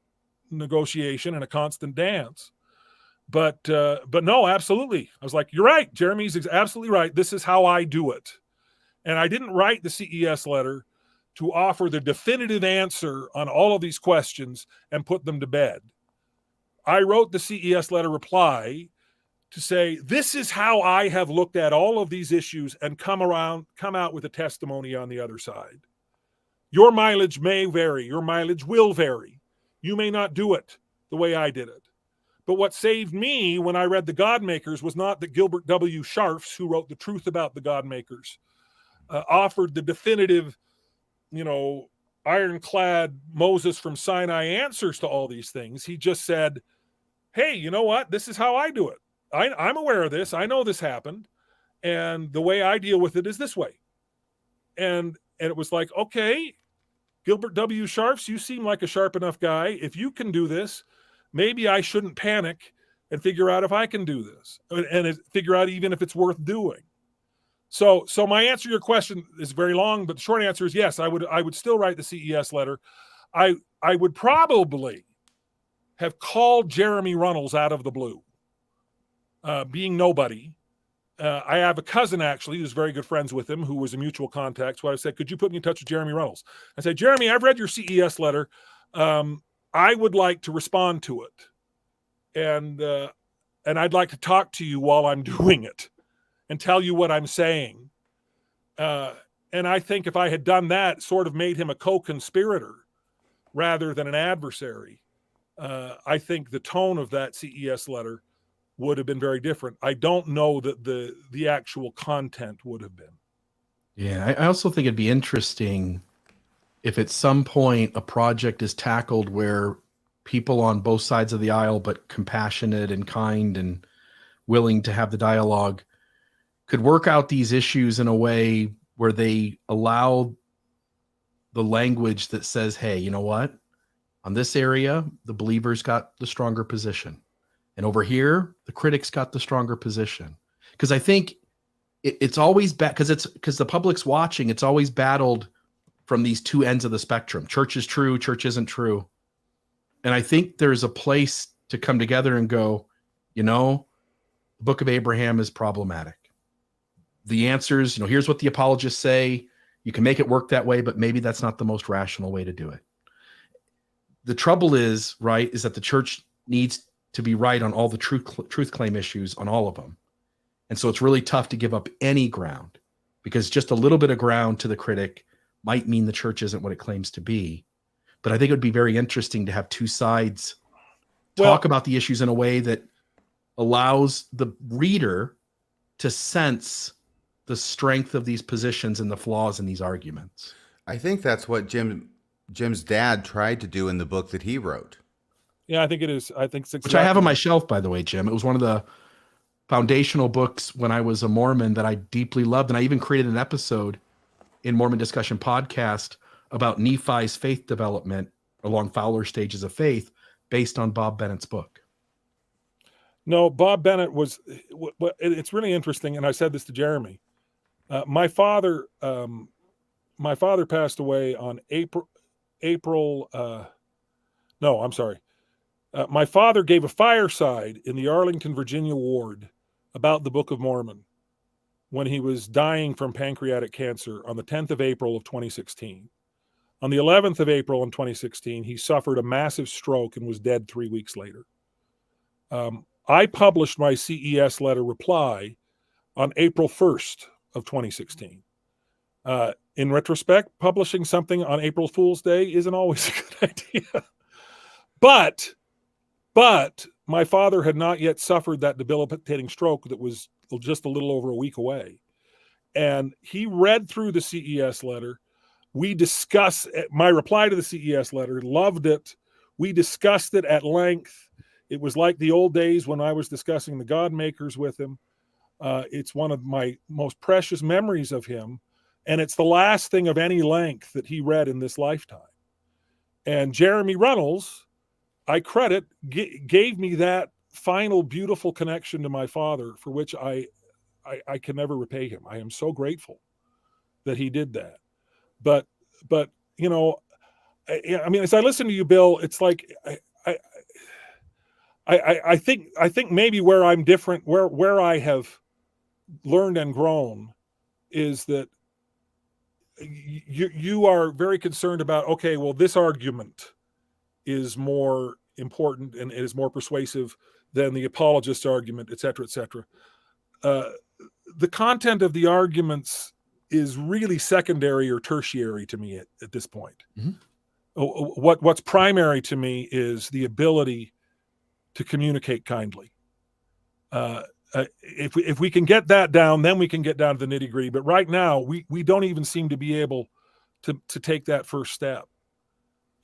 negotiation and a constant dance. But no, absolutely. I was like, you're right. Jeremy's absolutely right. This is how I do it. And I didn't write the CES letter to offer the definitive answer on all of these questions and put them to bed. I wrote the CES letter reply to say, this is how I have looked at all of these issues and come out with a testimony on the other side. Your mileage may vary. Your mileage will vary. You may not do it the way I did it. But what saved me when I read The Godmakers was not that Gilbert W. Sharfs, who wrote The Truth About the Godmakers, offered the definitive, ironclad Moses from Sinai answers to all these things. He just said, hey, you know what? This is how I do it. I'm aware of this. I know this happened. And the way I deal with it is this way. And it was like, okay, Gilbert W. Sharfs, you seem like a sharp enough guy. If you can do this, maybe I shouldn't panic and figure out if I can do this and figure out even if it's worth doing. So my answer to your question is very long, but the short answer is yes, I would still write the CES letter. I would probably have called Jeremy Runnels out of the blue, being nobody. I have a cousin, actually, who's very good friends with him, who was a mutual contact. So I said, could you put me in touch with Jeremy Runnels? I said, Jeremy, I've read your CES letter. I would like to respond to it. And I'd like to talk to you while I'm doing it and tell you what I'm saying. And I think if I had done that, sort of made him a co-conspirator rather than an adversary, I think the tone of that CES letter would have been very different. I don't know that the actual content would have been. Yeah, I also think it'd be interesting if at some point a project is tackled where people on both sides of the aisle, but compassionate and kind and willing to have the dialogue, could work out these issues in a way where they allow the language that says, hey, you know what? On this area, the believers got the stronger position. And over here, the critics got the stronger position. Because I think it's always because the public's watching, it's always battled from these two ends of the spectrum. Church is true, church isn't true. And I think there's a place to come together and go, the Book of Abraham is problematic. The answers, here's what the apologists say. You can make it work that way, but maybe that's not the most rational way to do it. The trouble is that the church needs to be right on all the truth claim issues on all of them. And so it's really tough to give up any ground, because just a little bit of ground to the critic might mean the church isn't what it claims to be. But I think it would be very interesting to have two sides talk about the issues in a way that allows the reader to sense the strength of these positions and the flaws in these arguments. I think that's what Jim's dad tried to do in the book that he wrote. Yeah, I think it is. I think it's which I have on my shelf, by the way, Jim. It was one of the foundational books when I was a Mormon that I deeply loved. And I even created an episode in Mormon Discussion Podcast about Nephi's faith development along Fowler stages of faith based on Bob Bennett's book. No, Bob Bennett was, it's really interesting. And I said this to Jeremy. My father passed away on my father gave a fireside in the Arlington, Virginia ward about the Book of Mormon when he was dying from pancreatic cancer on the 10th of April of 2016. On the 11th of April in 2016, he suffered a massive stroke and was dead 3 weeks later. I published my CES letter reply on April 1st of 2016. In retrospect, publishing something on April Fool's Day isn't always a good idea. But my father had not yet suffered that debilitating stroke that was just a little over a week away. And he read through the CES letter. We discussed my reply to the CES letter, loved it. We discussed it at length. It was like the old days when I was discussing the Godmakers with him. It's one of my most precious memories of him. And it's the last thing of any length that he read in this lifetime. And Jeremy Runnels, I credit, gave me that final beautiful connection to my father, for which I can never repay him. I am so grateful that he did that. But I mean, as I listen to you, Bill, it's like I think maybe where I'm different, where I have learned and grown, is that you are very concerned about, okay, well, this argument is more important and it is more persuasive than the apologist argument, et cetera, et cetera. The content of the arguments is really secondary or tertiary to me at this point. Mm-hmm. What's primary to me is the ability to communicate kindly. If we can get that down, then we can get down to the nitty gritty. But right now, we don't even seem to be able to take that first step.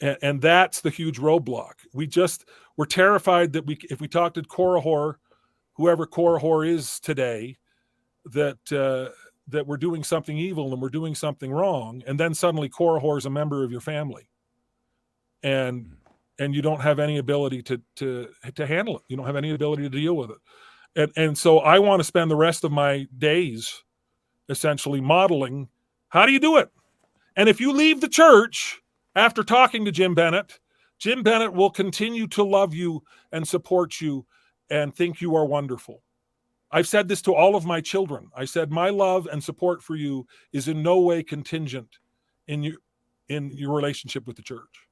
And that's the huge roadblock. We're terrified that if we talk to Korihor, whoever Korihor is today, that we're doing something evil and we're doing something wrong. And then suddenly Korihor is a member of your family. And you don't have any ability to handle it. You don't have any ability to deal with it. And so I want to spend the rest of my days essentially modeling, how do you do it? And if you leave the church after talking to Jim Bennett will continue to love you and support you and think you are wonderful. I've said this to all of my children. I said, my love and support for you is in no way contingent in your relationship with the church.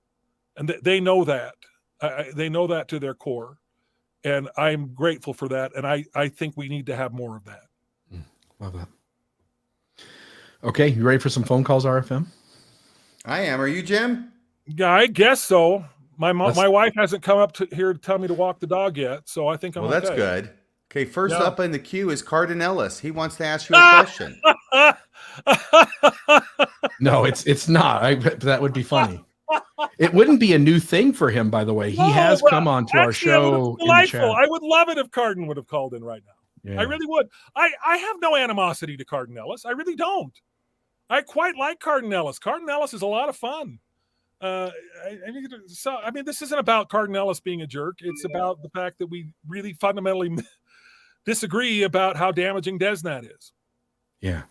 And they know that. They know that to their core. And I'm grateful for that. And I think we need to have more of that. Love that. Okay, you ready for some phone calls, RFM? I am. Are you, Jim? Yeah, I guess so. My wife hasn't come up here to tell me to walk the dog yet, so I think I'm well, okay. That's good. Okay, first Yeah. up in the queue is Cardin Ellis. He wants to ask you a question. No, it's not. That would be funny. It wouldn't be a new thing for him, by the way. He has come on to our show in the chat. I would love it if Cardin would have called in right now. Yeah. I really would. I have no animosity to Cardin Ellis. I really don't. I quite like Cardin Ellis. Cardin Ellis is a lot of fun. I mean, this isn't about Cardin Ellis being a jerk. It's about the fact that we really fundamentally disagree about how damaging Desnat is. Yeah.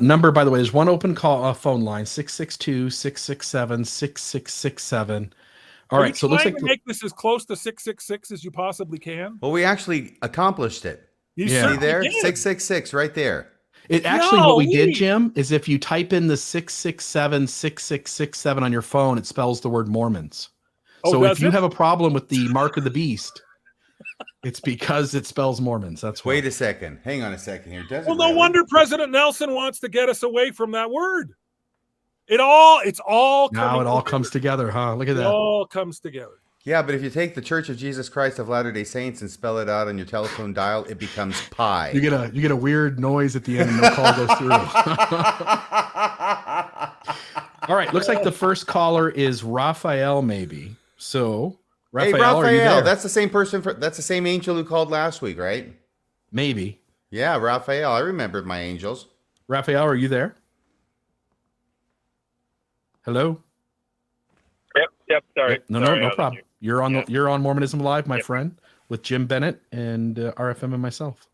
Number, by the way, there's one open call phone line, 662-667-6667. All right, so it looks like make this as close to 666 as you possibly can. Well, we actually accomplished it. You See certainly there? did. 666 right there. It actually, what we did, Jim, is if you type in the 667-6667 on your phone, it spells the word Mormons. So if you have a problem with the mark of the beast, it's because it spells Mormons. That's why. Wait a second. Hang on a second here. Does it Well, no really? wonder President Nelson wants to get us away from that word. It's all now it all comes together, huh? Look at that. It all comes together. Yeah, but if you take the Church of Jesus Christ of Latter-day Saints and spell it out on your telephone dial, it becomes pi. You get a weird noise at the end and no call goes through. All right, looks like the first caller is Raphael, maybe. So, Raphael, are you there? That's the same person. That's the same angel who called last week, right? Maybe. Yeah, Raphael. I remembered my angels. Raphael, are you there? Hello? Yep. Sorry. No problem. You're on Mormonism Live, my friend, with Jim Bennett and RFM and myself.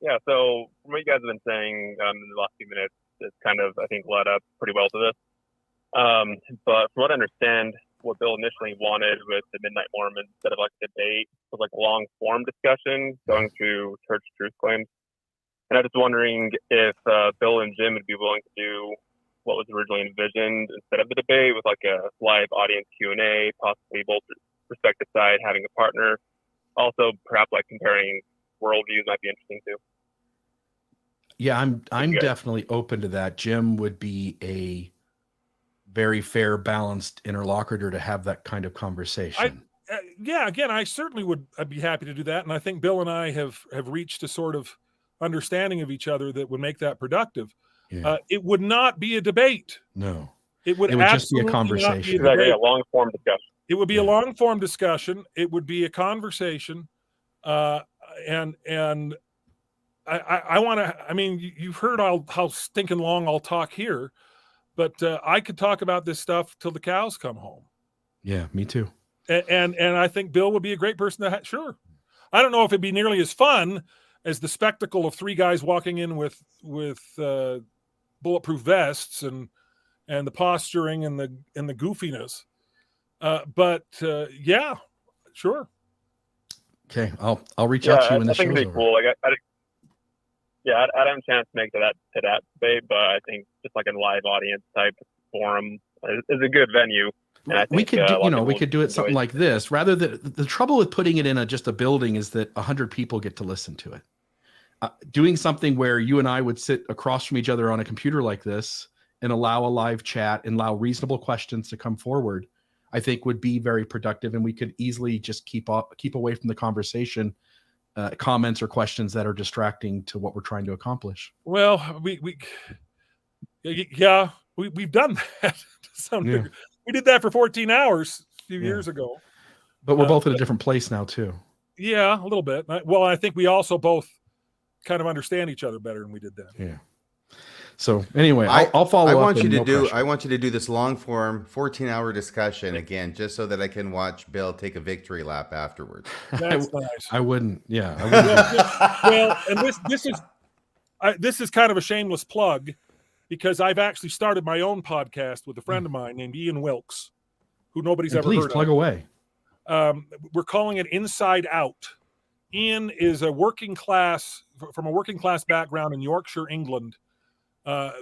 Yeah. So from what you guys have been saying in the last few minutes, it's kind of, I think, led up pretty well to this. But from what I understand, what Bill initially wanted with the Midnight Mormons, instead of like a debate, was like a long form discussion going through church truth claims. And I'm just wondering if Bill and Jim would be willing to do what was originally envisioned instead of the debate, with like a live audience Q&A, possibly both respective side having a partner. Also, perhaps like comparing worldviews might be interesting too. Yeah, I'm definitely open to that. Jim would be a very fair, balanced interlocutor to have that kind of conversation. Again, I certainly would. I'd be happy to do that, and I think Bill and I have reached a sort of understanding of each other that would make that productive. Yeah. It would not be a debate. No, it would just be a absolutely conversation. not be a debate. Exactly, a long form discussion. It would be a long form discussion. It would be a conversation, and I want to. I mean, you've heard how stinking long I'll talk here, but I could talk about this stuff till the cows come home. Yeah, me too. And I think Bill would be a great person to sure. I don't know if it'd be nearly as fun as the spectacle of three guys walking in with bulletproof vests and the posturing and the goofiness. But yeah, sure. Okay, I'll reach out to you when the show's over. I think it'd be cool. Like I don't have a chance to make to that debate, but I think just like a live audience type forum is a good venue. And I think we could, a lot of we people could do it enjoy something like this. Rather than the trouble with putting it in just a building is that 100 people get to listen to it. Doing something where you and I would sit across from each other on a computer like this and allow a live chat and allow reasonable questions to come forward, I think would be very productive, and we could easily just keep away from the conversation, comments or questions that are distracting to what we're trying to accomplish. Well, we've done that to some degree. We did that for 14 hours a few years ago. But we're both in a different place now too. Yeah, a little bit. Well, I think we also both kind of understand each other better than we did then. Yeah. So anyway, I'll follow up. I want you to do this long form 14-hour discussion again, just so that I can watch Bill take a victory lap afterwards. That's nice. I wouldn't. Yeah. I wouldn't. And this is kind of a shameless plug, because I've actually started my own podcast with a friend of mine named Ian Wilkes, who nobody's ever heard of. Please plug away. We're calling it Inside Out. Ian is from a working class background in Yorkshire, England,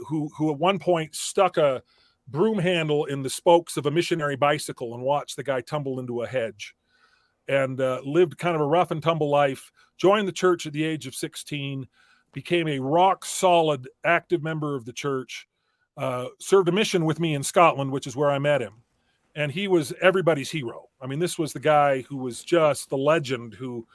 who at one point stuck a broom handle in the spokes of a missionary bicycle and watched the guy tumble into a hedge, and lived kind of a rough and tumble life, joined the church at the age of 16, became a rock solid active member of the church, served a mission with me in Scotland, which is where I met him. And he was everybody's hero. I mean, this was the guy who was just the legend who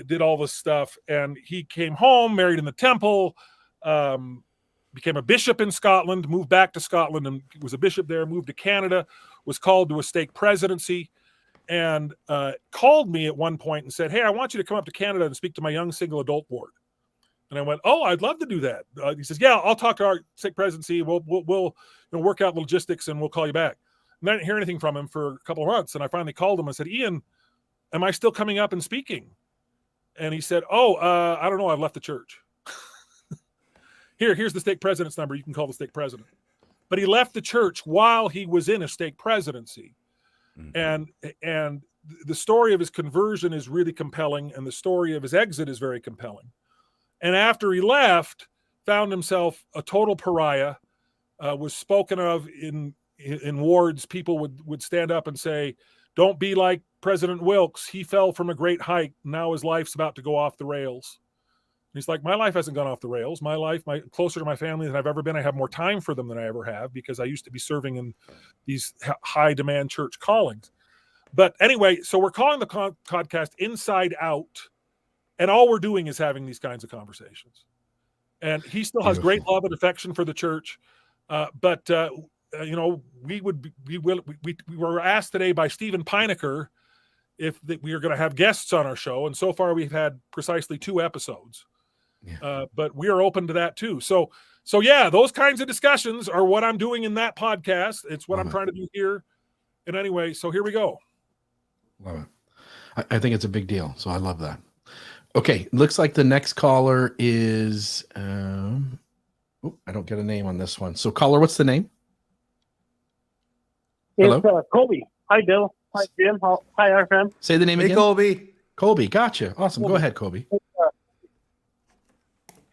did all this stuff. And he came home, married in the temple, became a bishop in Scotland, moved back to Scotland and was a bishop there, moved to Canada, was called to a stake presidency, and called me at one point and said, "Hey, I want you to come up to Canada and speak to my young single adult board." And I went, "Oh, I'd love to do that." He says, "Yeah, I'll talk to our stake presidency. We'll work out logistics and we'll call you back." And I didn't hear anything from him for a couple of months. And I finally called him and said, "Ian, am I still coming up and speaking?" And he said, "Oh, I don't know. I've left the church." Here's the stake president's number. You can call the stake president. But he left the church while he was in a stake presidency. Mm-hmm. And the story of his conversion is really compelling, and the story of his exit is very compelling. And after he left, found himself a total pariah, was spoken of in wards. People would stand up and say, "Don't be like President Wilkes. He fell from a great height. Now his life's about to go off the rails." And he's like, "My life hasn't gone off the rails. My life, closer to my family than I've ever been. I have more time for them than I ever have, because I used to be serving in these high demand church callings." But anyway, so we're calling the podcast Inside Out, and all we're doing is having these kinds of conversations. And he still has great love and affection for the church. But we were asked today by Stephen Pinecker if we are going to have guests on our show. And so far we've had precisely 2 episodes. Yeah. But we are open to that too. So yeah, those kinds of discussions are what I'm doing in that podcast. It's what I'm trying to do here. And anyway, so here we go. Love it. I think it's a big deal. So I love that. Okay. Looks like the next caller is, I don't get a name on this one. So caller, what's the name? Hello? It's Colby. Hi, Bill. Hi, Jim. Hi, RFM. Say the name again. Colby. Colby. Gotcha. Awesome. Go ahead, Colby.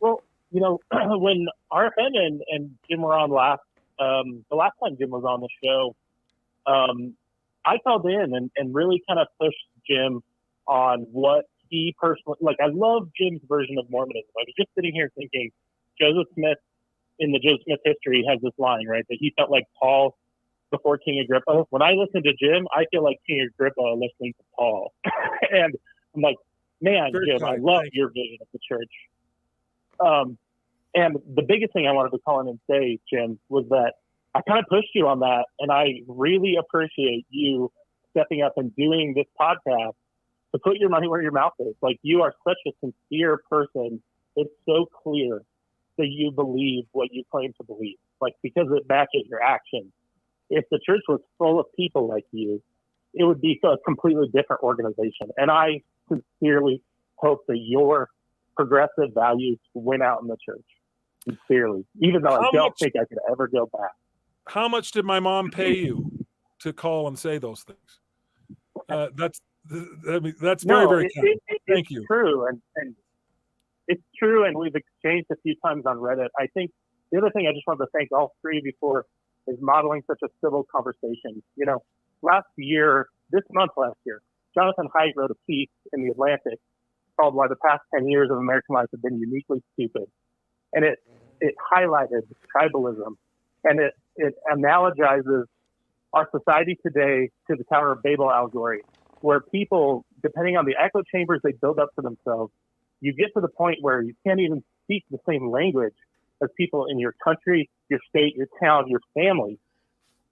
Well, when RFM and Jim were on the last time Jim was on the show, I called in and really kind of pushed Jim on what he personally, I love Jim's version of Mormonism. I was just sitting here thinking, Joseph Smith, in the Joseph Smith history, has this line, right, that he felt like Paul before King Agrippa. When I listen to Jim, I feel like King Agrippa listening to Paul. And I'm like, man, Jim, I love your vision of the church. And the biggest thing I wanted to call in and say, Jim, was that I kind of pushed you on that, and I really appreciate you stepping up and doing this podcast to put your money where your mouth is. You are such a sincere person. It's so clear that you believe what you claim to believe, because it matches your actions. If the church was full of people like you, it would be a completely different organization. And I sincerely hope that your progressive values win out in the church. Sincerely. Even though I don't think I could ever go back. How much did my mom pay you to call and say those things? That's very, very kind. Thank you. It's true. And it's true. And we've exchanged a few times on Reddit. I think the other thing I just wanted to thank all three before is modeling such a civil conversation. You know, this month last year, Jonathan Haidt wrote a piece in the Atlantic called "Why the Past 10 Years of American Life Have Been Uniquely Stupid," and it highlighted tribalism, and it analogizes our society today to the Tower of Babel allegory, where people, depending on the echo chambers they build up for themselves, you get to the point where you can't even speak the same language as people in your country, your state, your town, your family.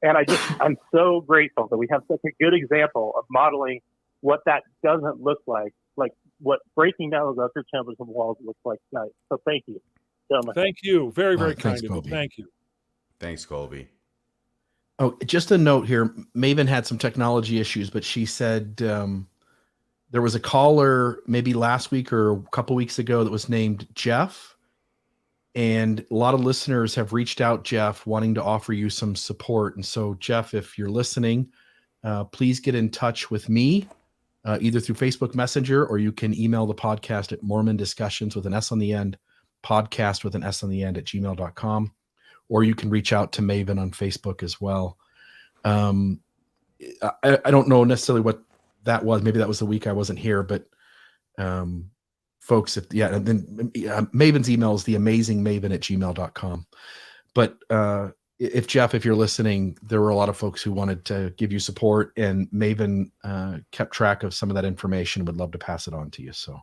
And I'm so grateful that we have such a good example of modeling what that doesn't look like what breaking down those echo chambers and walls looks like tonight. So thank you, gentlemen. Thank you. Very, very Thanks, kind of you. Colby. Thank you. Thanks, Colby. Oh, just a note here. Maven had some technology issues, but she said there was a caller maybe last week or a couple weeks ago that was named Jeff. And a lot of listeners have reached out, Jeff, wanting to offer you some support. And so, Jeff, if you're listening, please get in touch with me, either through Facebook Messenger, or you can email the podcast at Mormon Discussions with an S on the end, podcast with an S on the end at gmail.com. Or you can reach out to Maven on Facebook as well. I don't know necessarily what that was. Maybe that was the week I wasn't here, but folks, and then Maven's email is theamazingmaven@gmail.com. But if you're listening, there were a lot of folks who wanted to give you support, and Maven kept track of some of that information. Would love to pass it on to you. So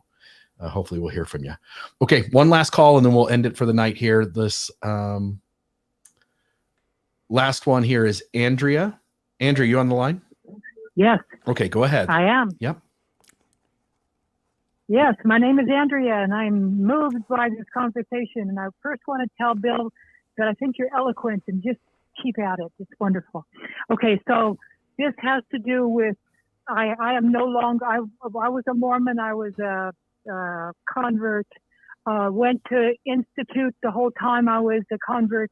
hopefully we'll hear from you. Okay, one last call, and then we'll end it for the night here. This last one here is Andrea. Andrea, you on the line? Yes. Okay, go ahead. I am. Yep. Yes, my name is Andrea, and I'm moved by this conversation. And I first want to tell Bill that I think you're eloquent, and just keep at it. It's wonderful. Okay, so this has to do with I am no longer. I was a Mormon. I was a convert. Went to institute the whole time I was a convert.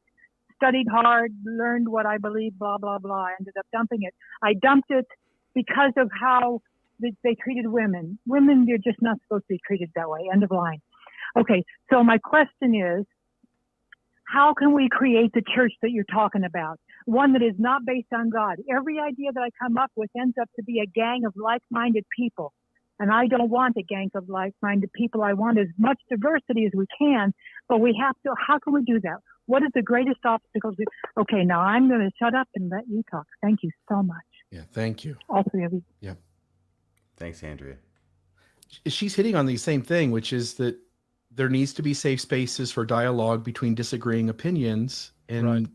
Studied hard, learned what I believe, blah, blah, blah. I ended up dumping it. I dumped it because of how they treated women. Women, they're just not supposed to be treated that way. End of line. Okay, so my question is, how can we create the church that you're talking about? One that is not based on God. Every idea that I come up with ends up to be a gang of like-minded people. And I don't want a gang of like-minded people. I want as much diversity as we can, but we have to, how can we do that? What is the greatest obstacles? Okay, now I'm going to shut up and let you talk. Thank you so much. Yeah, thank you. All three of you. Yep. Thanks, Andrea. She's hitting on the same thing, which is that there needs to be safe spaces for dialogue between disagreeing opinions, and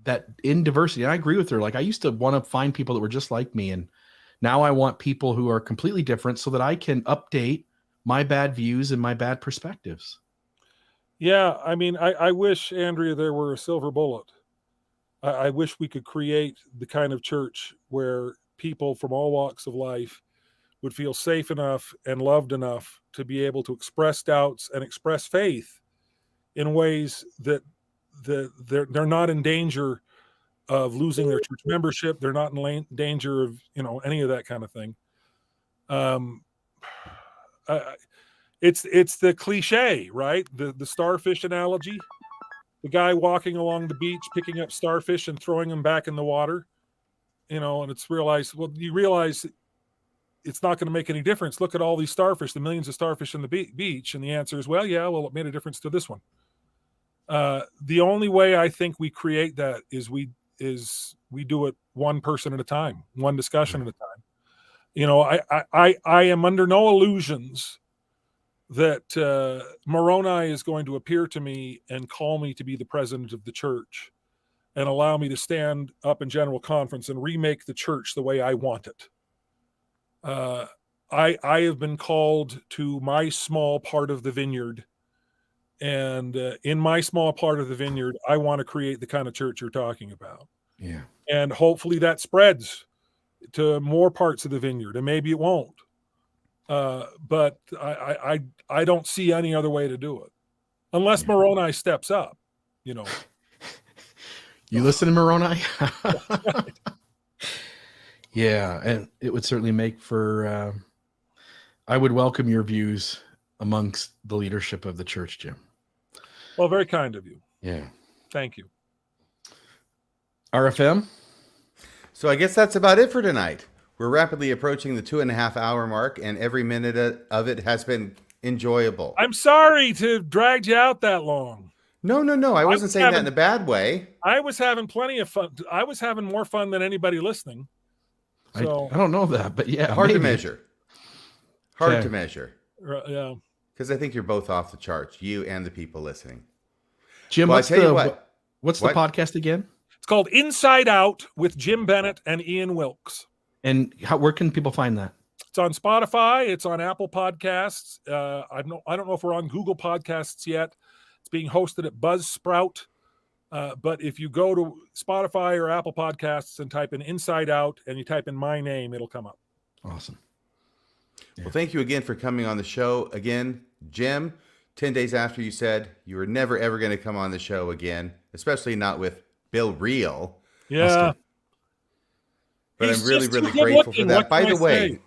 that in diversity. And I agree with her. Like, I used to want to find people that were just like me, and now I want people who are completely different so that I can update my bad views and my bad perspectives. Yeah, I mean, I wish, Andrea, there were a silver bullet. I wish we could create the kind of church where people from all walks of life would feel safe enough and loved enough to be able to express doubts and express faith in ways that they're not in danger of losing their church membership. They're not in danger of, any of that kind of thing. It's the cliche, right? The starfish analogy, the guy walking along the beach, picking up starfish and throwing them back in the water, and you realize it's not going to make any difference. Look at all these starfish, the millions of starfish in the beach. And the answer is, it made a difference to this one. The only way I think we create that is we do it one person at a time, one discussion at a time. I am under no illusions that Moroni is going to appear to me and call me to be the president of the church and allow me to stand up in general conference and remake the church the way I want it. I have been called to my small part of the vineyard, and in my small part of the vineyard, I want to create the kind of church you're talking about. Yeah. And hopefully that spreads to more parts of the vineyard, and maybe it won't. But I don't see any other way to do it unless Moroni steps up, You listen to Moroni? Yeah, and it would certainly make for, I would welcome your views amongst the leadership of the church, Jim. Well, very kind of you. Yeah. Thank you. RFM. So I guess that's about it for tonight. We're rapidly approaching the 2.5 hour mark, and every minute of it has been enjoyable. I'm sorry to drag you out that long. No. I wasn't saying that in a bad way. I was having plenty of fun. I was having more fun than anybody listening. So I don't know that, but yeah. Hard to maybe. measure. Hard to measure. Yeah. Because I think you're both off the charts, you and the people listening. Jim, Well, what's I tell you what's the podcast again? It's called Inside Out with Jim Bennett and Ian Wilkes. And where can people find that? It's on Spotify. It's on Apple Podcasts. I don't know if we're on Google Podcasts yet. It's being hosted at Buzzsprout. But if you go to Spotify or Apple Podcasts and type in Inside Out and you type in my name, it'll come up. Awesome. Yeah. Well, thank you again for coming on the show. Again, Jim, 10 days after you said you were never, ever going to come on the show again, especially not with Bill Reel. Yeah. But I'm really, really grateful for that. By the way,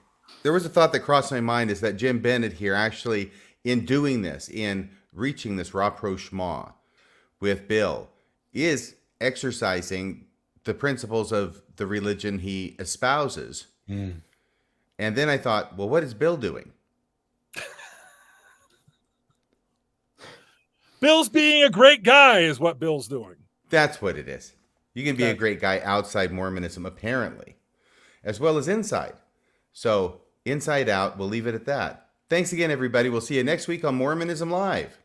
there was a thought that crossed my mind is that Jim Bennett here actually, in doing this, in reaching this rapprochement with Bill, is exercising the principles of the religion he espouses. And then I thought, well, what is Bill doing? Bill's being a great guy is what Bill's doing. That's what it is. You can be a great guy outside Mormonism, apparently, as well as inside. So inside out, we'll leave it at that. Thanks again, everybody. We'll see you next week on Mormonism Live.